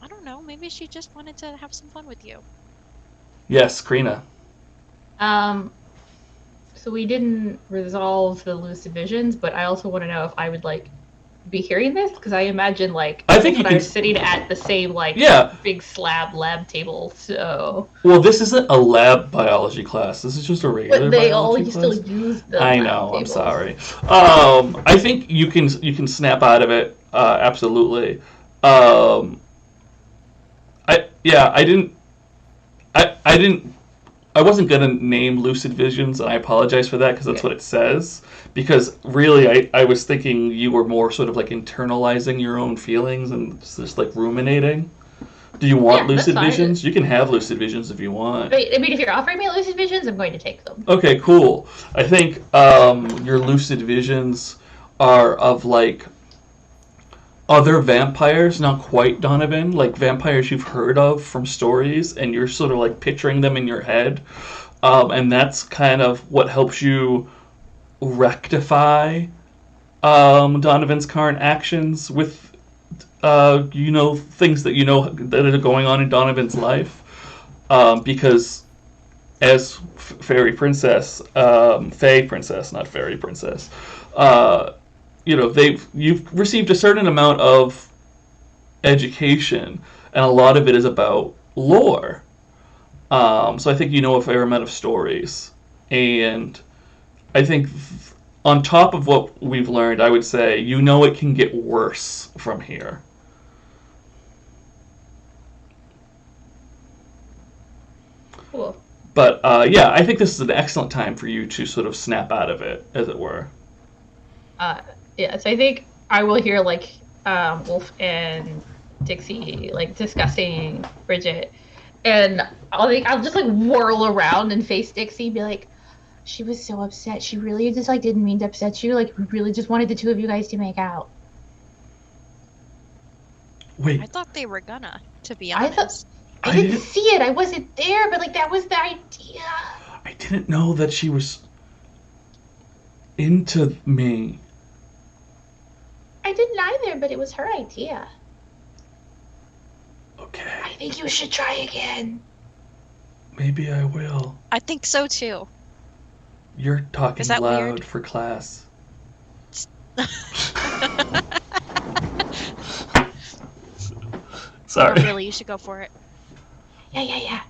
I don't know, maybe she just wanted to have some fun with you. Yes, Crina. So we didn't resolve the lucid visions, but I also want to know if I would like be hearing this, because I imagine like I think you when can- I'm sitting at the same like Yeah. big slab lab table. So Well, this isn't a lab biology class. This is just a regular but they all biology still class. use the I lab know. I'm tables. sorry. I think you can snap out of it. Absolutely. I wasn't gonna name lucid visions, and I apologize for that, because that's what it says. Because really, I was thinking you were more sort of like internalizing your own feelings and just like ruminating. Do you want Yeah, that's lucid fine. visions? You can have lucid visions if you want. I mean, if you're offering me lucid visions, I'm going to take them. Okay, cool. I think your lucid visions are of like other vampires, not quite Donovan, like vampires you've heard of from stories, and you're sort of like picturing them in your head. And that's kind of what helps you rectify Donovan's current actions with things that that are going on in Donovan's life. Because as fairy princess, fey princess, not fairy princess, you've received a certain amount of education, and a lot of it is about lore. So I think you know a fair amount of stories, and I think on top of what we've learned, I would say it can get worse from here. Cool. But yeah, I think this is an excellent time for you to sort of snap out of it, as it were. Yeah, so I think I will hear like Wolfe and Dixie like discussing Bridget, and I'll just like whirl around and face Dixie and be like, she was so upset. She really just like didn't mean to upset you. Like really just wanted the two of you guys to make out. Wait, I thought they were gonna, to be I honest. I didn't see it. I wasn't there, but like that was the idea. I didn't know that she was. into me. I didn't either, but it was her idea. Okay, I think you should try again. maybe I will. I think so too. You're talking Is that loud weird? for class. Sorry. Or really, you should go for it. Yeah.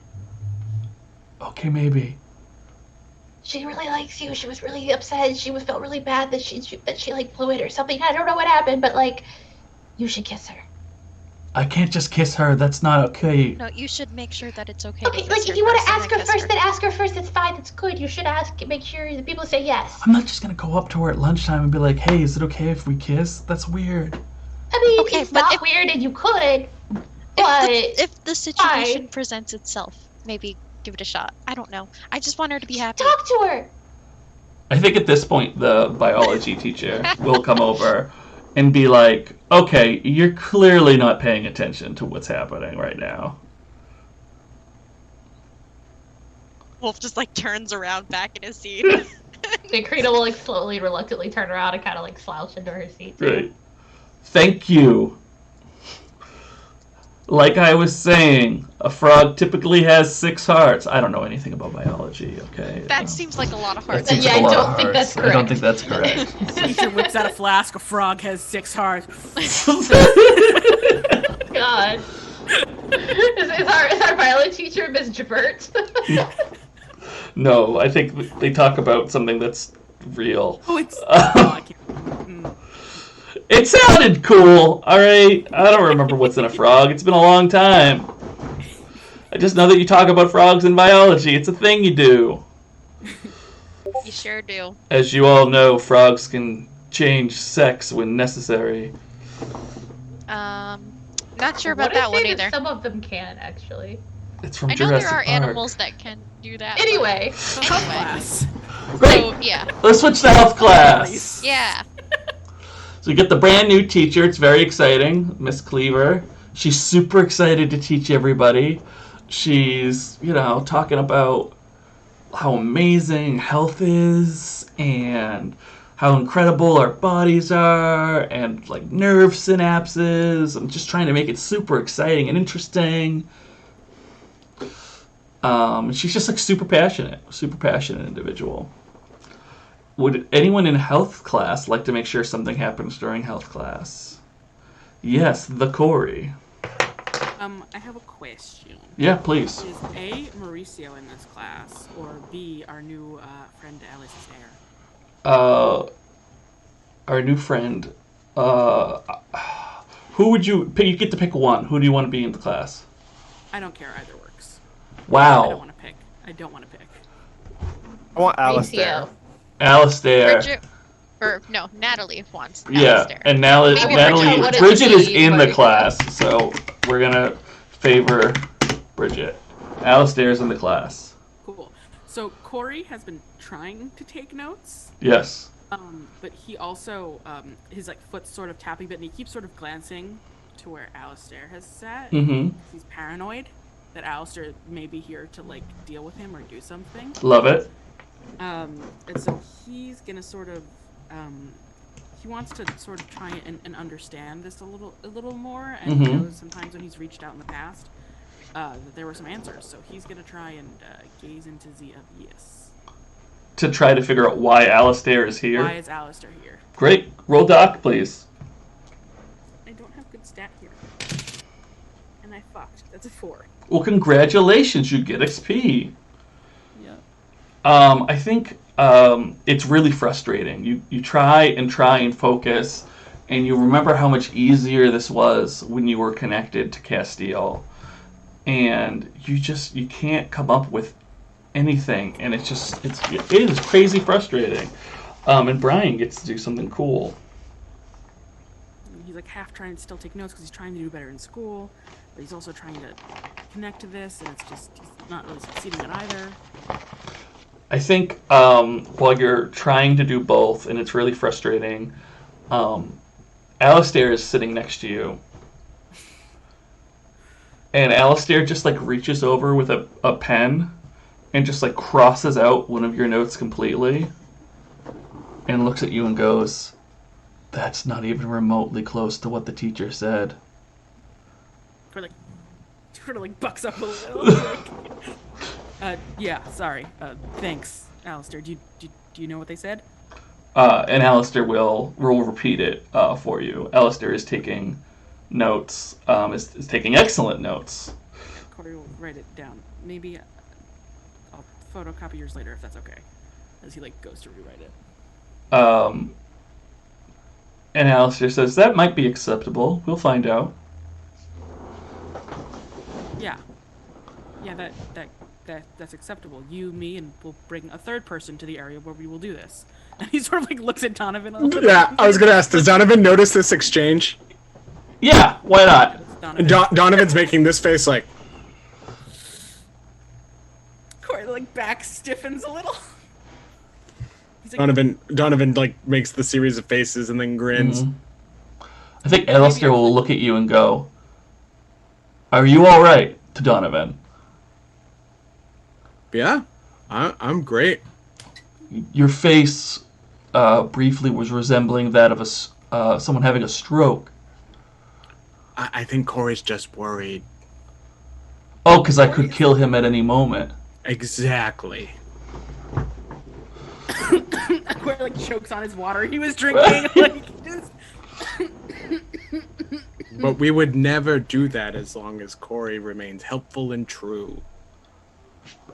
Okay, maybe. She really likes you. She was really upset. She felt really bad that she like blew it or something. I don't know what happened, but like, you should kiss her. I can't just kiss her. That's not okay. No, you should make sure that it's okay. Okay, to like kiss if you want first to and ask then her kiss first, then ask her first. That's fine. That's good. You should ask. Make sure the people say yes. I'm not just gonna go up to her at lunchtime and be like, "Hey, is it okay if we kiss?" That's weird. I mean, Okay, it's but not if- weird, and you could, but If the situation presents itself, maybe give it a shot. I don't know. I just want her to be happy. talk to her. I think at this point the biology teacher will come over and be like, "Okay, you're clearly not paying attention to what's happening right now." Wolf just like turns around back in his seat. And Crina will like slowly, reluctantly turn around and kind of like slouch into her seat. Right. Thank you. Like I was saying, a frog typically has 6 hearts. I don't know anything about biology, okay? That seems like a lot of That hearts. seems Yeah, like a I lot don't of think hearts. that's I don't correct. think that's correct. Teacher whips out a flask. A frog has 6 hearts. God. Is our biology teacher Miss Javert? No, I think they talk about something that's real. Oh, it's. Oh, I can't. It sounded cool, alright? I don't remember what's in a frog. It's been a long time. I just know that you talk about frogs in biology. It's a thing you do. You sure do. As you all know, frogs can change sex when necessary. Not sure about What that I one say either. that some of them can actually. It's from I know Jurassic there are Park. animals that can do that. but- Anyway, Health class. Great! So yeah, Let's switch to health class. yeah. So we get the brand new teacher. It's very exciting, Miss Cleaver. She's super excited to teach everybody. She's, talking about how amazing health is and how incredible our bodies are and like nerve synapses and just trying to make it super exciting and interesting. She's just like super passionate individual. Would anyone in health class like to make sure something happens during health class? Yes, the Corey. I have a question. Yeah, please. Is A, Mauricio in this class, or B, our new friend Alice Air? Our new friend. Who would you pick? You get to pick one. Who do you want to be in the class? I don't care. Either works. I don't Wow. want to pick. I want Alistair. Mauricio. Alistair. Bridget, or no, Natalie wants. Yeah, Alistair. and Maybe Bridget Natalie. wanted to Bridget is be in the part of class, so we're gonna favor Bridget. Alistair's in the class. Cool. So Corey has been trying to take notes, Yes. but he also his like foot's sort of tapping, but he keeps sort of glancing to where Alistair has sat. Mm-hmm. He's paranoid that Alistair may be here to like deal with him or do something. Love it. And so he's gonna sort of he wants to sort of try and understand this a little more, and he Mhm. knows sometimes when he's reached out in the past that there were some answers. So he's gonna try and gaze into the obvious. To try to figure out why Alistair is here. Why is Alistair here? Great. Roll doc, please. I don't have good stat here, and I fucked. That's a 4. Well, congratulations. You get XP. Yeah. I think it's really frustrating. You try and focus, and you remember how much easier this was when you were connected to Castile, and you can't come up with anything, and it is crazy frustrating. And Brian gets to do something cool. He's like half trying to still take notes because he's trying to do better in school, but he's also trying to connect to this, and it's just he's not really succeeding at either. I think while you're trying to do both, and it's really frustrating, Alistair is sitting next to you. And Alistair just like reaches over with a pen and just like crosses out one of your notes completely. and looks at you and goes, "That's not even remotely close to what the teacher said." Sort of like bucks up a little. Yeah, sorry. Thanks, Alistair. Do you know what they said? And Alistair will repeat it for you. Alistair is taking notes. Is taking excellent notes. Corey will write it down. Maybe I'll photocopy yours later if that's okay. As he goes to rewrite it. And Alistair says, "That might be acceptable. We'll find out." Yeah, that's acceptable. You, me, and we'll bring a third person to the area where we will do this. And he sort of looks at Donovan a little bit. Yeah, I was gonna ask, does Donovan notice this exchange? Yeah, why not? Donovan's making this face like... Corey, back stiffens a little. He's Donovan makes the series of faces and then grins. Mm-hmm. I think Alistair will look at you and go, "Are you all right?" to Donovan. Yeah, I'm great. Your face briefly was resembling that of someone having a stroke. I think Corey's just worried. Oh, because I could kill him at any moment. Exactly. Corey chokes on his water he was drinking. But we would never do that as long as Corey remains helpful and true.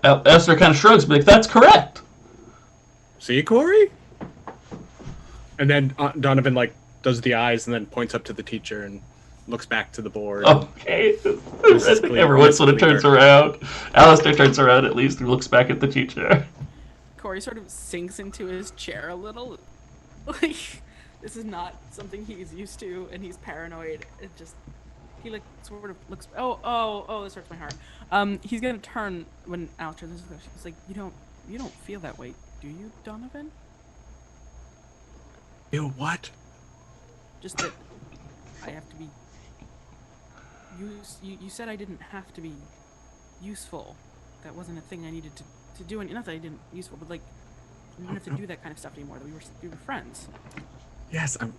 Esther kind of shrugs, but that's correct. See, Corey? And then Donovan does the eyes and then points up to the teacher and looks back to the board. Okay. Everyone sort of turns around. Alistair turns around at least and looks back at the teacher. Corey sort of sinks into his chair a little. This is not something he's used to, and he's paranoid. He sort of looks. Oh, this hurts my heart. He's gonna turn when Alistair listens to this. He's like, you don't feel that way, do you, Donovan? Feel what? Just that I have to be. You said I didn't have to be useful. That wasn't a thing I needed to do. And not that I didn't useful, but we didn't have to do that kind of stuff anymore. That we were friends. Yes, I'm.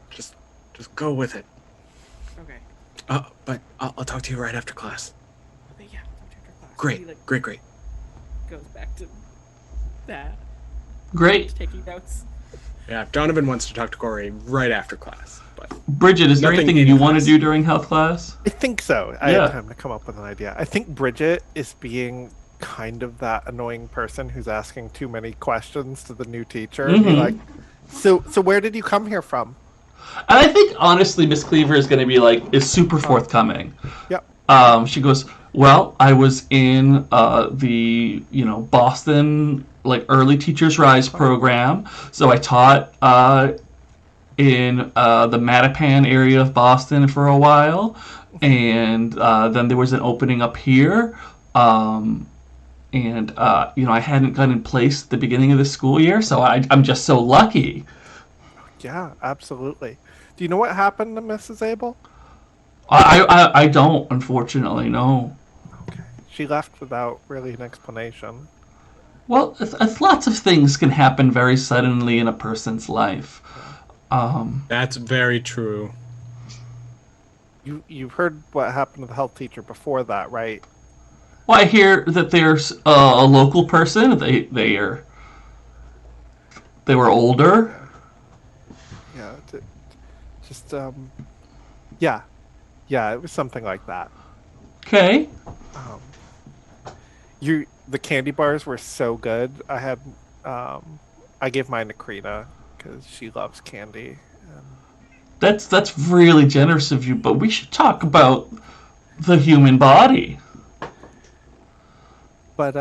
Just go with it. Okay. But I'll talk to you right after class. Okay, yeah. After class. Great, He, great. goes back to that. Great. Taking notes. Yeah, Donovan wants to talk to Corey right after class. But Bridget, is there Nothing anything in you want to class. do during health class? I think so. I Yeah. had time to come up with an idea. I think Bridget is being kind of that annoying person who's asking too many questions to the new teacher. And be Mhm. like, so where did you come here from? And I think, honestly, Miss Cleaver is going to be is super forthcoming. Yep. She goes, "Well, I was in the Boston early Teachers Rise program, so I taught in the Mattapan area of Boston for a while, and then there was an opening up here, and I hadn't gotten placed at the beginning of the school year, so I'm just so lucky." Yeah, absolutely. Do you know what happened to Mrs. Abel? I don't, unfortunately, no. Okay. She left without really an explanation. Well, lots of things can happen very suddenly in a person's life. that's very true. You've heard what happened to the health teacher before that, right? Well, I hear that there's a local person. They were older. Yeah. Just yeah, it was something like that. Okay. The candy bars were so good. I gave mine to Crina because she loves candy. That's really generous of you, but we should talk about the human body. But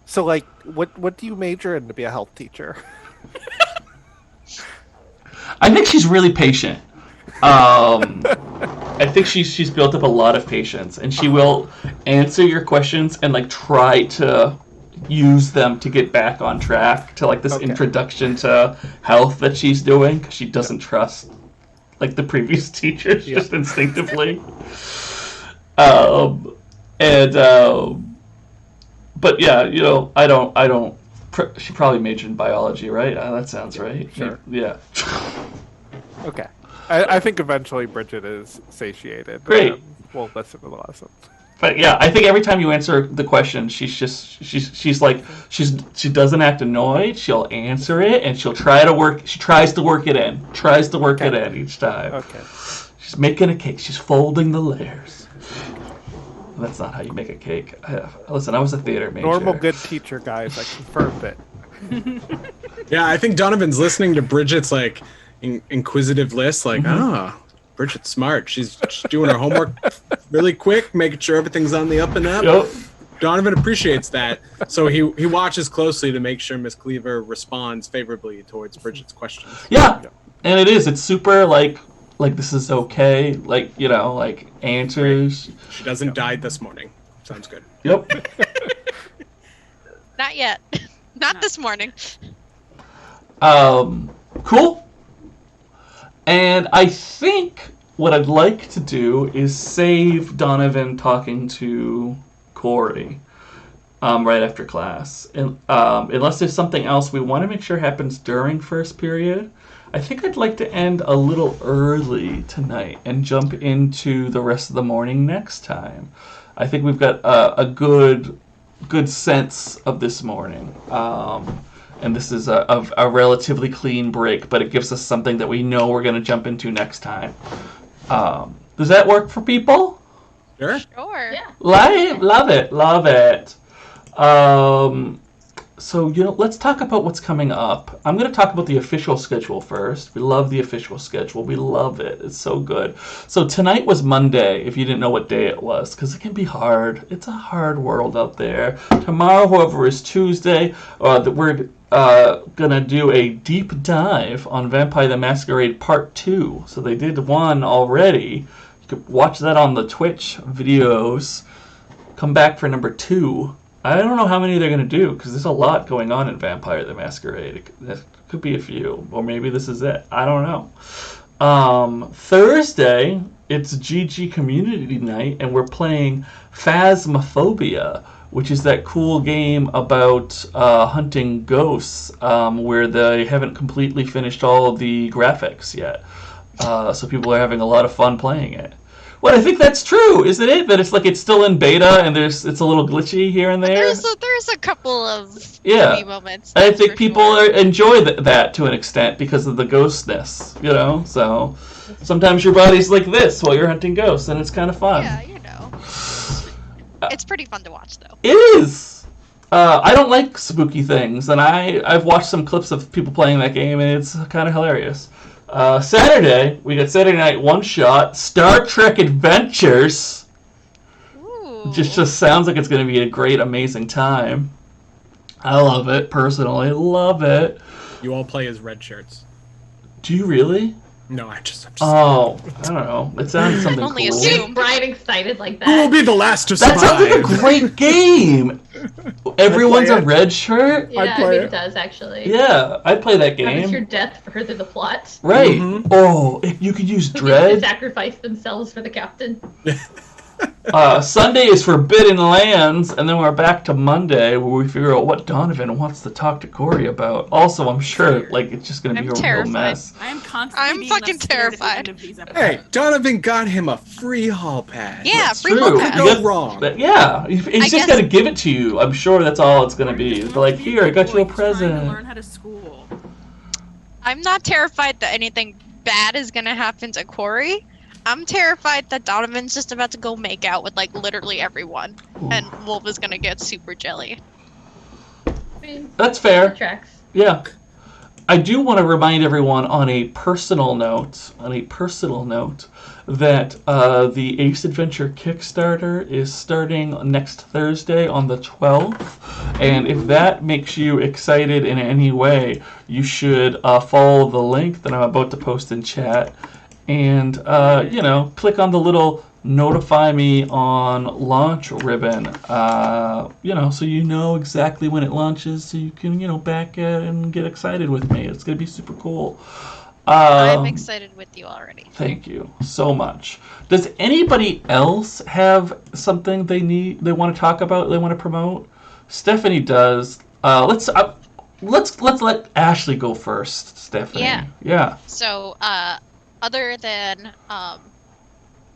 so what do you major in to be a health teacher? I think she's really patient. I think she's built up a lot of patience, and she will answer your questions and try to use them to get back on track to this introduction to health that she's doing, because she doesn't trust the previous teachers just instinctively. But yeah, I don't She probably majored in biology, right? That sounds right. Sure. Yeah. Okay. I think eventually Bridget is satiated. Great. And we'll listen to the lesson. But yeah, I think every time you answer the question, she's like she doesn't act annoyed. She'll answer it and she'll try to work. She tries to work it in. Tries to work it in each time. Okay. She's making a cake. She's folding the layers. That's not how you make a cake. Listen, I was a theater major. Normal good teacher, guys. I confirmed it. Yeah, I think Donovan's listening to Bridget's like inquisitive list. Like, Bridget's smart. She's doing her homework really quick, making sure everything's on the up and up. Yep. Donovan appreciates that, so he watches closely to make sure Miss Cleaver responds favorably towards Bridget's questions. Yeah, and it is. It's super like this is okay. Like like answers. She doesn't die this morning. Sounds good. Yep. Not yet. Not this morning. Cool. And I think what I'd like to do is save Donovan talking to Corey right after class. And unless there's something else we want to make sure happens during first period, I think I'd like to end a little early tonight and jump into the rest of the morning next time. I think we've got a good sense of this morning. And this is a relatively clean break, but it gives us something that we know we're going to jump into next time. Does that work for people? Sure. Sure. Yeah. Love it. So, let's talk about what's coming up. I'm going to talk about the official schedule first. We love the official schedule. We love it. It's so good. So tonight was Monday, if you didn't know what day it was, because it can be hard. It's a hard world out there. Tomorrow, however, is Tuesday. We're going to do a deep dive on Vampire the Masquerade Part 2. So they did one already. You could watch that on the Twitch videos. Come back for number 2. I don't know how many they're going to do, because there's a lot going on in Vampire the Masquerade. It could be a few, or maybe this is it. I don't know. Thursday, it's GG Community Night, and we're playing Phasmophobia, which is that cool game about hunting ghosts, where they haven't completely finished all of the graphics yet. So people are having a lot of fun playing it. Well, I think that's true, isn't it? That it's still in beta and it's a little glitchy here and there. There's a couple of yeah moments. I think people enjoy that to an extent because of the ghostness, So sometimes your body's like this while you're hunting ghosts, and it's kind of fun. Yeah, it's pretty fun to watch, though. It is. I don't like spooky things, and I've watched some clips of people playing that game, and it's kind of hilarious. Saturday, we got Saturday Night One Shot, Star Trek Adventures. Ooh. Just sounds like it's going to be a great, amazing time. I love it, personally. Love it. You all play as red shirts. Do you really? No, I'm just Oh, I don't know. It sounds something Only cool. assume. Brian excited like Who will that. be the last to That survive? sounds like a great game. Everyone's a red shirt. Yeah, I play mean it. it does actually. Yeah, I'd play that How does your game. death further the plot? Right. Mhm. Oh, you could use Who gets to Dread. sacrifice themselves for the captain? Sunday is Forbidden Lands, and then we're back to Monday where we figure out what Donovan wants to talk to Corey about. Also, I'm sure it's just going to be I'm a real terrified. mess. I am constantly I'm being fucking less scared at the terrified. end of these Hey, episodes. Donovan got him a free hall pass. Yeah, That's free true. hall What pass. could go wrong? But yeah, he's just guess- got to give it to you. I'm sure that's all it's going to be. It's like, here, I got you a Trying to present. learn how to school. I'm not terrified that anything bad is gonna happen to Corey. I'm terrified that Donovan's just about to go make out with literally everyone, and Wolfe is gonna get super jelly. I mean, That's fair. tracks. Yeah. I do want to remind everyone on a personal note, that the Ace Adventure Kickstarter is starting next Thursday on the 12th. And if that makes you excited in any way, you should follow the link that I'm about to post in chat. And, click on the little notify me on launch ribbon, so you know exactly when it launches, so you can, back it and get excited with me. It's going to be super cool. I'm excited with you already. Thank you so much. Does anybody else have something they want to talk about, they want to promote? Stephanie does. let's let Ashley go first, Stephanie. Yeah. So, other than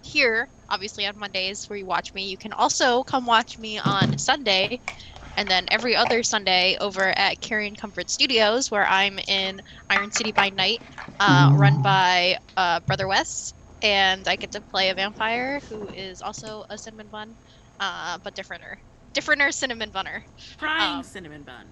here, obviously on Mondays where you watch me, you can also come watch me on Sunday, and then every other Sunday over at Carrion Comfort Studios, where I'm in Iron City by Night, run by Brother Wes, and I get to play a vampire who is also a cinnamon bun, but differenter cinnamon bunner. Crying cinnamon bun.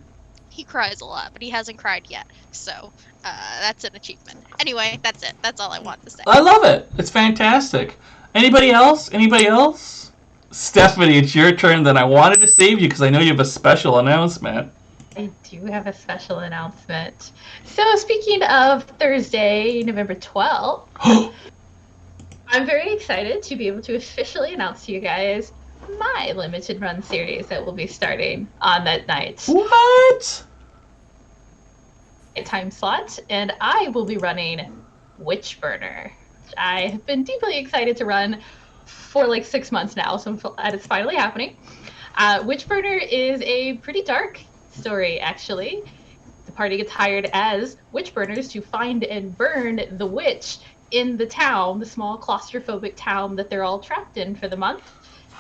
He cries a lot, but he hasn't cried yet, so that's an achievement. Anyway, that's it. That's all I want to say. I love it. It's fantastic. Anybody else? Anybody else? Stephanie, it's your turn. Then I wanted to save you because I know you have a special announcement. I do have a special announcement. So, speaking of Thursday, November 12th, I'm very excited to be able to officially announce to you guys my limited run series that will be starting on that night. What? A time slot, and I will be running Witchburner. I have been deeply excited to run for like 6 months now, so it's finally happening. Witchburner is a pretty dark story, actually. The party gets hired as witchburners to find and burn the witch in the town, the small claustrophobic town that they're all trapped in for the month.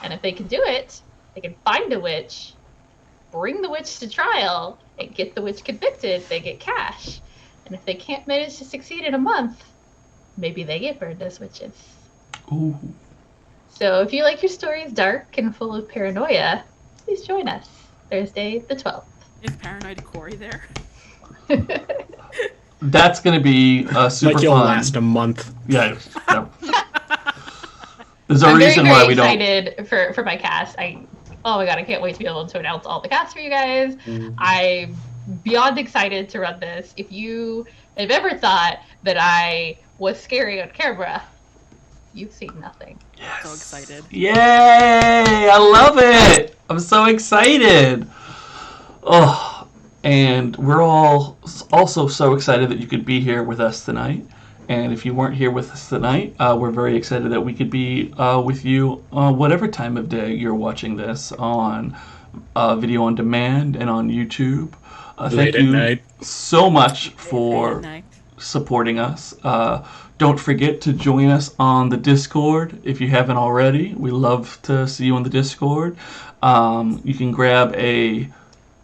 And if they can do it, they can find a witch, bring the witch to trial, and get the witch convicted. They get cash. And if they can't manage to succeed in a month, maybe they get burned as witches. Ooh. So if you like your stories dark and full of paranoia, please join us Thursday the 12th. Is Paranoid Corey there? That's going to be super Like you'll fun. last a month. Yeah. No. There's a I'm reason very, very why we don't. excited for my cast. Oh my god, I can't wait to be able to announce all the cast for you guys. I'm beyond excited to run this. If you have ever thought that I was scary on camera, you've seen nothing. Yes. So excited. Yay! I love it. I'm so excited. Oh, and we're all also so excited that you could be here with us tonight. And if you weren't here with us tonight, we're very excited that we could be with you whatever time of day you're watching this on video on demand and on YouTube. Thank you night. so much for supporting us. Don't forget to join us on the Discord if you haven't already. We love to see you on the Discord. You can grab a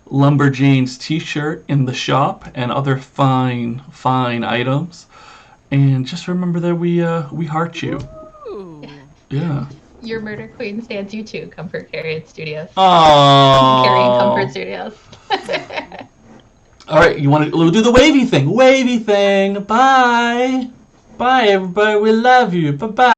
Lumberjanes t-shirt in the shop and other fine items. And just remember that we heart you. Ooh. Yeah. Your murder queen stands you too, Comfort Carrion Studios. Aww. Carrion Comfort Studios. All right, we'll do the wavy thing. Wavy thing. Bye. Bye, everybody. We love you. Bye-bye.